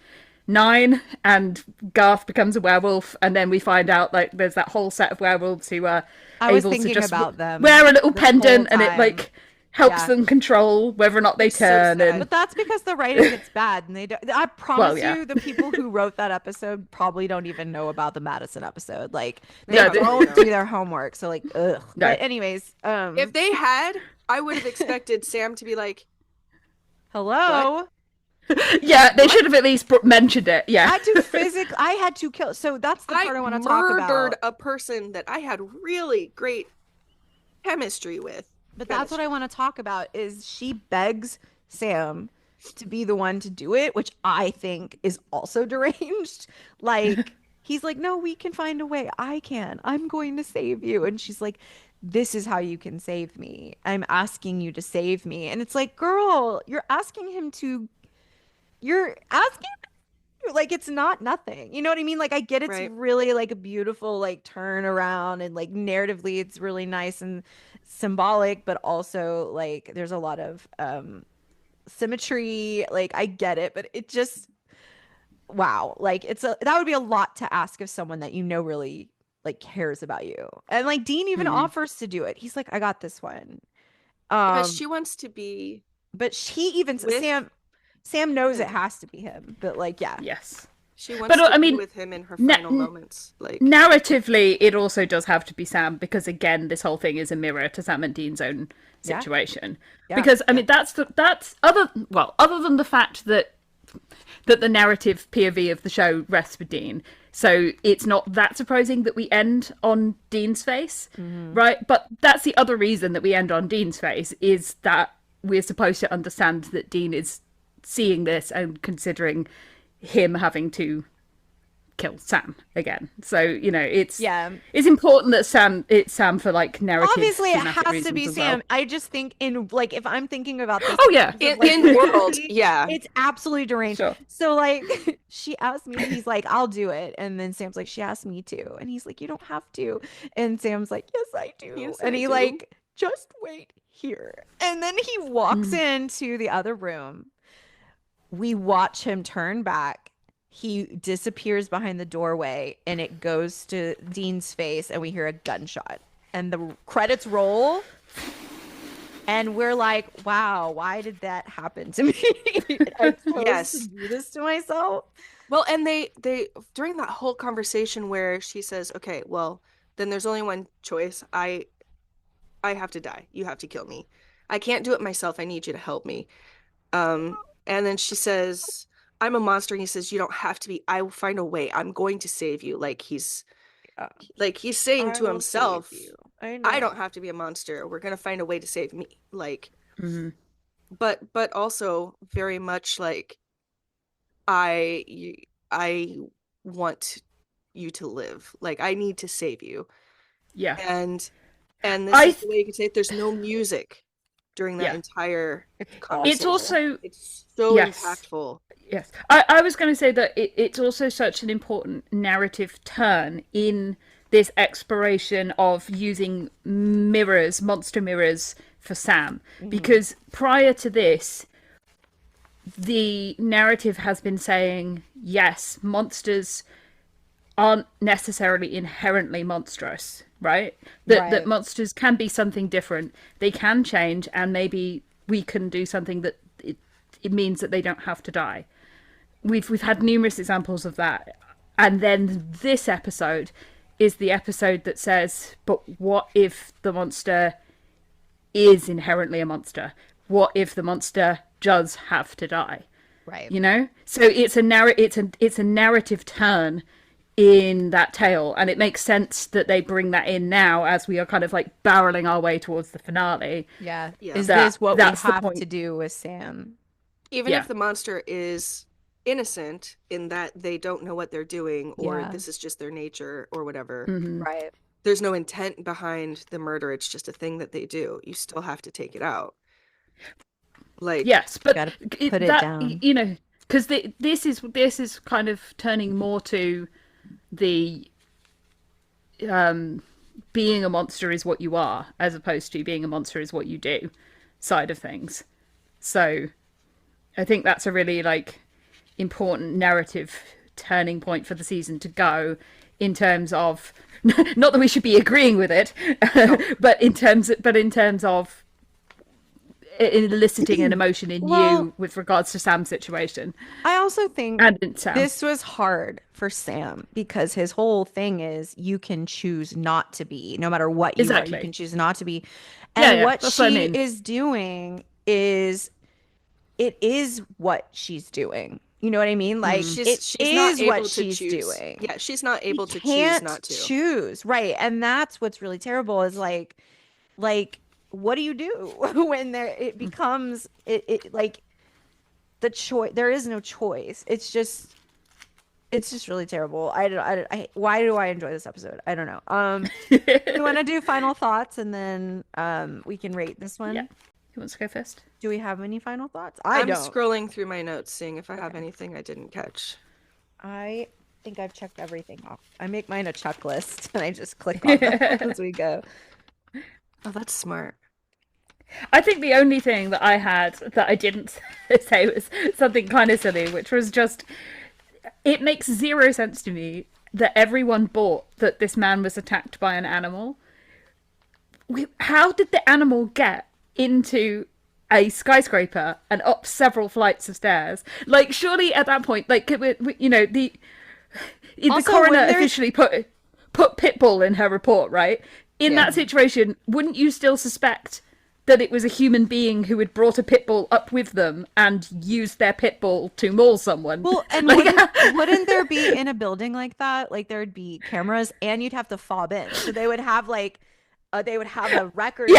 9, and Garth becomes a werewolf, and then we find out like there's that whole set of werewolves who are I was able to thinking just about them wear a little this whole pendant, and it time. like helps Yeah. them control whether or not they It's so turn. sad. And But that's because the writing gets bad, and they don't. I promise yeah. you, the people who wrote that episode probably don't even know about the Madison episode. Like, they No, don't do their homework. So, like, ugh. No. But anyways, If they had, I would have expected Sam to be like, hello. yeah, they should have at least mentioned it. Yeah, I had to kill. So that's the part I want to talk murdered about. a person that I had really great chemistry with. But that's what I want to talk about. Is she begs Sam to be the one to do it, which I think is also deranged. Like, he's like, "No, we can find a way. I can. I'm going to save you." And she's like, "This is how you can save me. I'm asking you to save me." And it's like, girl, you're asking like, it's not nothing. You know what I mean? Like, I get it's Right. really like a beautiful like turn around, and like narratively it's really nice and symbolic, but also like there's a lot of symmetry. Like, I get it, but it just, wow, like that would be a lot to ask of someone that you know really like cares about you. And like Dean even offers to do it. He's like, "I got this one." Because she wants to be. But he even With Sam knows him. it has to be him. But like, yeah. yes. She wants But, to I be mean, with him in her final moments. Like, Narratively, it also does have to be Sam because again, this whole thing is a mirror to Sam and Dean's own Yeah. situation. Yeah. Because I mean, that's other than the fact that the narrative POV of the show rests with Dean, so it's not that surprising that we end on Dean's face, right? But that's the other reason that we end on Dean's face is that we're supposed to understand that Dean is seeing this and considering him having to kill Sam again. So, you know, it's important that it's Sam for like narrative. Obviously, it thematic has to be reasons as well. Sam. I just think in like if I'm thinking about this, Oh, yeah. in world, yeah. it's absolutely deranged. Sure. So like, she asked me, he's like, "I'll do it," and then Sam's like, "She asked me to," and he's like, "You don't have to," and Sam's like, "Yes, I do," Yes, and I he do. like just wait here. And then he walks into the other room. We watch him turn back. He disappears behind the doorway, and it goes to Dean's face, and we hear a gunshot. And the credits roll, and we're like, wow, why did that happen to me? I chose to do this to myself. Well, and they during that whole conversation where she says, okay, well, then there's only one choice. I have to die. You have to kill me. I can't do it myself. I need you to help me. And then she says, I'm a monster. And he says, you don't have to be. I will find a way. I'm going to save you. Like he's saying to himself, I don't have to be a monster. We're going to find a way to save me. Like, but also very much like, I want you to live. Like, I need to save you. Yeah. And this is the way you could say it. There's no music during that entire conversation. It's also so impactful. Yes. I was going to say that it's also such an important narrative turn in this exploration of using mirrors, monster mirrors for Sam. Because prior to this, the narrative has been saying, yes, monsters aren't necessarily inherently monstrous, right? That monsters can be something different. They can change, and maybe we can do something that it means that they don't have to die. We've had numerous examples of that. And then this episode is the episode that says, but what if the monster is inherently a monster? What if the monster does have to die? Right. You know? So it's a narrative turn in that tale, and it makes sense that they bring that in now as we are kind of like barreling our way towards the finale. Yeah. Is this what we have to do with Sam? Even if the monster is innocent in that they don't know what they're doing, or this is just their nature or whatever. Right. There's no intent behind the murder. It's just a thing that they do. You still have to take it out. Like, yes, but gotta put it down. You know, because this is kind of turning more to the being a monster is what you are, as opposed to being a monster is what you do side of things. So I think that's a really like important narrative turning point for the season to go, in terms of not that we should be agreeing with it, but in terms of eliciting an emotion in you with regards to Sam's situation. I also think this was hard for Sam because his whole thing is you can choose not to be, no matter what you are, you can choose not to be. And what she is doing is, it is what she's doing. You know what I mean? Like, she's not what she's doing. Yeah, she's not able to choose not to. Choose, right. And that's what's really terrible is like what do you do when it becomes it like the choice? There is no choice. It's just really terrible. Why do I enjoy this episode? I don't know. We want to do final thoughts, and then we can rate this one. Yeah. Who wants to go first? Do we have any final thoughts? I'm scrolling through my notes, seeing if I have anything I didn't catch. I think I've checked everything off. I make mine a checklist, and I just click on them as we go. Oh, that's smart. I think the only thing that I had that I didn't say was something kind of silly, which was just, it makes zero sense to me that everyone bought that this man was attacked by an animal. How did the animal get into a skyscraper and up several flights of stairs? Like, surely at that point, like, you know, the coroner officially put Pitbull in her report, right? In that situation, wouldn't you still suspect that it was a human being who had brought a pit bull up with them and used their pit bull to maul someone? Well, and wouldn't there be, in a building like that, like there would be cameras and you'd have to fob in. So they would have like, they would have a record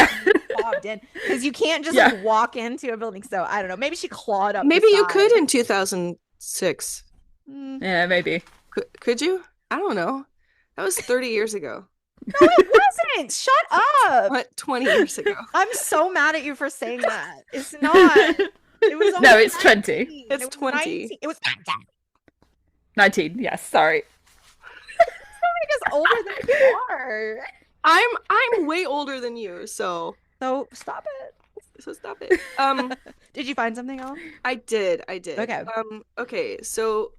fobbed in, because you can't just like, walk into a building. So I don't know. Maybe she clawed up. Maybe you could in 2006. Yeah, maybe. Could you? I don't know. That was 30 years ago. No, it wasn't. Shut up. What, 20 years ago? I'm so mad at you for saying that. It's not. It was only no, it's 19. 20. It's 20. 19. It was 19. Yes, sorry. Somebody is older than you are. I'm way older than you, so So stop it. So stop it. Did you find something else? I did. I did. Okay. Okay, so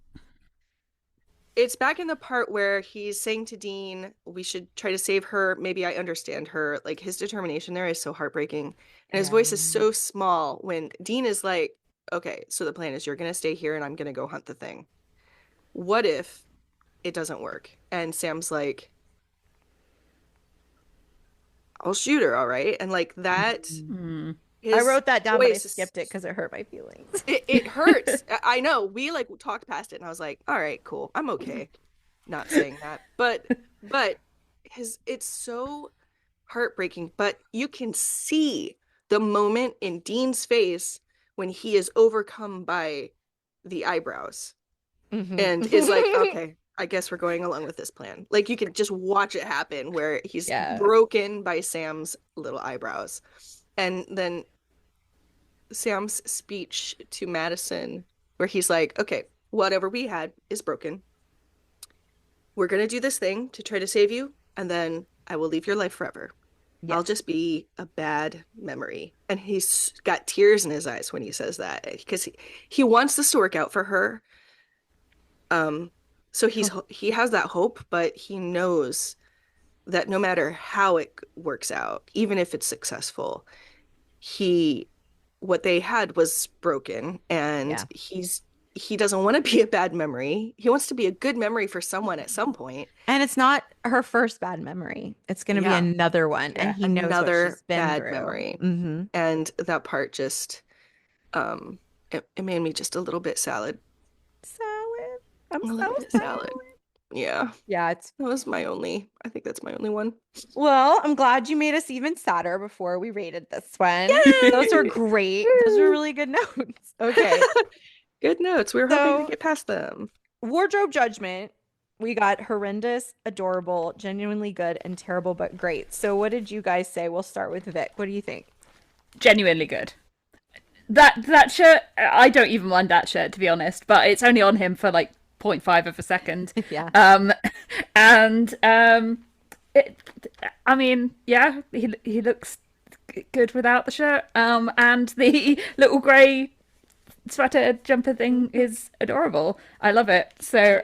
it's back in the part where he's saying to Dean, we should try to save her. Maybe I understand her. Like his determination there is so heartbreaking. And his Yeah. voice is so small when Dean is like, okay, so the plan is you're gonna stay here and I'm gonna go hunt the thing. What if it doesn't work? And Sam's like, I'll shoot her, all right? And like that, Mm. I his wrote that down, but I voice is skipped it because it hurt my feelings. it hurts. I know. We like talked past it and I was like, all right, cool. I'm okay not saying that. But his it's so heartbreaking, but you can see the moment in Dean's face when he is overcome by the eyebrows and is like, okay, I guess we're going along with this plan. Like you can just watch it happen where he's Yeah. broken by Sam's little eyebrows. And then Sam's speech to Madison, where he's like, okay, whatever we had is broken. We're going to do this thing to try to save you, and then I will leave your life forever. Yeah. I'll just be a bad memory. And he's got tears in his eyes when he says that because he wants this to work out for her. So he has that hope, but he knows that no matter how it works out, even if it's successful, what they had was broken, and Yeah. he doesn't want to be a bad memory. He wants to be a good memory for someone at some point. And it's not her first bad memory. It's going to be Yeah. another one. Yeah. And he knows what Another she's been bad through. memory. Mm-hmm. And that part just it made me just a little bit salad. Salad. I'm A little so bit sad. salad. Yeah. Yeah, it's I think that's my only one. well, I'm glad you made us even sadder before we rated this one. Yay! Those were great. Those were really good notes. Okay. Good notes. We were hoping So- to get past them. Wardrobe judgment. We got horrendous, adorable, genuinely good, and terrible but great. So what did you guys say? We'll start with Vic. What do you think? Genuinely good. That shirt, I don't even mind that shirt, to be honest, but it's only on him for like 0.5 of a second. Yeah. And I mean, yeah, he looks good without the shirt. And the little grey sweater jumper thing is adorable. I love it. So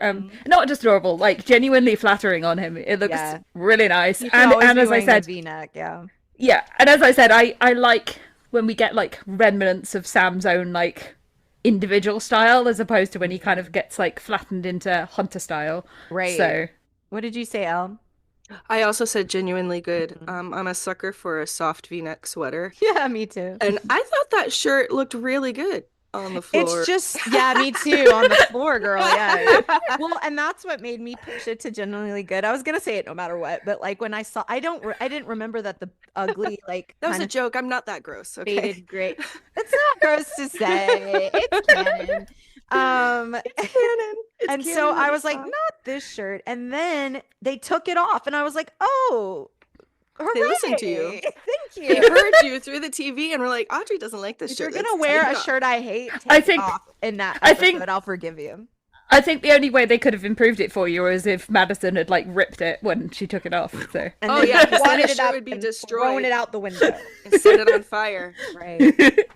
not just adorable, like genuinely flattering on him. It looks Yeah. really nice. You should always And be as I wearing a said, V-neck, yeah. yeah, and as I said, I like when we get like remnants of Sam's own like individual style as opposed to when he kind of gets like flattened into hunter style. Right. So What did you say, Elle? I also said genuinely good. I'm a sucker for a soft V-neck sweater. Yeah, me too. And I thought that shirt looked really good on the floor. It's just, yeah, me too, on the floor, girl. Yeah. Well, and that's what made me push it to genuinely good. I was gonna say it no matter what, but like when I saw, I didn't remember that the ugly, like That was kind a of joke. I'm not that gross. Okay. faded gray. It's not gross to say. It's canon. It's canon. It's And so canon, I it's was like, fine. not this shirt. And then they took it off, and I was like, oh, They listened to you. hooray. Thank They you. heard you through the TV and were like, Audrey doesn't like this If you're shirt. gonna Let's wear take a it off." shirt I hate, take I it think- off in that I episode. think- I'll forgive you. I think the only way they could have improved it for you was if Madison had like ripped it when she took it off. So And Oh, then yeah, 'cause then wadded the it shirt up would be and destroyed. thrown it out the window. And set it on fire. Right.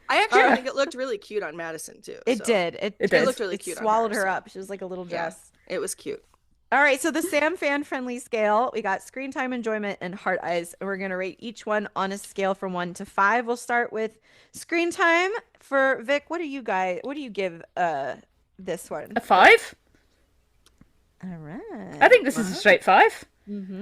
I actually think it looked really cute on Madison too. It so did. It It did. looked really it cute on swallowed her, her so- up. She was like a little Yeah. dress. It was cute. All right, so the Sam fan friendly scale, we got screen time, enjoyment, and heart eyes. And we're gonna rate each one on a scale from 1 to 5. We'll start with screen time. For Vic, what do you give this one? a 5? All right. I think this is a straight 5.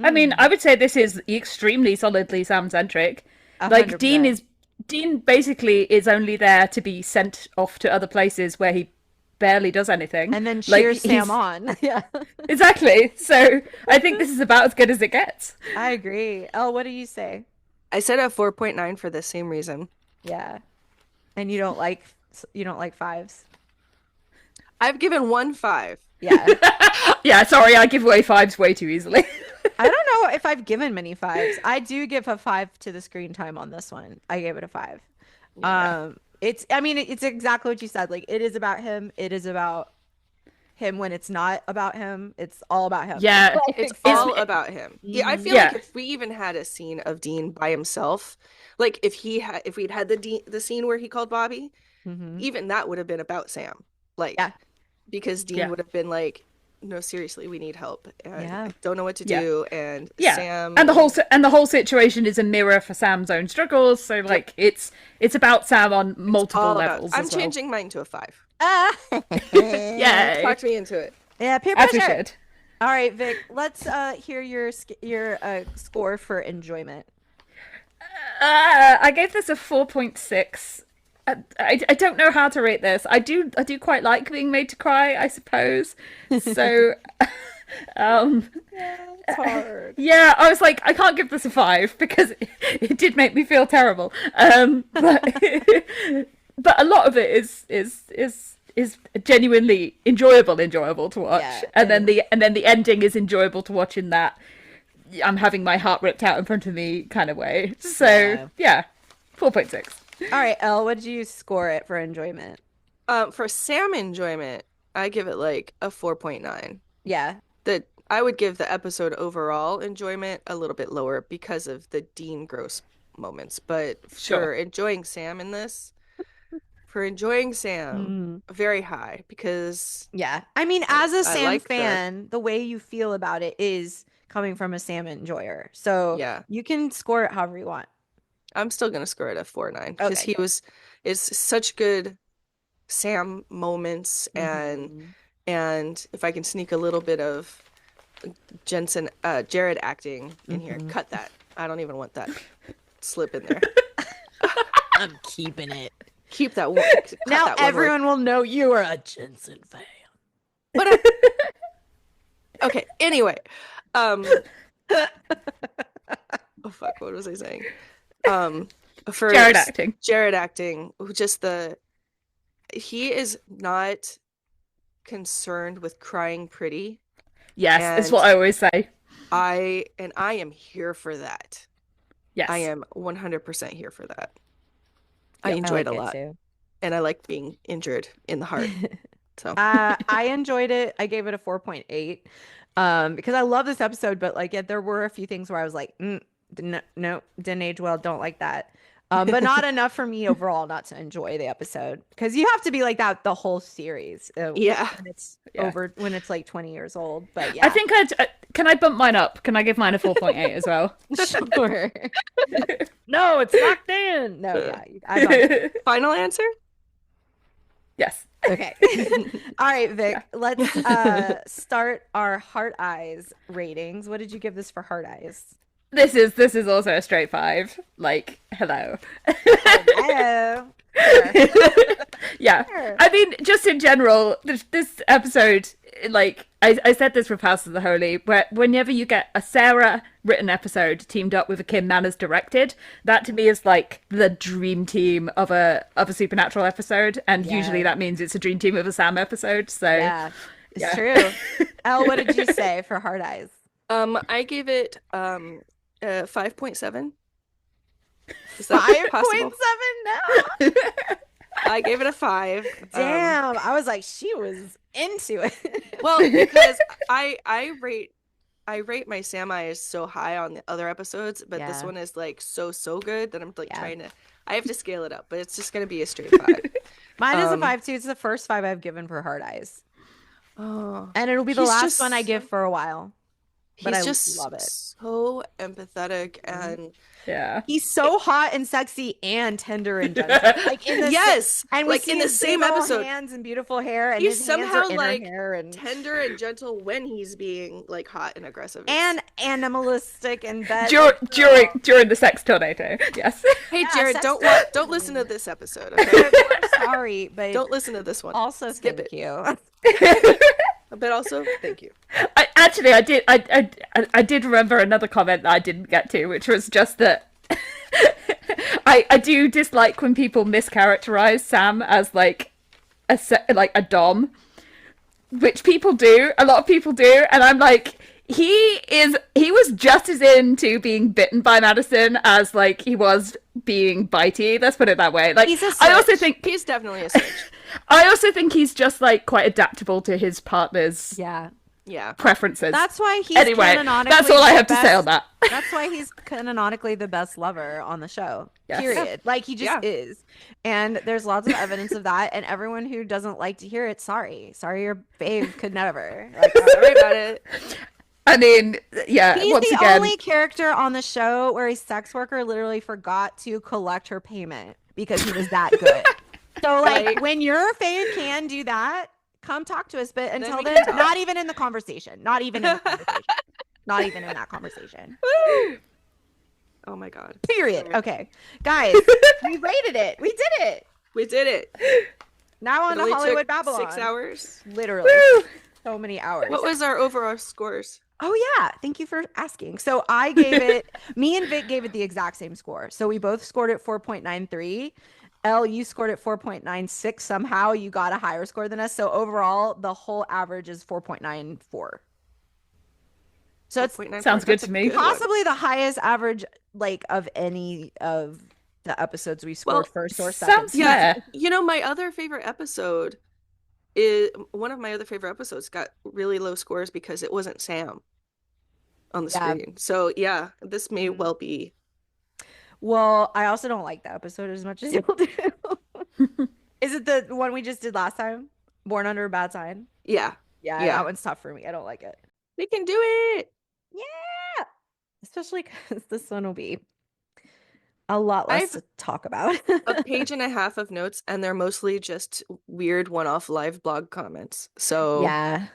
I mean, I would say this is extremely solidly Sam-centric. Like 100%. Dean basically is only there to be sent off to other places where he barely does anything. And then Like, cheers Sam he's- on. Yeah. Exactly. So I think this is about as good as it gets. I agree. Elle, what do you say? I said a 4.9 for the same reason. Yeah. And you don't like fives? I've given 1 5. Yeah. Yeah, sorry, I give away 5s way too easily. I don't know if I've given many 5s. I do give a 5 to the screen time on this one. I gave it a 5. Yeah. It's exactly what you said. Like, it is about him. It is about him when it's not about him. It's all about him. Yeah. It's So- all about him. Yeah, I feel Yeah. like if we even had a scene of Dean by himself, like if we'd had the scene where he called Bobby, Mhm. even that would have been about Sam. Like, Yeah. because Dean Yeah. would have been like, no, seriously, we need help. And Yeah. I don't know what to Yeah. do. And Yeah, Sam and the whole situation is a mirror for Sam's own struggles. So like it's about Sam on multiple all about. levels. I'm as well. changing mine to a 5. Yay! Talked me into it. Yeah, peer As we pressure. should. All right, Vic, let's hear your score for enjoyment. I gave this a 4.6. I don't know how to rate this. I do quite like being made to cry, I suppose. So, It's hard. yeah, I was like, I can't give this a 5 because it did make me feel terrible. But but a lot of it is genuinely enjoyable to watch, Yeah, and then the ending is enjoyable to watch in that I'm having my heart ripped out in front of me kind of way. So yeah 4.6. All right, Elle, what did you score it for enjoyment? For Sam enjoyment, I give it like a 4.9. Yeah. I would give the episode overall enjoyment a little bit lower because of the Dean gross moments. But Sure. for enjoying Sam in this, very high because Yeah. I mean, as a Sam like fan, the way you feel about it is coming from a Sam enjoyer. So Yeah. you can score it however you want. I'm still gonna score it a 4.9 because Okay, it's such good Sam moments Mhm. and if I can sneak a little bit of Jared acting in here, cut that. I don't even want that slip in there. I'm keeping it. Keep that one. cut Now that one word. everyone will know you are a Jensen fan. But okay. Anyway, oh fuck, what was I saying? For Jared acting. Jared acting, he is not concerned with crying pretty. Yes, it's And what I always say. I am here for that. Yes. I am 100% here for that. I Yeah, enjoyed like a it lot, too. and I like being injured in the heart. So I enjoyed it. I gave it a 4.8 because I love this episode, but like there were a few things where I was like, no, didn't age well, don't like that. But not enough for me overall not to enjoy the episode because you have to be like that the whole series. Yeah. When it's Yeah. over, when it's like 20 years old. But yeah, I think can I bump mine up? Can I give mine a 4.8 as well? sure. No, it's locked in. No, yeah, I bumped final answer? Yes. Okay. All right, Vic. Let's start our Heart Eyes ratings. What did you give this for Heart Eyes? This is also a straight 5. Like, hello. Hello. Sure. Yeah. Sure. I mean, just in general, this episode, like, I said this with House of the Holy, where whenever you get a Sarah written episode teamed up with a Kim Manners directed, that to me is like the dream team of a Supernatural episode, and usually that means it's a dream team of a Sam episode. So Yeah, it's Yeah. true. Elle, what did you say for Heart Eyes? I gave it 5.7. Is that possible? 5.7 now. I gave it a 5. Damn, I was like, she was into it. Well, because I rate my Sam Eyes so high on the other episodes, but this Yeah. one is like so good that I'm like Yeah. trying to. I have to scale it up, but it's just gonna be a straight 5. Mine is a 5 too. It's the first 5 I've given for Heart Eyes, Oh, and it'll be the He's last just one I give for a while. But he's I just love it. so empathetic and yeah. He's so hot and sexy and tender and gentle. Like in the yes, and we like see in the his same big ol' episode, hands and beautiful hair, and he's his hands somehow are in like her hair and tender and gentle when he's being like hot and aggressive. and animalistic and bed. During the sex tornado. Yes. Hey Yeah, Jared, sex don't listen to this episode. Okay? Sorry, but Don't listen to this one. also Skip thank it. you. But also, thank you. I did remember another comment that I didn't get to, which was just that I do dislike when people mischaracterize Sam as like a dom, which people do. A lot of people do, and I'm like, he was just as into being bitten by Madison as like he was being bitey. Let's put it that way. Like, He's a I also switch. think He's definitely a switch. I also think he's just like quite adaptable to his partner's Yeah. Yeah. preferences. That's why he's Anyway, canonically that's all I the have to say on best- that. That's why he's canonically the best lover on the show. Yes. Period. Like he just Yeah. is. And there's lots of evidence of that. And everyone who doesn't like to hear it, sorry. Sorry your babe could never. Like, Don't worry about it. I mean, yeah, he's once the again, only character on the show where a sex worker literally forgot to collect her payment because he was that good. So like Right. when your fan can do that, come talk to us. But until we then, can talk. not even in the conversation. Not even in the conversation. Not even in that conversation. Oh my God. Period. Okay. Guys, we rated it. We did it. We did it. Now on It to only Hollywood took Babylon. 6 hours. Literally. woo! So many hours. What was our overall scores? Oh yeah, thank you for asking. So I gave it, me and Vic gave it the exact same score. So we both scored it 4.93. Elle, you scored it 4.96. Somehow you got a higher score than us. So overall, the whole average is 4.94. So it's 4.94. Sounds good That's a to me. one. possibly the highest average like of any of the episodes we scored Well, first or second. sounds Yeah. fair. You know, my other favorite episode is one of my other favorite episodes got really low scores because it wasn't Sam on the Yeah. screen. So yeah, this may Mhm. well be. Well, I also don't like that episode as much as you do. Is it the one we just did last time? Born Under a Bad Sign? Yeah, Yeah, Yeah. that one's tough for me. I don't like it. we can do it. Yeah. Especially because this one will be a lot less I've to talk about. a page and a half of notes, and they're mostly just weird one-off live blog comments. So Yeah.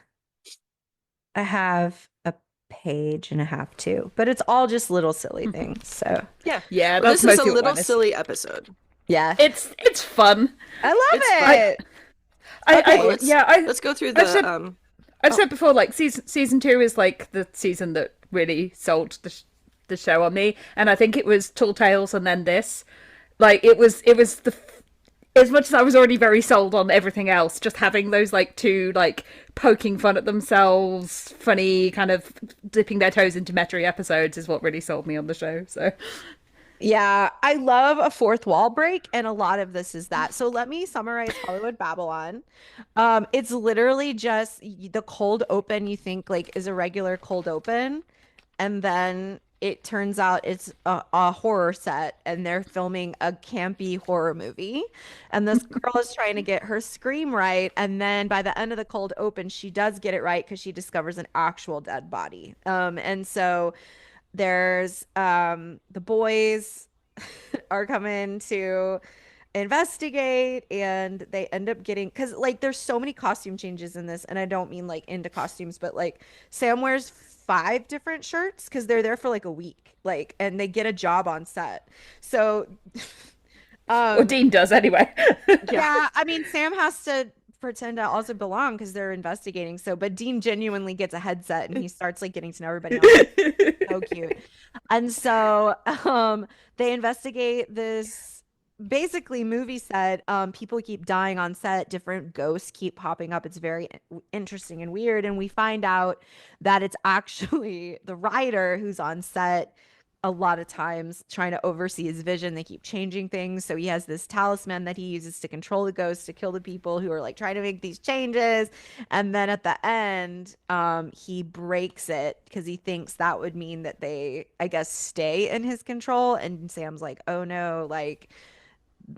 I have a page and a half too, but it's all just little silly things. So yeah, Yeah, Well, that's this is a mostly what little mine is. silly episode. yeah, It's fun. I love It's fun. it. I, Okay, I let's- yeah, I Let's go through I've said- the I've Oh. said before, like season 2 is like the season that really sold the show on me, and I think it was Tall Tales and then this. Like it was as much as I was already very sold on everything else, just having those like two like poking fun at themselves, funny kind of dipping their toes into meta episodes is what really sold me on the show. So Yeah, I love a fourth wall break, and a lot of this is that. So let me summarize Hollywood Babylon. It's literally just the cold open you think like is a regular cold open, and then it turns out it's a horror set, and they're filming a campy horror movie, and this girl is trying to get her scream right, and then by the end of the cold open, she does get it right because she discovers an actual dead body. And so there's the boys are coming to investigate, and they end up getting, because like there's so many costume changes in this, and I don't mean like into costumes, but like Sam wears 5 different shirts because they're there for like a week, like, and they get a job on set. So or Dean does anyway. yeah, I mean, Sam has to pretend to also belong because they're investigating. So, but Dean genuinely gets a headset and he starts like getting to know everybody else. So cute. And so, they investigate this basically movie set. People keep dying on set. Different ghosts keep popping up. It's very interesting and weird. And we find out that it's actually the writer who's on set a lot of times trying to oversee his vision. They keep changing things. So he has this talisman that he uses to control the ghosts to kill the people who are like trying to make these changes. And then at the end, he breaks it because he thinks that would mean that they, I guess, stay in his control. And Sam's like, oh no, like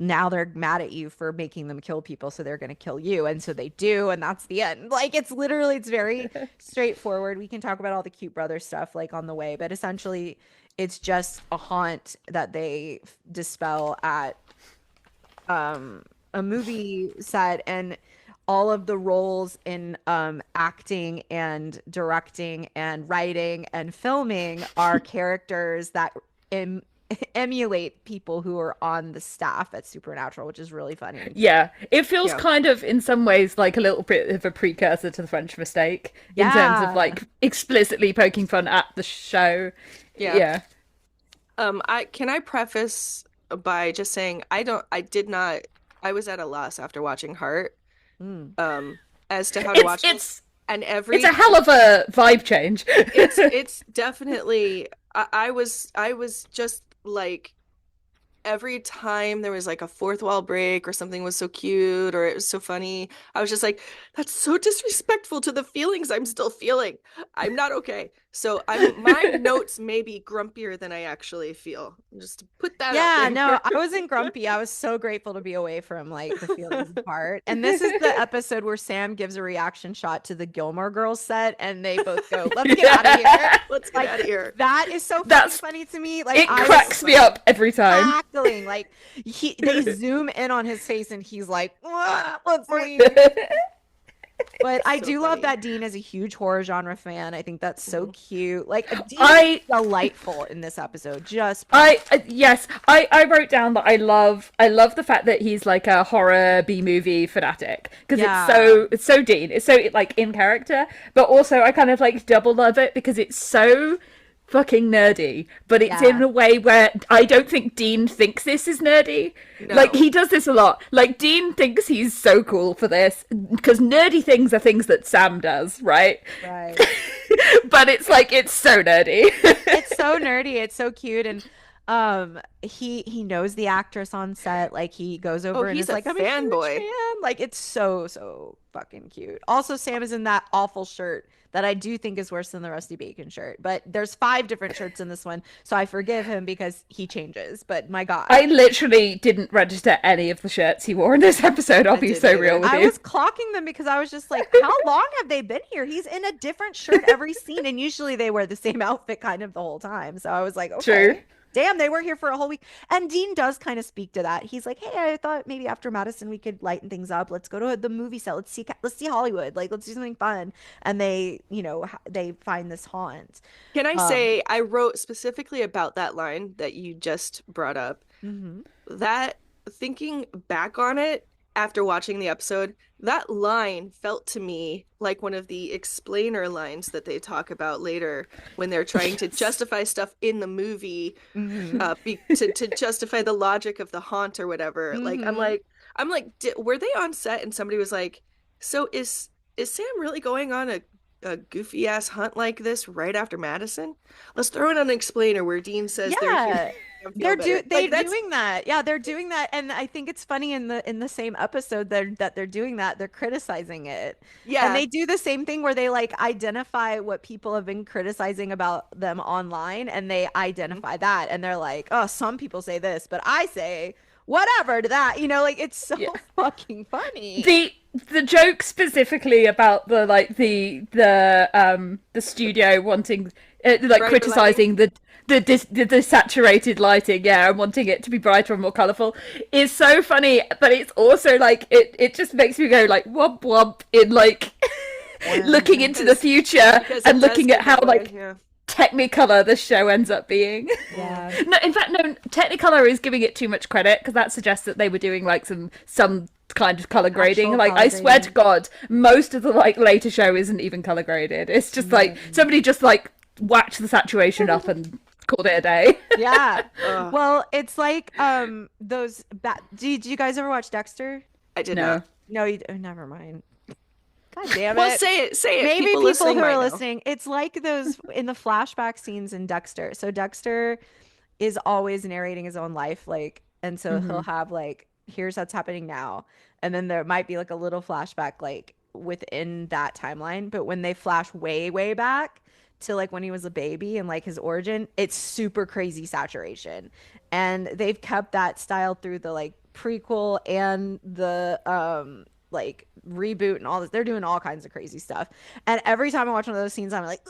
now they're mad at you for making them kill people, so they're going to kill you. And so they do, and that's the end. Like it's literally, it's very straightforward. We can talk about all the cute brother stuff like on the way, but essentially it's just a haunt that they dispel at a movie set, and all of the roles in acting and directing and writing and filming are characters that emulate people who are on the staff at Supernatural, which is really funny. Yeah, it feels Yeah. kind of in some ways like a little bit of a precursor to the French Mistake in terms Yeah. of like explicitly poking fun at the show. Yeah. I preface by just saying I was at a loss after watching Heart Mm. as to how to watch It's and every it's a hell of a vibe change. it's definitely I was just like every time there was like a fourth wall break or something was so cute or it was so funny, I was just like, that's so disrespectful to the feelings I'm still feeling. I'm not okay. So my notes may be grumpier than I actually feel. Just to put that out Yeah, no, there. I wasn't grumpy. I was so grateful to be away from like the feelings part. And this is the episode where Sam gives a reaction shot to the Gilmore Girls set and they both go, "Let's get out of here." Let's get out of here. That is so That's funny to me. Like it I cracks was me up every time. cackling. Like they zoom in on his face and he's like, "Let's leave." But I So do love funny. that Dean is a huge horror genre fan. I think that's so Mhm. cute. Like Dean I is delightful in this episode. Just yes, I wrote down that I love the fact that he's like a horror B movie fanatic because it's so Dean, it's so like in character, but also I kind of like double love it because it's so fucking nerdy, but it's in a way where I don't think Dean thinks this is nerdy. No. Like he does this a lot. Like Dean thinks he's so cool for this because nerdy things are things that Sam does, right? right. But it's like it's so nerdy. It's so nerdy. It's so cute, and he knows the actress on set. Like he goes over and he's is like, a "I'm a huge fanboy. fan." Like it's so fucking cute. Also, Sam is in that awful shirt that I do think is worse than the Rusty Bacon shirt. But there's 5 different shirts in this one, so I forgive him because he changes. But my God, I literally didn't register any of the shirts he wore in this episode. I'll be didn't so either. real with I you. was clocking them because I was just like, how long have they been here? He's in a different shirt every scene, and usually they wear the same outfit kind of the whole time. So I was like, okay. True. Damn, they were here for a whole week. And Dean does kind of speak to that. He's like, "Hey, I thought maybe after Madison we could lighten things up. Let's go to the movie set. Let's see Hollywood. Like, let's do something fun." And they, they find this haunt. Can I Um, say I wrote specifically about that line that you just brought up? mhm. That thinking back on it after watching the episode, that line felt to me like one of the explainer lines that they talk about later when they're trying to justify stuff in the movie, Mhm. to justify the logic of the haunt or whatever. Like Mhm. I'm like, were they on set and somebody was like, so is Sam really going on a goofy ass hunt like this right after Madison? Let's throw in an explainer where Dean says they're here to Yeah. make them feel better. They're Like that's doing that. Yeah, they're doing that, and I think it's funny in the same episode that they're doing that. They're criticizing it, and yeah. they do the same thing where they like identify what people have been criticizing about them online, and they Mhm. identify that, and they're like, "Oh, some people say this, but I say whatever to that." Like it's so Yeah. fucking funny. The joke specifically about the studio wanting like Brighter lighting. criticizing the saturated lighting, yeah, and wanting it to be brighter and more colorful is so funny, but it's also like it just makes me go like womp womp in like looking into the Because future because and it does looking at get how that way. like Yeah. Technicolor the show ends up being. Yeah. No, in fact, no. Technicolor is giving it too much credit because that suggests that they were doing like some kind of color grading. Actual Like, color I swear to grading. God, most of the like later show isn't even color graded. It's just like somebody just like whacked the saturation up and called it a day. Yeah. Ugh, Well, it's like those did you guys ever watch Dexter? I did No. not. No, never mind. God damn Well, it. say it. Maybe People people listening who might are know. listening, it's like those in the flashback scenes in Dexter. So Dexter is always narrating his own life, like, and so he'll Mhm. have like, here's what's happening now. And then there might be like a little flashback like within that timeline. But when they flash way, way back to like when he was a baby and like his origin, it's super crazy saturation. And they've kept that style through the like prequel and the like reboot and all this. They're doing all kinds of crazy stuff. And every time I watch one of those scenes, I'm like,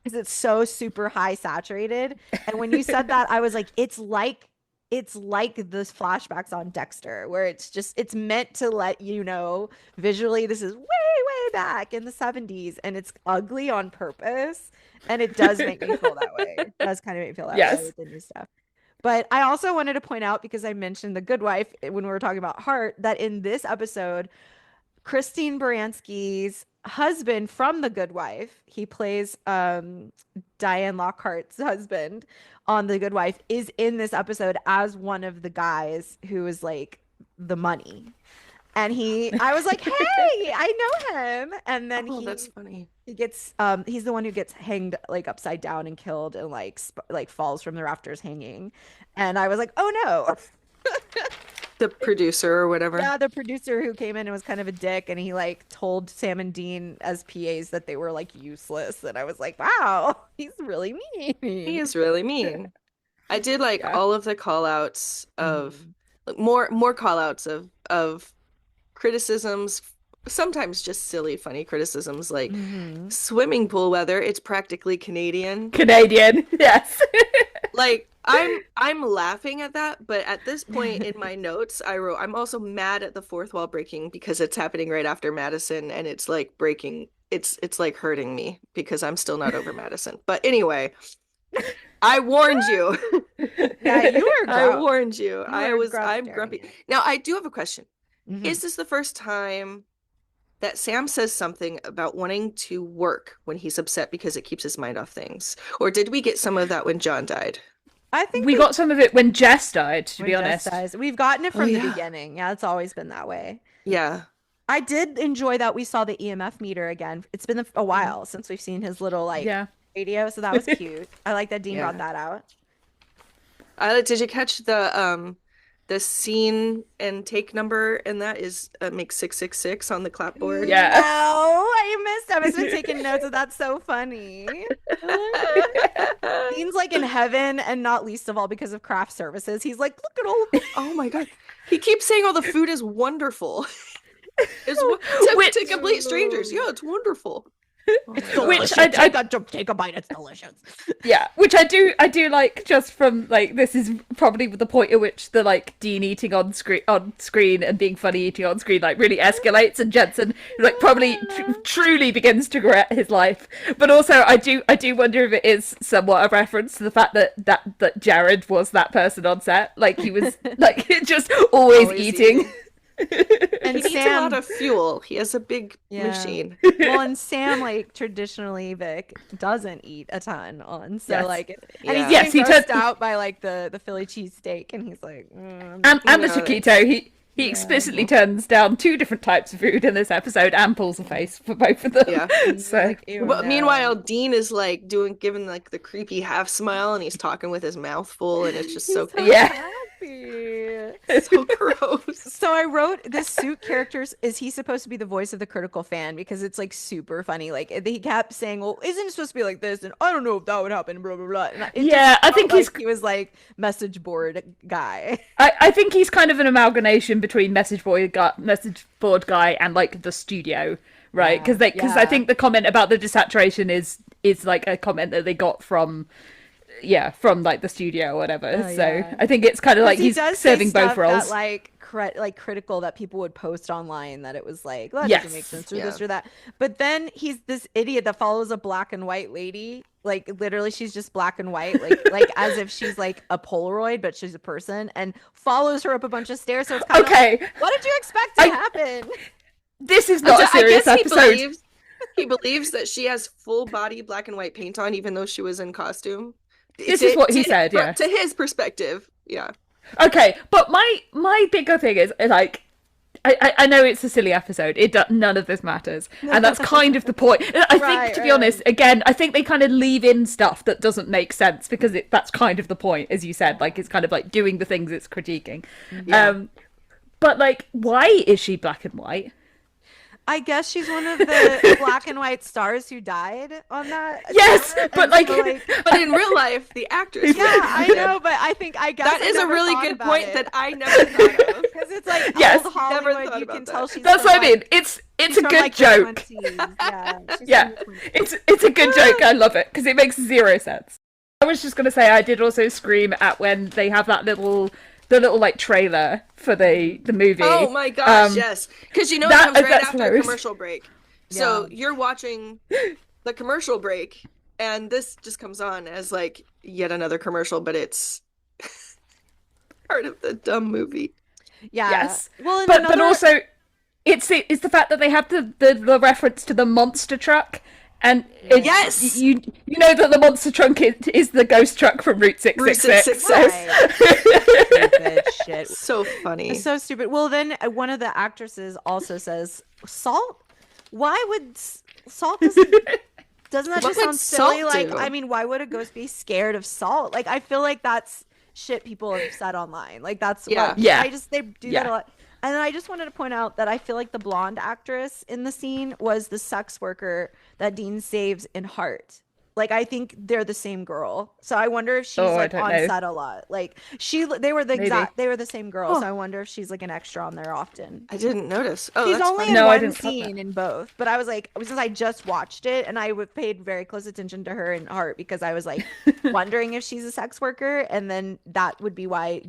because it's so super high saturated. And when you said that, I was like, it's like the flashbacks on Dexter, where it's meant to let you know visually this is way, way back in the 70s and it's ugly on purpose. And it does make me feel that way. It does kind of make me feel that way Yes. with the new stuff. But I also wanted to point out, because I mentioned The Good Wife when we were talking about Heart, that in this episode, Christine Baranski's husband from The Good Wife, he plays Diane Lockhart's husband on The Good Wife, is in this episode as one of the guys who is like the money. And I was like, hey, I know him. And then Oh, that's funny. he gets he's the one who gets hanged like upside down and killed and like falls from the rafters hanging. And I was like, oh no. The producer or whatever. Yeah, the producer who came in and was kind of a dick, and he like told Sam and Dean as PAs that they were like useless, and I was like, wow, he's really He mean. is really mean. I did like Yeah. all of the call outs of Mhm. like, more call outs of criticisms, sometimes just silly, funny criticisms like Mhm. swimming pool weather, it's practically Canadian. Canadian, yes. Like I'm laughing at that, but at this point in my notes, I wrote I'm also mad at the fourth wall breaking because it's happening right after Madison and it's like breaking it's like hurting me because I'm still not over Madison. But anyway, I warned you. Yeah, you were I grumpy. warned you. I'm during grumpy. it. Now I do have a question. Mhm. Is this the first time that Sam says something about wanting to work when he's upset because it keeps his mind off things? Or did we get some of that when John died? I think We got some of it when Jess died, to when be Jess honest. dies, we've gotten it Oh from the yeah. beginning. Yeah, it's always been that way. Yeah. I did enjoy that we saw the EMF meter again. It's been a Mhm. while since we've seen his little like Yeah. radio, so that was cute. I like that Dean brought Yeah. that out. Did you catch the scene and take number and that is makes 666 on the clapboard? No, Yeah. I missed. I must have been taking notes, and that's so funny. Dean's like in heaven, and not least of all because of craft services. He's like, look at all. Oh my God. He keeps saying all the food is wonderful. Which- To complete strangers. Yeah, it's wonderful. Oh my It's God. Which delicious. I- Take a bite. It's delicious. Yeah, which I do like just from like this is probably the point at which the like Dean eating on screen and being funny eating on screen like really escalates and Jensen like probably truly begins to regret his life. But also I do wonder if it is somewhat a reference to the fact that Jared was that person on set. Like he was like just always eating. And He needs a lot of fuel. He has a big machine. Well, and Sam like traditionally Vic doesn't eat a ton on, so Yes. like, and Yeah. he's Yes, getting he grossed turned- out by like the Philly cheesesteak, and he's like, And Yeah. the taquito, he explicitly turns down 2 different types of food in this episode and pulls a face for both of them. Yeah. So like, ew, But no. meanwhile, Dean is like giving like the creepy half smile and he's talking with his mouth full and it's just so He's so Yeah. happy. so gross. So I wrote this suit characters. Is he supposed to be the voice of the critical fan? Because it's like super funny. Like he kept saying, "Well, isn't it supposed to be like this?" And I don't know if that would happen. Blah blah blah. And it Yeah, just I think felt he's- like he was like message board guy. I think he's kind of an amalgamation between message board guy and like the studio, right? Because I think the comment about the desaturation is like a comment that they got from like the studio or whatever. Oh, So yeah. I think it's kind of like He he's does say serving both stuff roles. that, like critical that people would post online that it was like, well, that Yes. doesn't make sense or Yeah. this or that. But then he's this idiot that follows a black and white lady. Like literally she's just black and white, like as if she's like a Polaroid, but she's a person, and follows her up a bunch of stairs. So it's kind Okay, of like, what did you expect to happen? this is not a serious I guess episode. he believes that she has full body black and white paint on even though she was in costume. This is what he said, yeah. To his perspective, yeah. Okay, but my bigger thing is like I know it's a silly episode. None of this matters, and that's kind of the point. I think, to be honest, again, I think they kind of leave in stuff that doesn't make sense because that's kind of the point, as you said. Like it's kind of like doing the things it's critiquing. Yeah. But like, why is she black and white? I guess she's one of the black and white stars who died on that. Yes, tour, but and like, so, But in real life, the actress. yeah, I know, but I guess That I is a never really thought good about point it. that I never thought of. Because it's like Yes, old never Hollywood, thought you about can that. tell she's that's from, what I mean. like, It's she's a from, good like, the joke. 20s. Yeah, she's Yeah, from the 20s. it's a good joke. I love it because it makes 0 sense. I was just gonna say I did also scream at when they have the little like trailer for the movie. Oh my gosh, yes. Because it comes right that's after a hilarious. commercial break. So you're watching the commercial break, and this just comes on as like yet another commercial, but it's part of the dumb movie. Yeah. Yes, Well, and but also it's the fact that they have the reference to the monster truck, and Yes! you know that the monster truck is the ghost truck from Route 666. Route 666. Stupid shit. So funny. It's so stupid. Well, then one of the actresses also says, "Salt? Why would salt doesn't that What just would sound silly? salt Like, do? I mean, why would a ghost be scared of salt? Like, I feel like that's shit people have said online. Like that's Yeah. what Yeah. they do that a lot. And then I just wanted to point out that I feel like the blonde actress in the scene was the sex worker that Dean saves in Heart. Like I think they're the same girl. So I wonder if she's Oh, I like don't on know. set a lot. Like they were Maybe. they were the same girl. Oh. So I wonder if she's like an extra on there often. I didn't notice. Oh, She's that's only funny. in No, I one didn't clock that. scene in both, but I was like, since I just watched it and I paid very close attention to her in Heart because I was like wondering if she's a sex worker, and then that would be why.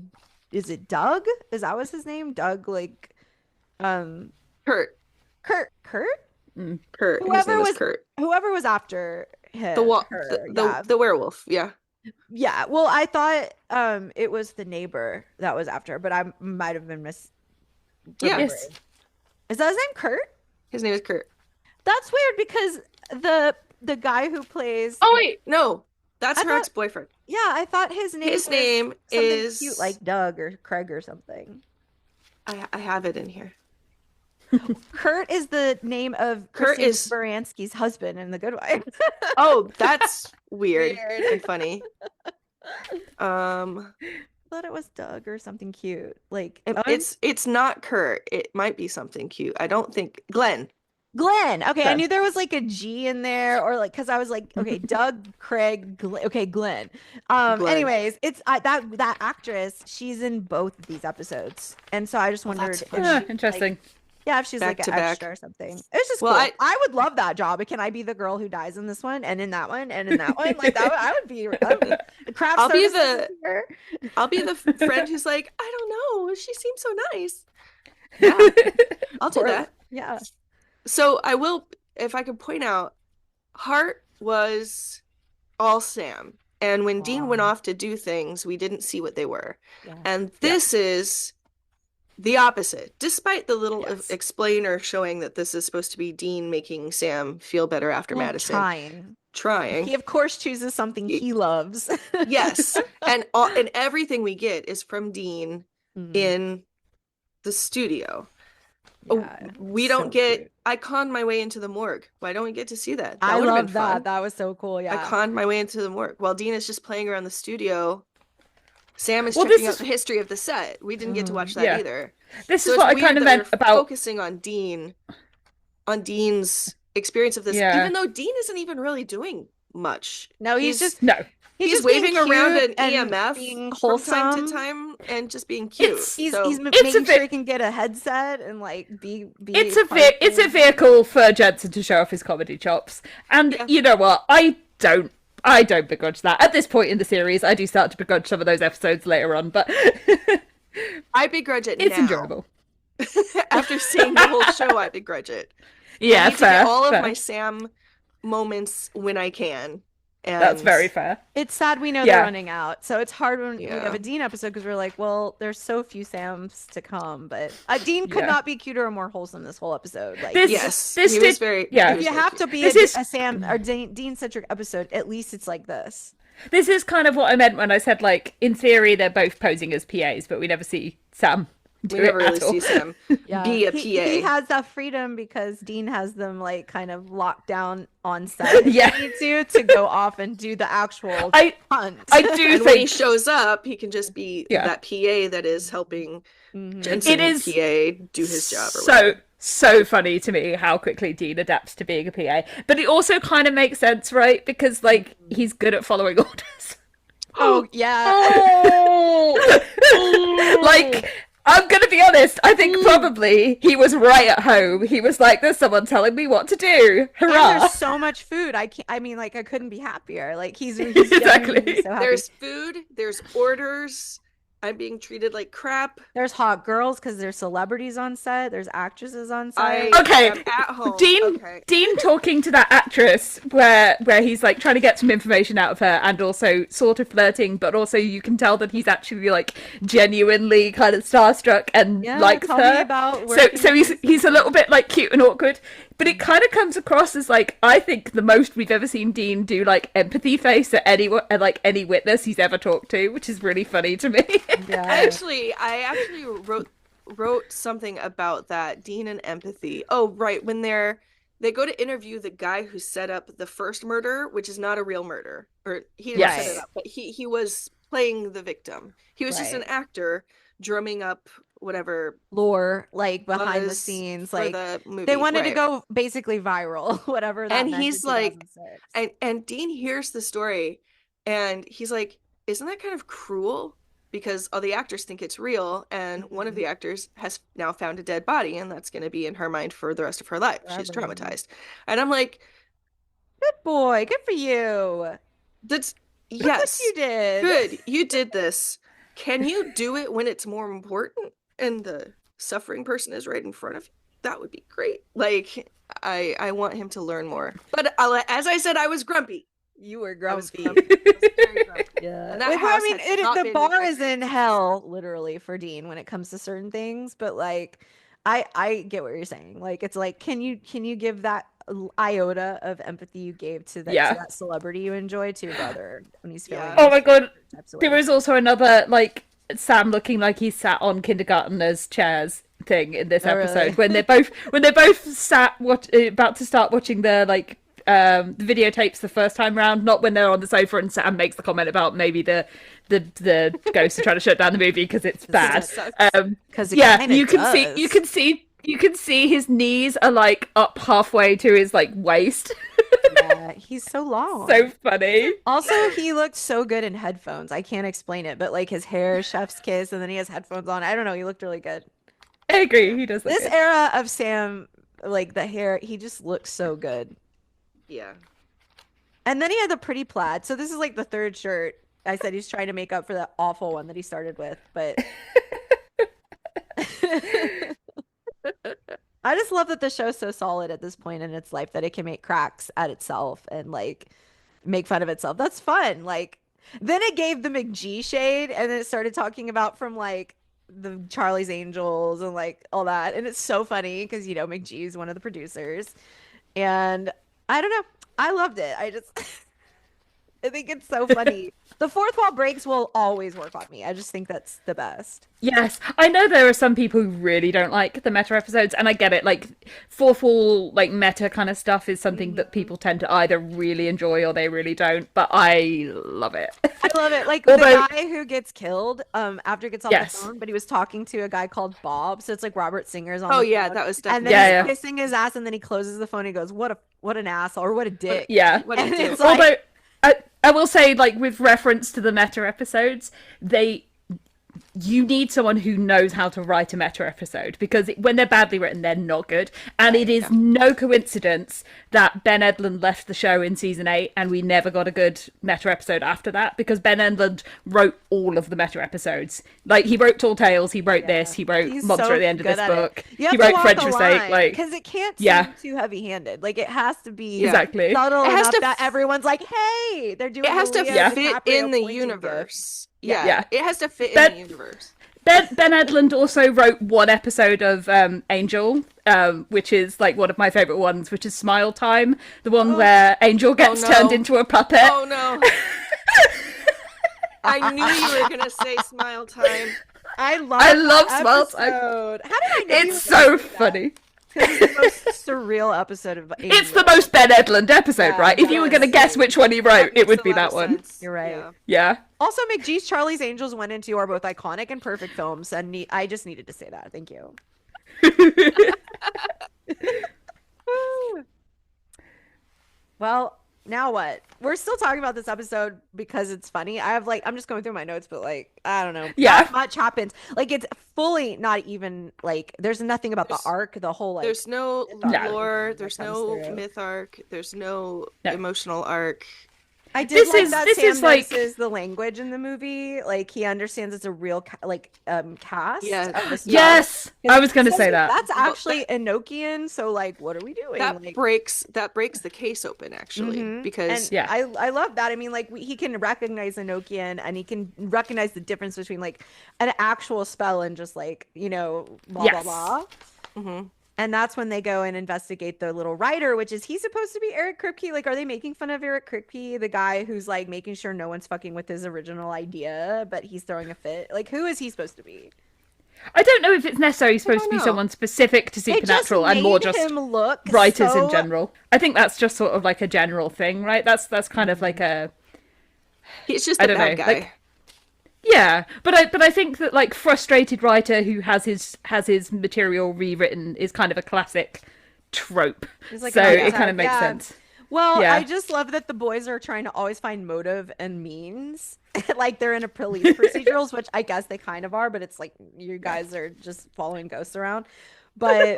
Is it Doug? Is that was his name? Doug, like, Kurt. Kurt. Kurt. His Whoever name was was Kurt. Whoever was after him. The werewolf. Yeah. Yeah. Well, I thought it was the neighbor that was after her, but I might have been Yeah. Yes. Is that his name? Kurt? His name is Kurt. That's weird because the guy who plays Oh wait, no, that's I her thought- ex-boyfriend. yeah, I thought his name His was name something is cute like Doug or Craig or something. I have it in here. Kurt is the name of Kurt Christine is- Baranski's husband in The Good Wife. Oh, that's weird Weird. and funny. I thought it was Doug or something cute. Like It's not Kurt. It might be something cute. I don't think Glenn. Glenn. Okay, I Glenn. knew there was like a G in there, or like because I was like, okay, Doug, Craig, okay, Glenn. Glenn. Anyways, it's that actress. She's in both of these episodes, and so I just wondered, that's if funny. Ah, she, interesting. like, yeah, if she's Back like to an back. extra or something. It's just Well, cool. I would love that job. Can I be the girl who dies in this one and in that one and in that one? Like that, I would be. Craft I'll be services here. I'll be the friend who's like, I don't know. She seems so nice. Yeah, I'll do Or- that. Yeah. So I will, if I could point out, Hart was all Sam. And when Dean went Aw. off to do things, we didn't see what they were. Yeah. And this is the opposite. Despite the little Yes. explainer showing that this is supposed to be Dean making Sam feel better after Well, Madison. trying. He Trying. of course chooses something he loves. Yes. And everything we get is from Dean Mhm. in the studio. Oh, Yeah, we so don't get cute. I conned my way into the morgue. Why don't we get to see that? That I would have been love that. fun. That was so cool. I Yeah. conned my way into the morgue while Dean is just playing around the studio. Sam is Well, checking this out is- the history of the set. We didn't get to watch that Yeah. either. This So is it's what I weird kind of that meant we're about. focusing on Dean's experience of this, Yeah. even though Dean isn't even really doing much. No, he's just No, he's He's just being waving around cute an and EMF being from time wholesome. to time and just being cute. It's- He's So- he's It's a making sure bit- he can get a headset and like be. it's a part of it's a things. vehicle for Jensen to show off his comedy chops, and Yeah. you know what? I don't begrudge that. At this point in the series, I do start to begrudge some of those episodes later on, but I begrudge it it's now. enjoyable. After seeing the whole show, I begrudge it. I Yeah, need to fair. get all of fair. my Sam moments when I can. And That's very fair. It's sad we know Yeah. they're running out, so it's hard when we Yeah. have a Dean episode because we're like, well, there's so few Sams to come, but Dean could Yeah. not be cuter or more wholesome this whole episode. Like, This- Yes, this he was did- very. yeah. he if was you very have cute. to be This a, is- a Sam or Dean centric episode, at least it's like this. This is kind of what I meant when I said, like, in theory, they're both posing as PAs, but we never see Sam do We it never really at all. see Sam be a PA. He has that freedom because Dean has them like kind of locked down on set. if Yeah. they need to go off and do the actual I hunt. I do And when he think shows up, he can just be Yeah. that PA that is helping Mhm. Jensen It is PA do his job. Or whatever. so funny to me how quickly Dean adapts to being a PA. But it also kind of makes sense, right? Because like he's good at following orders. Oh yeah. Like, I'm gonna be honest, I think probably he was right at home. He was like, there's someone telling me what to do. And Hurrah. there's so much food. I mean, like I couldn't be happier. Like he's Exactly. genuinely so happy. There's food, there's orders. I'm being treated like crap. There's hot girls because there's celebrities on set. There's actresses on I set. Okay, am at home. Dean Okay. Dean talking to that actress where he's like trying to get some information out of her and also sort of flirting, but also you can tell that he's actually like genuinely kind of starstruck and Yeah, likes tell me her. about So working he's a little bit like cute and awkward, but it kind of comes across as like I think the most we've ever seen Dean do like empathy face at any witness he's ever talked to, which is really funny to me. Yeah. I actually wrote something about that, Dean and empathy. Oh, right, when they're they go to interview the guy who set up the first murder, which is not a real murder, or he didn't set it Yes. up, but he was playing the victim. He was just an Right. actor drumming up whatever Lore, like behind the buzz scenes, for like the they movie, wanted to right? go basically viral, whatever that And meant in he's like, 2006. and Dean hears the story, and he's like, "Isn't that kind of cruel?" Because all the actors think it's real, and one of Mhm. the actors has now found a dead body, and that's going to be in her mind for the rest of her life. She's Forever. traumatized, and I'm like, Good boy, good for you. "That's Look what you yes, did. good, you did this. Can you do it when it's more important and the suffering person is right in front of you? That would be great." Like, I want him to learn more. But as I said, I was grumpy. You were I was grumpy. grumpy. I was very grumpy. Yeah. And that Like, house I mean, had not the been bar is in redecorated. hell, literally, for Dean when it comes to certain things. But like, I get what you're saying. Like, it's like, can you give that iota of empathy you gave to Yeah. that celebrity you enjoy to your brother when he's feeling Yeah. Oh my those god, types of there ways? was also another like Sam looking like he sat on kindergartners' chairs thing in this Oh, episode really? when they both sat about to start watching the videotapes the first time round, not when they're on the sofa and Sam makes the comment about maybe the ghosts are trying to shut down the movie because it's bad. sucks. Because it Yeah, kind of you can see his knees are like up halfway to his like waist. Yeah, he's so long. So funny. Also, he looked so good in headphones. I can't explain it, but like his hair, chef's kiss, and then he has headphones on. I don't know. He looked really good. I agree. He does look This good. era of Sam, like the hair, he just looks so good. Yeah. And then he had the pretty plaid. So this is like the third shirt. I said he's trying to make up for the awful one that he started with, but I just love that the show's so solid at this point in its life that it can make cracks at itself and like make fun of itself. That's fun. Like then it gave the McG shade and then it started talking about from like the Charlie's Angels and like all that. And it's so funny because you know McG is one of the producers. And I don't know. I loved it. I just I think it's so funny. The fourth wall breaks will always work on me. I just think that's the best. Yes, I know there are some people who really don't like the meta episodes, and I get it. Like fourth wall, like meta kind of stuff is something that people tend to either really enjoy or they really don't. But I love it. I love it. Like Although, the guy who gets killed, after he gets off the yes, phone, but he was talking to a guy called Bob. So it's like Robert Singer's on Oh the yeah, phone. that was And definitely then yeah, he's yeah, kissing his ass, and then he closes the phone. And he goes, what an asshole, or what a dick." yeah. what a And dick. it's like, Although I will say, like with reference to the meta episodes, you need someone who knows how to write a meta episode because when they're badly written, they're not good. And it is no coincidence that Ben Edlund left the show in season 8 and we never got a good meta episode after that because Ben Edlund wrote all of the meta episodes. Like he wrote Tall Tales, he wrote this, he wrote he's Monster so at the End of good this at it. book, You he have to wrote walk French the Mistake. line Like, because it can't yeah, seem too heavy-handed. Like it has to be exactly. subtle It has enough to that everyone's like, "Hey, they're doing it has the to Leo fit DiCaprio in the pointing gift." universe. Yeah. Yeah. It has to fit in Ben the universe. Ben Edlund also wrote one episode of Angel, which is like one of my favorite ones, which is Smile Time, the one where Angel gets no. turned into a puppet. Oh no. I knew you were gonna say Smile Time. I love Smile that Time. episode. How did I know you It's were gonna so say that? funny. 'Cause it's the most surreal episode of It's the Angel. most Ben Edlund episode, Yeah, right? If you were going to guess which one he wrote, it makes would a be lot that of one. sense. You're right. Yeah. Yeah. Also, McGee's Charlie's Angels 1 and 2 are both iconic and perfect films, and I just needed to say that. Thank you. Well, now what? We're still talking about this episode because it's funny. I'm just going through my notes, but like, I don't know. Yeah. Not much happens. Like, it's fully not even like, there's nothing about the arc, the whole like. There's no No. lore, that there's comes no through. myth arc, there's no No. emotional arc. I did like that this Sam is like- notices the language in the movie. Like he understands it's a real cast. Yeah. Of the Yes. I was going to say that. That's actually Enochian. So like, what are we doing? That Like, breaks the case open actually Mhm. because and Yeah. I love that. I mean, like he can recognize Enochian and he can recognize the difference between like an actual spell and just like blah Yes. blah blah. Mhm. And that's when they go and investigate the little writer, which is he's supposed to be Eric Kripke. Like, are they making fun of Eric Kripke, the guy who's like making sure no one's fucking with his original idea, but he's throwing a fit? Like, who is he supposed to be? I don't know if it's necessarily I supposed to don't be know. someone specific to It just Supernatural and more made just him look writers in so. general. I think that's just sort of like a general thing, right? That's kind of like a He's just I a don't bad know, like guy. yeah, but I think that like frustrated writer who has his material rewritten is kind of a classic trope. He's like So an it kind archetype. of makes Yeah. sense. Well, I Yeah. just love that the boys are trying to always find motive and means. Like they're in a police procedurals, which I guess they kind of are, but it's like you guys are just following ghosts around. But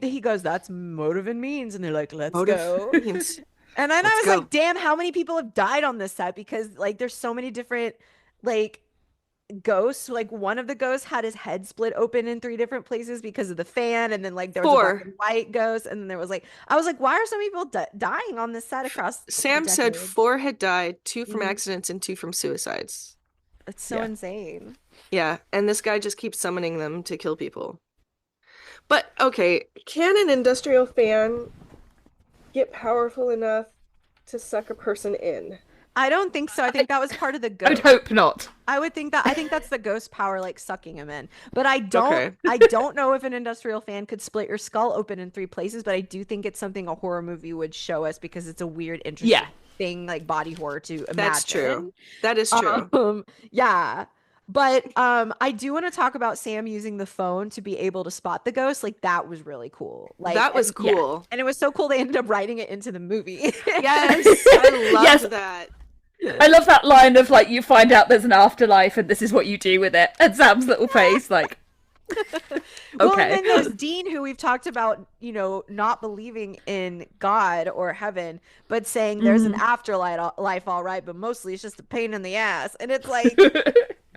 he goes, that's motive and means, and they're like, let's Motive go. means And then I let's was go. like, damn, how many people have died on this set? Because like there's so many different like ghosts. Like one of the ghosts had his head split open in three different places because of the fan, and then like there was a black Four. and white ghost, and then there was like I was like, why are so many people dying on this set across the Sam said decades? four had died, two from Mhm. accidents and two from suicides. It's so Yeah. insane. Yeah, and this guy just keeps summoning them to kill people. But okay, can an industrial fan get powerful enough to suck a person in? I don't think so. I think that was part of the I would ghost. hope not. I think that's the ghost power like sucking him in. But Okay. I don't know if an industrial fan could split your skull open in three places, but I do think it's something a horror movie would show us because it's a weird, interesting Yeah. thing like body horror to imagine. That's true. That is true. Yeah. But I do want to talk about Sam using the phone to be able to spot the ghost. Like that was really cool. Like That was and, yeah. cool. and it was so cool they ended up writing it into the movie. Yes, I loved Yes. that. I love that line of like you find out there's an afterlife and this is what you do with it. And Sam's little face, like Well, okay. and then there's Dean, who we've talked about, you know, not believing in God or heaven, but saying there's an afterlife, life, all right, but mostly it's just a pain in the ass. And it's like,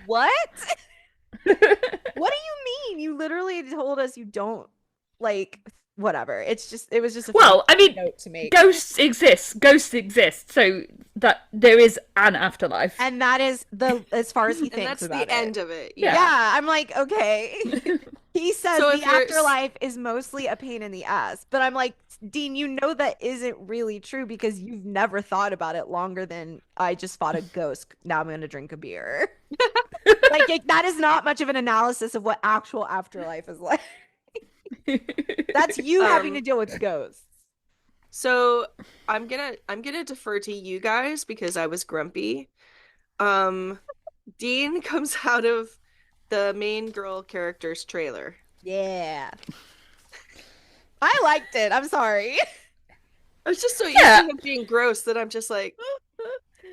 what? What do you mean? You literally told us you don't like whatever. It was just a Well, I mean, note to make. ghosts exist, so that there is an afterlife. And that is as far as he And thinks that's about the it. end of it. Yeah. Yeah, I'm like, okay. He says So the if you're- afterlife is mostly a pain in the ass. But I'm like, Dean, you know that isn't really true because you've never thought about it longer than I just fought a ghost. Now I'm going to drink a beer. That is not much of an analysis of what actual afterlife is like. That's you having to deal with ghosts. So I'm gonna defer to you guys because I was grumpy. Dean comes out of the main girl character's trailer. Yeah. I liked it. I'm sorry. I was just so used Yeah. to him being gross that I'm just like,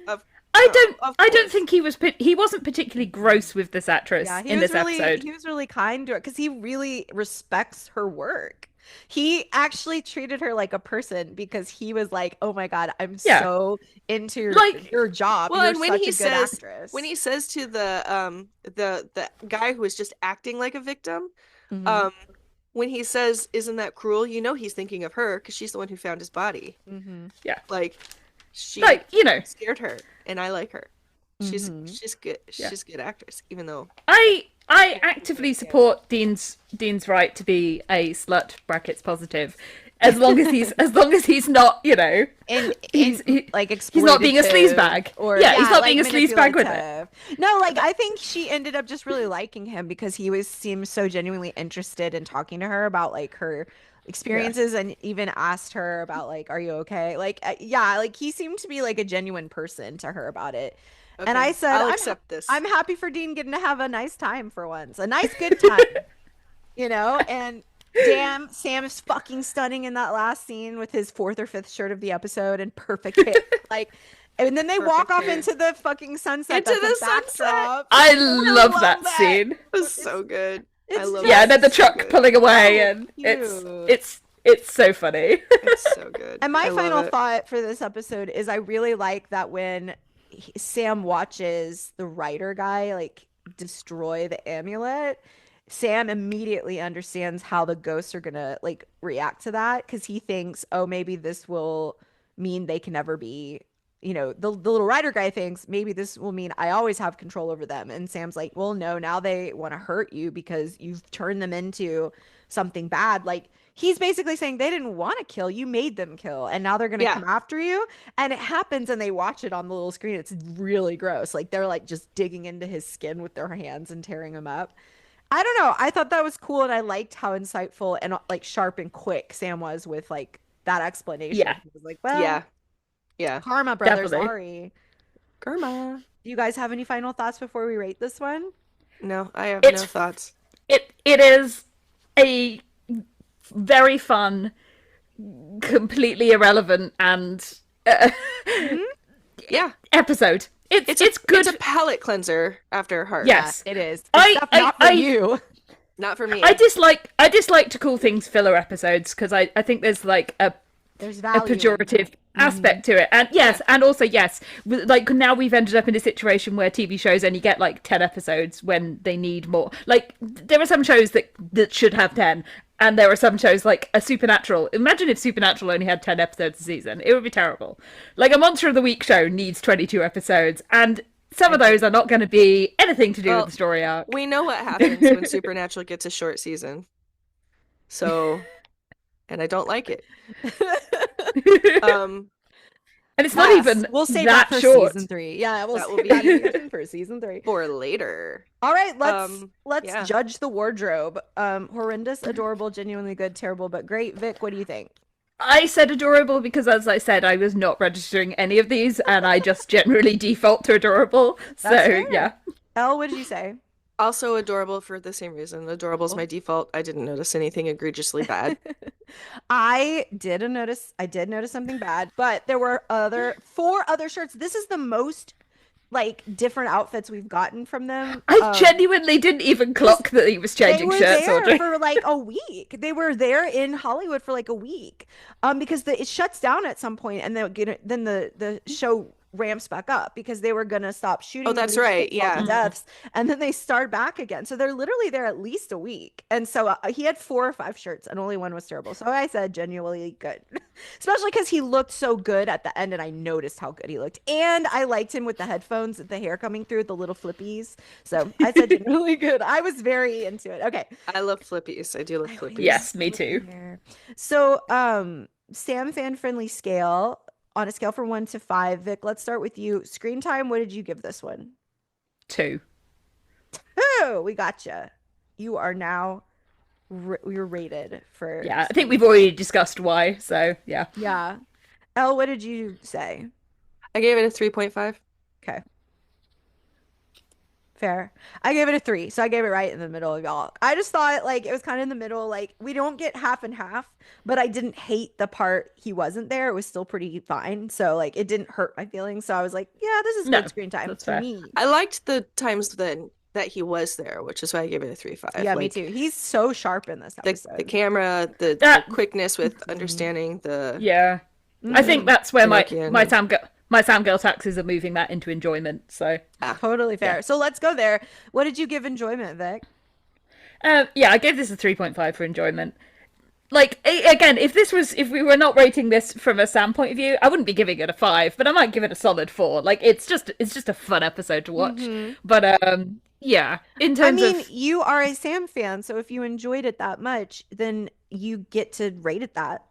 of I of don't course. think he wasn't particularly gross with this actress Yeah, in this episode. he was really kind to her because he really respects her work. He actually treated her like a person because he was like, "Oh my God, I'm Yeah. so into Like- your job. Well, You're and when such he a good says actress." when he says to the guy who was just acting like a victim, Mhm. when he says, "Isn't that cruel?" You know he's thinking of her because she's the one who found his body. Mhm. Like she Like, you know, scared her, and I like her. She's Mhm. she's good. Yeah. She's a good actress, even though I actively support Dean's right to be a slut brackets positive, as long as he's not, you know, And he's like he's not being a exploitative sleazebag. or Yeah, he's not like being a sleazebag with it. manipulative. No, like I think she ended up just really liking him because he seemed so genuinely interested in talking to her about like her experiences and even asked her about like, are you okay? Like yeah, like he seemed to be like a genuine person to her about it. And okay, I said, I'll accept this. I'm happy for Dean getting to have a nice time for once, a nice good time, you know. And damn, Sam is fucking stunning in that last scene with his fourth or fifth shirt of the episode and perfect hair. Like, and then they walk Perfect off hair. into the fucking sunset. Into That's the a sunset. backdrop. I love love that that. scene. It was so good. I It's love Yeah, it. and then the It's so truck good. pulling away, So and cute. it's so funny. It's so good. And my I love final it. thought for this episode is I really like that when Sam watches the writer guy like destroy the amulet, Sam immediately understands how the ghosts are gonna like react to that because he thinks, oh, maybe this will mean they can never be, you know, the little writer guy thinks maybe this will mean I always have control over them. And Sam's like, well, no, now they want to hurt you because you've turned them into something bad. Like he's basically saying they didn't want to kill, you made them kill, and now they're gonna Yeah. come after you. And it happens and they watch it on the little screen. It's really gross. Like they're like just digging into his skin with their hands and tearing him up. I don't know. I thought that was cool, and I liked how insightful and like sharp and quick Sam was with like that explanation. Yeah, He was like, "Well, Yeah. Yeah. karma, brother. definitely. Sorry." Karma. Do you guys have any final thoughts before we rate this one? No, I have no It's thoughts. it is a very fun, completely irrelevant and Mhm. Yeah. episode. It's good. It's a palate cleanser after Heart. Yes. It is. It's I- stuff I- not for I- you. Not for me. I dislike to call things filler episodes because I think there's like There's a value. pejorative aspect to it. And yes, and also yes, like now we've ended up in a situation where TV shows only get like 10 episodes when they need more. Like there are some shows that should have 10, and there are some shows like a Supernatural. Imagine if Supernatural only had 10 episodes a season. It would be terrible. Like a Monster of the Week show needs 22 episodes, and some of those are not going to be anything to do Well, with the story arc. We know what happens when Supernatural gets a short season. So, and I don't like it. Um, And it's not Yes, even we'll save that that for short. season 3. Yeah, we'll That will save that be- discussion for season 3. for later. All right, let's yeah. judge the wardrobe. Horrendous, adorable, genuinely good, terrible, but great. Vic, what do you think? I said adorable because, as I said, I was not registering any of these, and I just generally default to adorable. So, That's fair. yeah. Elle, what did you say? Also adorable for the same reason. Adorable is my default. I didn't notice anything egregiously bad. I did notice something bad, but there were 4 other shirts. This is the most like different outfits we've gotten from them. I genuinely didn't even clock that he was They changing were shirts, there Audrey. for like a week. They were there in Hollywood for like a week, because it shuts down at some point, and then the show ramps back up because they were gonna stop shooting. Oh, them that's to right. fix all the Yeah. deaths, and then they start back again. So they're literally there at least a week. And so he had 4 or 5 shirts, and only one was terrible. So I said genuinely good, especially because he looked so good at the end, and I noticed how good he looked, and I liked him with the headphones, with the hair coming through, the little flippies. So I said genuinely good. I was very into it. Okay. I love flippies. I do love flippies. Yes, me too. So, Sam fan friendly scale, on a scale from 1 to 5. Vic, let's start with you. Screen time, what did you give this one? 2. Oh, we gotcha. You are now you're rated for. Yeah, I think we've already discussed why, so yeah. Yeah. Elle, what did you say? I gave it a 3.5. Okay. Fair. I gave it a 3, so I gave it right in the middle of y'all. I just thought like it was kind of in the middle. Like we don't get half and half, but I didn't hate the part he wasn't there. It was still pretty fine. So like it didn't hurt my feelings. So I was like, yeah, this is No, good screen time that's for fair. me. I liked the times that he was there, which is why I gave it a 3.5. Yeah, me Like, too. He's so sharp in this The episode. camera, the That- quickness with understanding the Yeah. I think that's where my Pinocchio my and- Sam Girl taxes are moving that into enjoyment. So Totally fair. So let's go there. What did you give enjoyment, Vic? yeah, I gave this a 3.5 for enjoyment. Like again, if we were not rating this from a Sam point of view, I wouldn't be giving it a 5, but I might give it a solid 4. Like it's just a fun episode to watch. But yeah, in I terms mean, of you are a Sam fan, so if you enjoyed it that much, then you get to rate it that.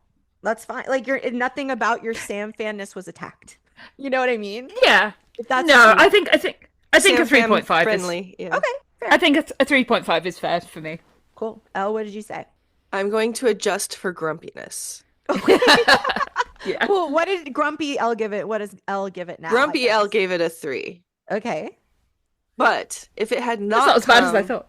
That's fine. Like nothing about your Sam fanness was attacked. You know what I mean? yeah. If that's No, just you. I think Sam a 3.5 is friendly. Yeah. Okay. Fair. I think a 3.5 is fair for me. Cool. Elle, what did you say? I'm going to adjust for grumpiness. Yeah. Cool. What did Grumpy Elle give it? What does Elle give it now? I Grumpy L guess? gave it a 3. Okay. But if it had That's not not as bad as I come thought.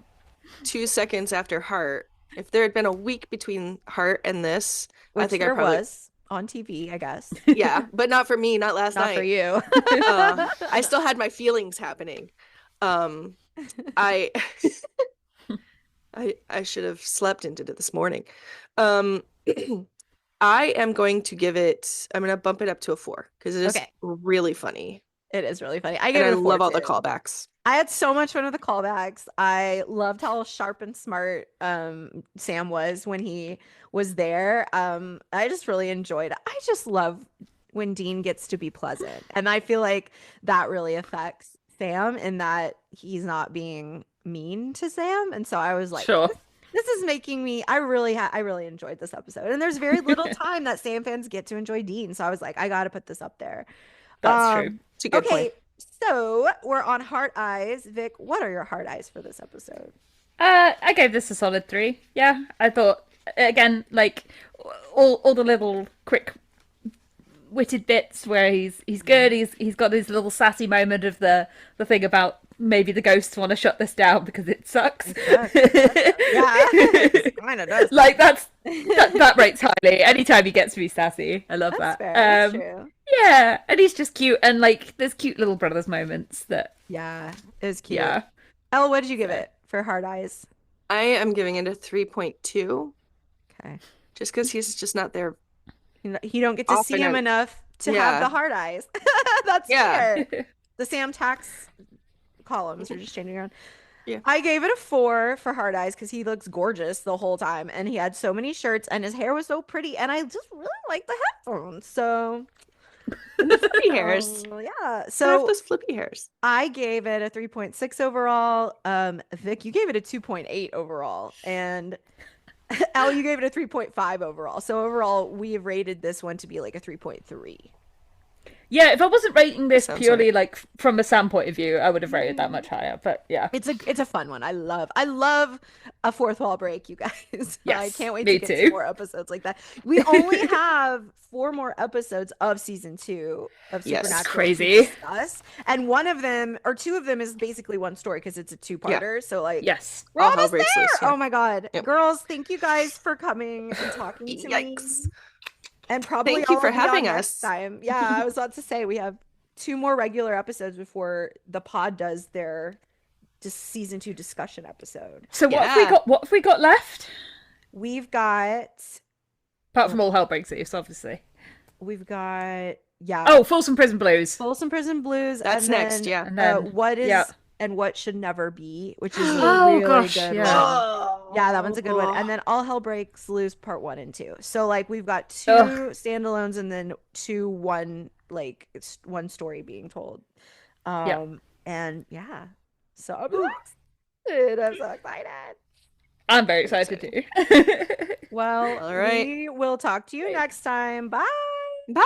2 seconds after Heart, if there had been a week between Heart and this, I Which think I there probably was on TV, I guess. yeah, but not for me, not last Not night. for you. I still had my feelings happening. I I should have slept into it this morning. I am going to give it. I'm going to bump it up to a 4 because it is Okay. really funny, It is really funny. I and gave I it a 4 love all the too. callbacks. I had so much fun with the callbacks. I loved how sharp and smart Sam was when he was there. I just really enjoyed it. I just love when Dean gets to be pleasant. And I feel like that really affects Sam in that he's not being mean to Sam. And so I was like, Sure. this is making me I really enjoyed this episode. And there's very little time that Sam fans get to enjoy Dean. So I was like, I got to put this up there. That's true. It's a good Okay, point. so we're on Heart Eyes. Vic, what are your heart eyes for this episode? I gave this a solid 3. Yeah, I thought again, like all the little quick witted bits where he's good. He's got his little sassy moment of the thing about maybe the ghosts want to shut this down because it sucks. Yeah, it kind of does. Like that rates highly. Anytime he gets to be sassy, I love That's that. fair. That's true. Yeah, and he's just cute, and like there's cute little brothers moments that Yeah, it was cute. yeah. Elle, what did you give it for Hard Eyes? I am giving it a 3.2 Okay. just because he's just not there. You don't get to see Often him out. enough to Yeah. have the hard eyes. That's Yeah. fair. The Sam Tax columns are just changing around. Yeah. I gave it a 4 for Hard Eyes because he looks gorgeous the whole time, and he had so many shirts, and his hair was so pretty, and I just really like the headphones. So And the flippy hairs. yeah. I have So those flippy hairs. I gave it a 3.6 overall. Vic, you gave it a 2.8 overall, and Elle, you gave it a 3.5 overall. So overall, we have rated this one to be like a 3.3. Yeah, if I wasn't rating this Sounds purely right. like from a Sam point of view, I would have rated that much higher. But yeah. It's a fun one. I love a fourth wall break, you guys. I Yes, can't wait me to get too. to more episodes like that. We only have 4 more episodes of season 2 of Yes. Supernatural Crazy. to discuss, and one of them or 2 of them is basically one story because it's a 2-parter. So like, Yes. we're All hell almost breaks there. loose, yeah. Oh my god, Yep. girls! Thank you guys for coming and talking to me, Yikes. and probably Thank you I'll for be on having next us. time. Yeah, I was about to say we have 2 more regular episodes before the pod does their season 2 discussion episode. So what have we Yeah. got? What have we got left? We've got Apart from all hell breaks loose, obviously. yeah. Oh, Folsom Prison Blues. Folsom Prison Blues. That's and next, then, yeah. And then what is yeah. and what should never be, which is a Oh, really gosh, good yeah. one. Yeah, that one's a good one. And then All Hell Breaks Loose Part 1 and 2. So like we've got 2 Ugh. standalones and then 2 like it's one story being told. Yeah. And yeah. So I'm excited. I'm so excited. I'm very excited too. Well, All right. we will talk to you next time. Bye. Bye.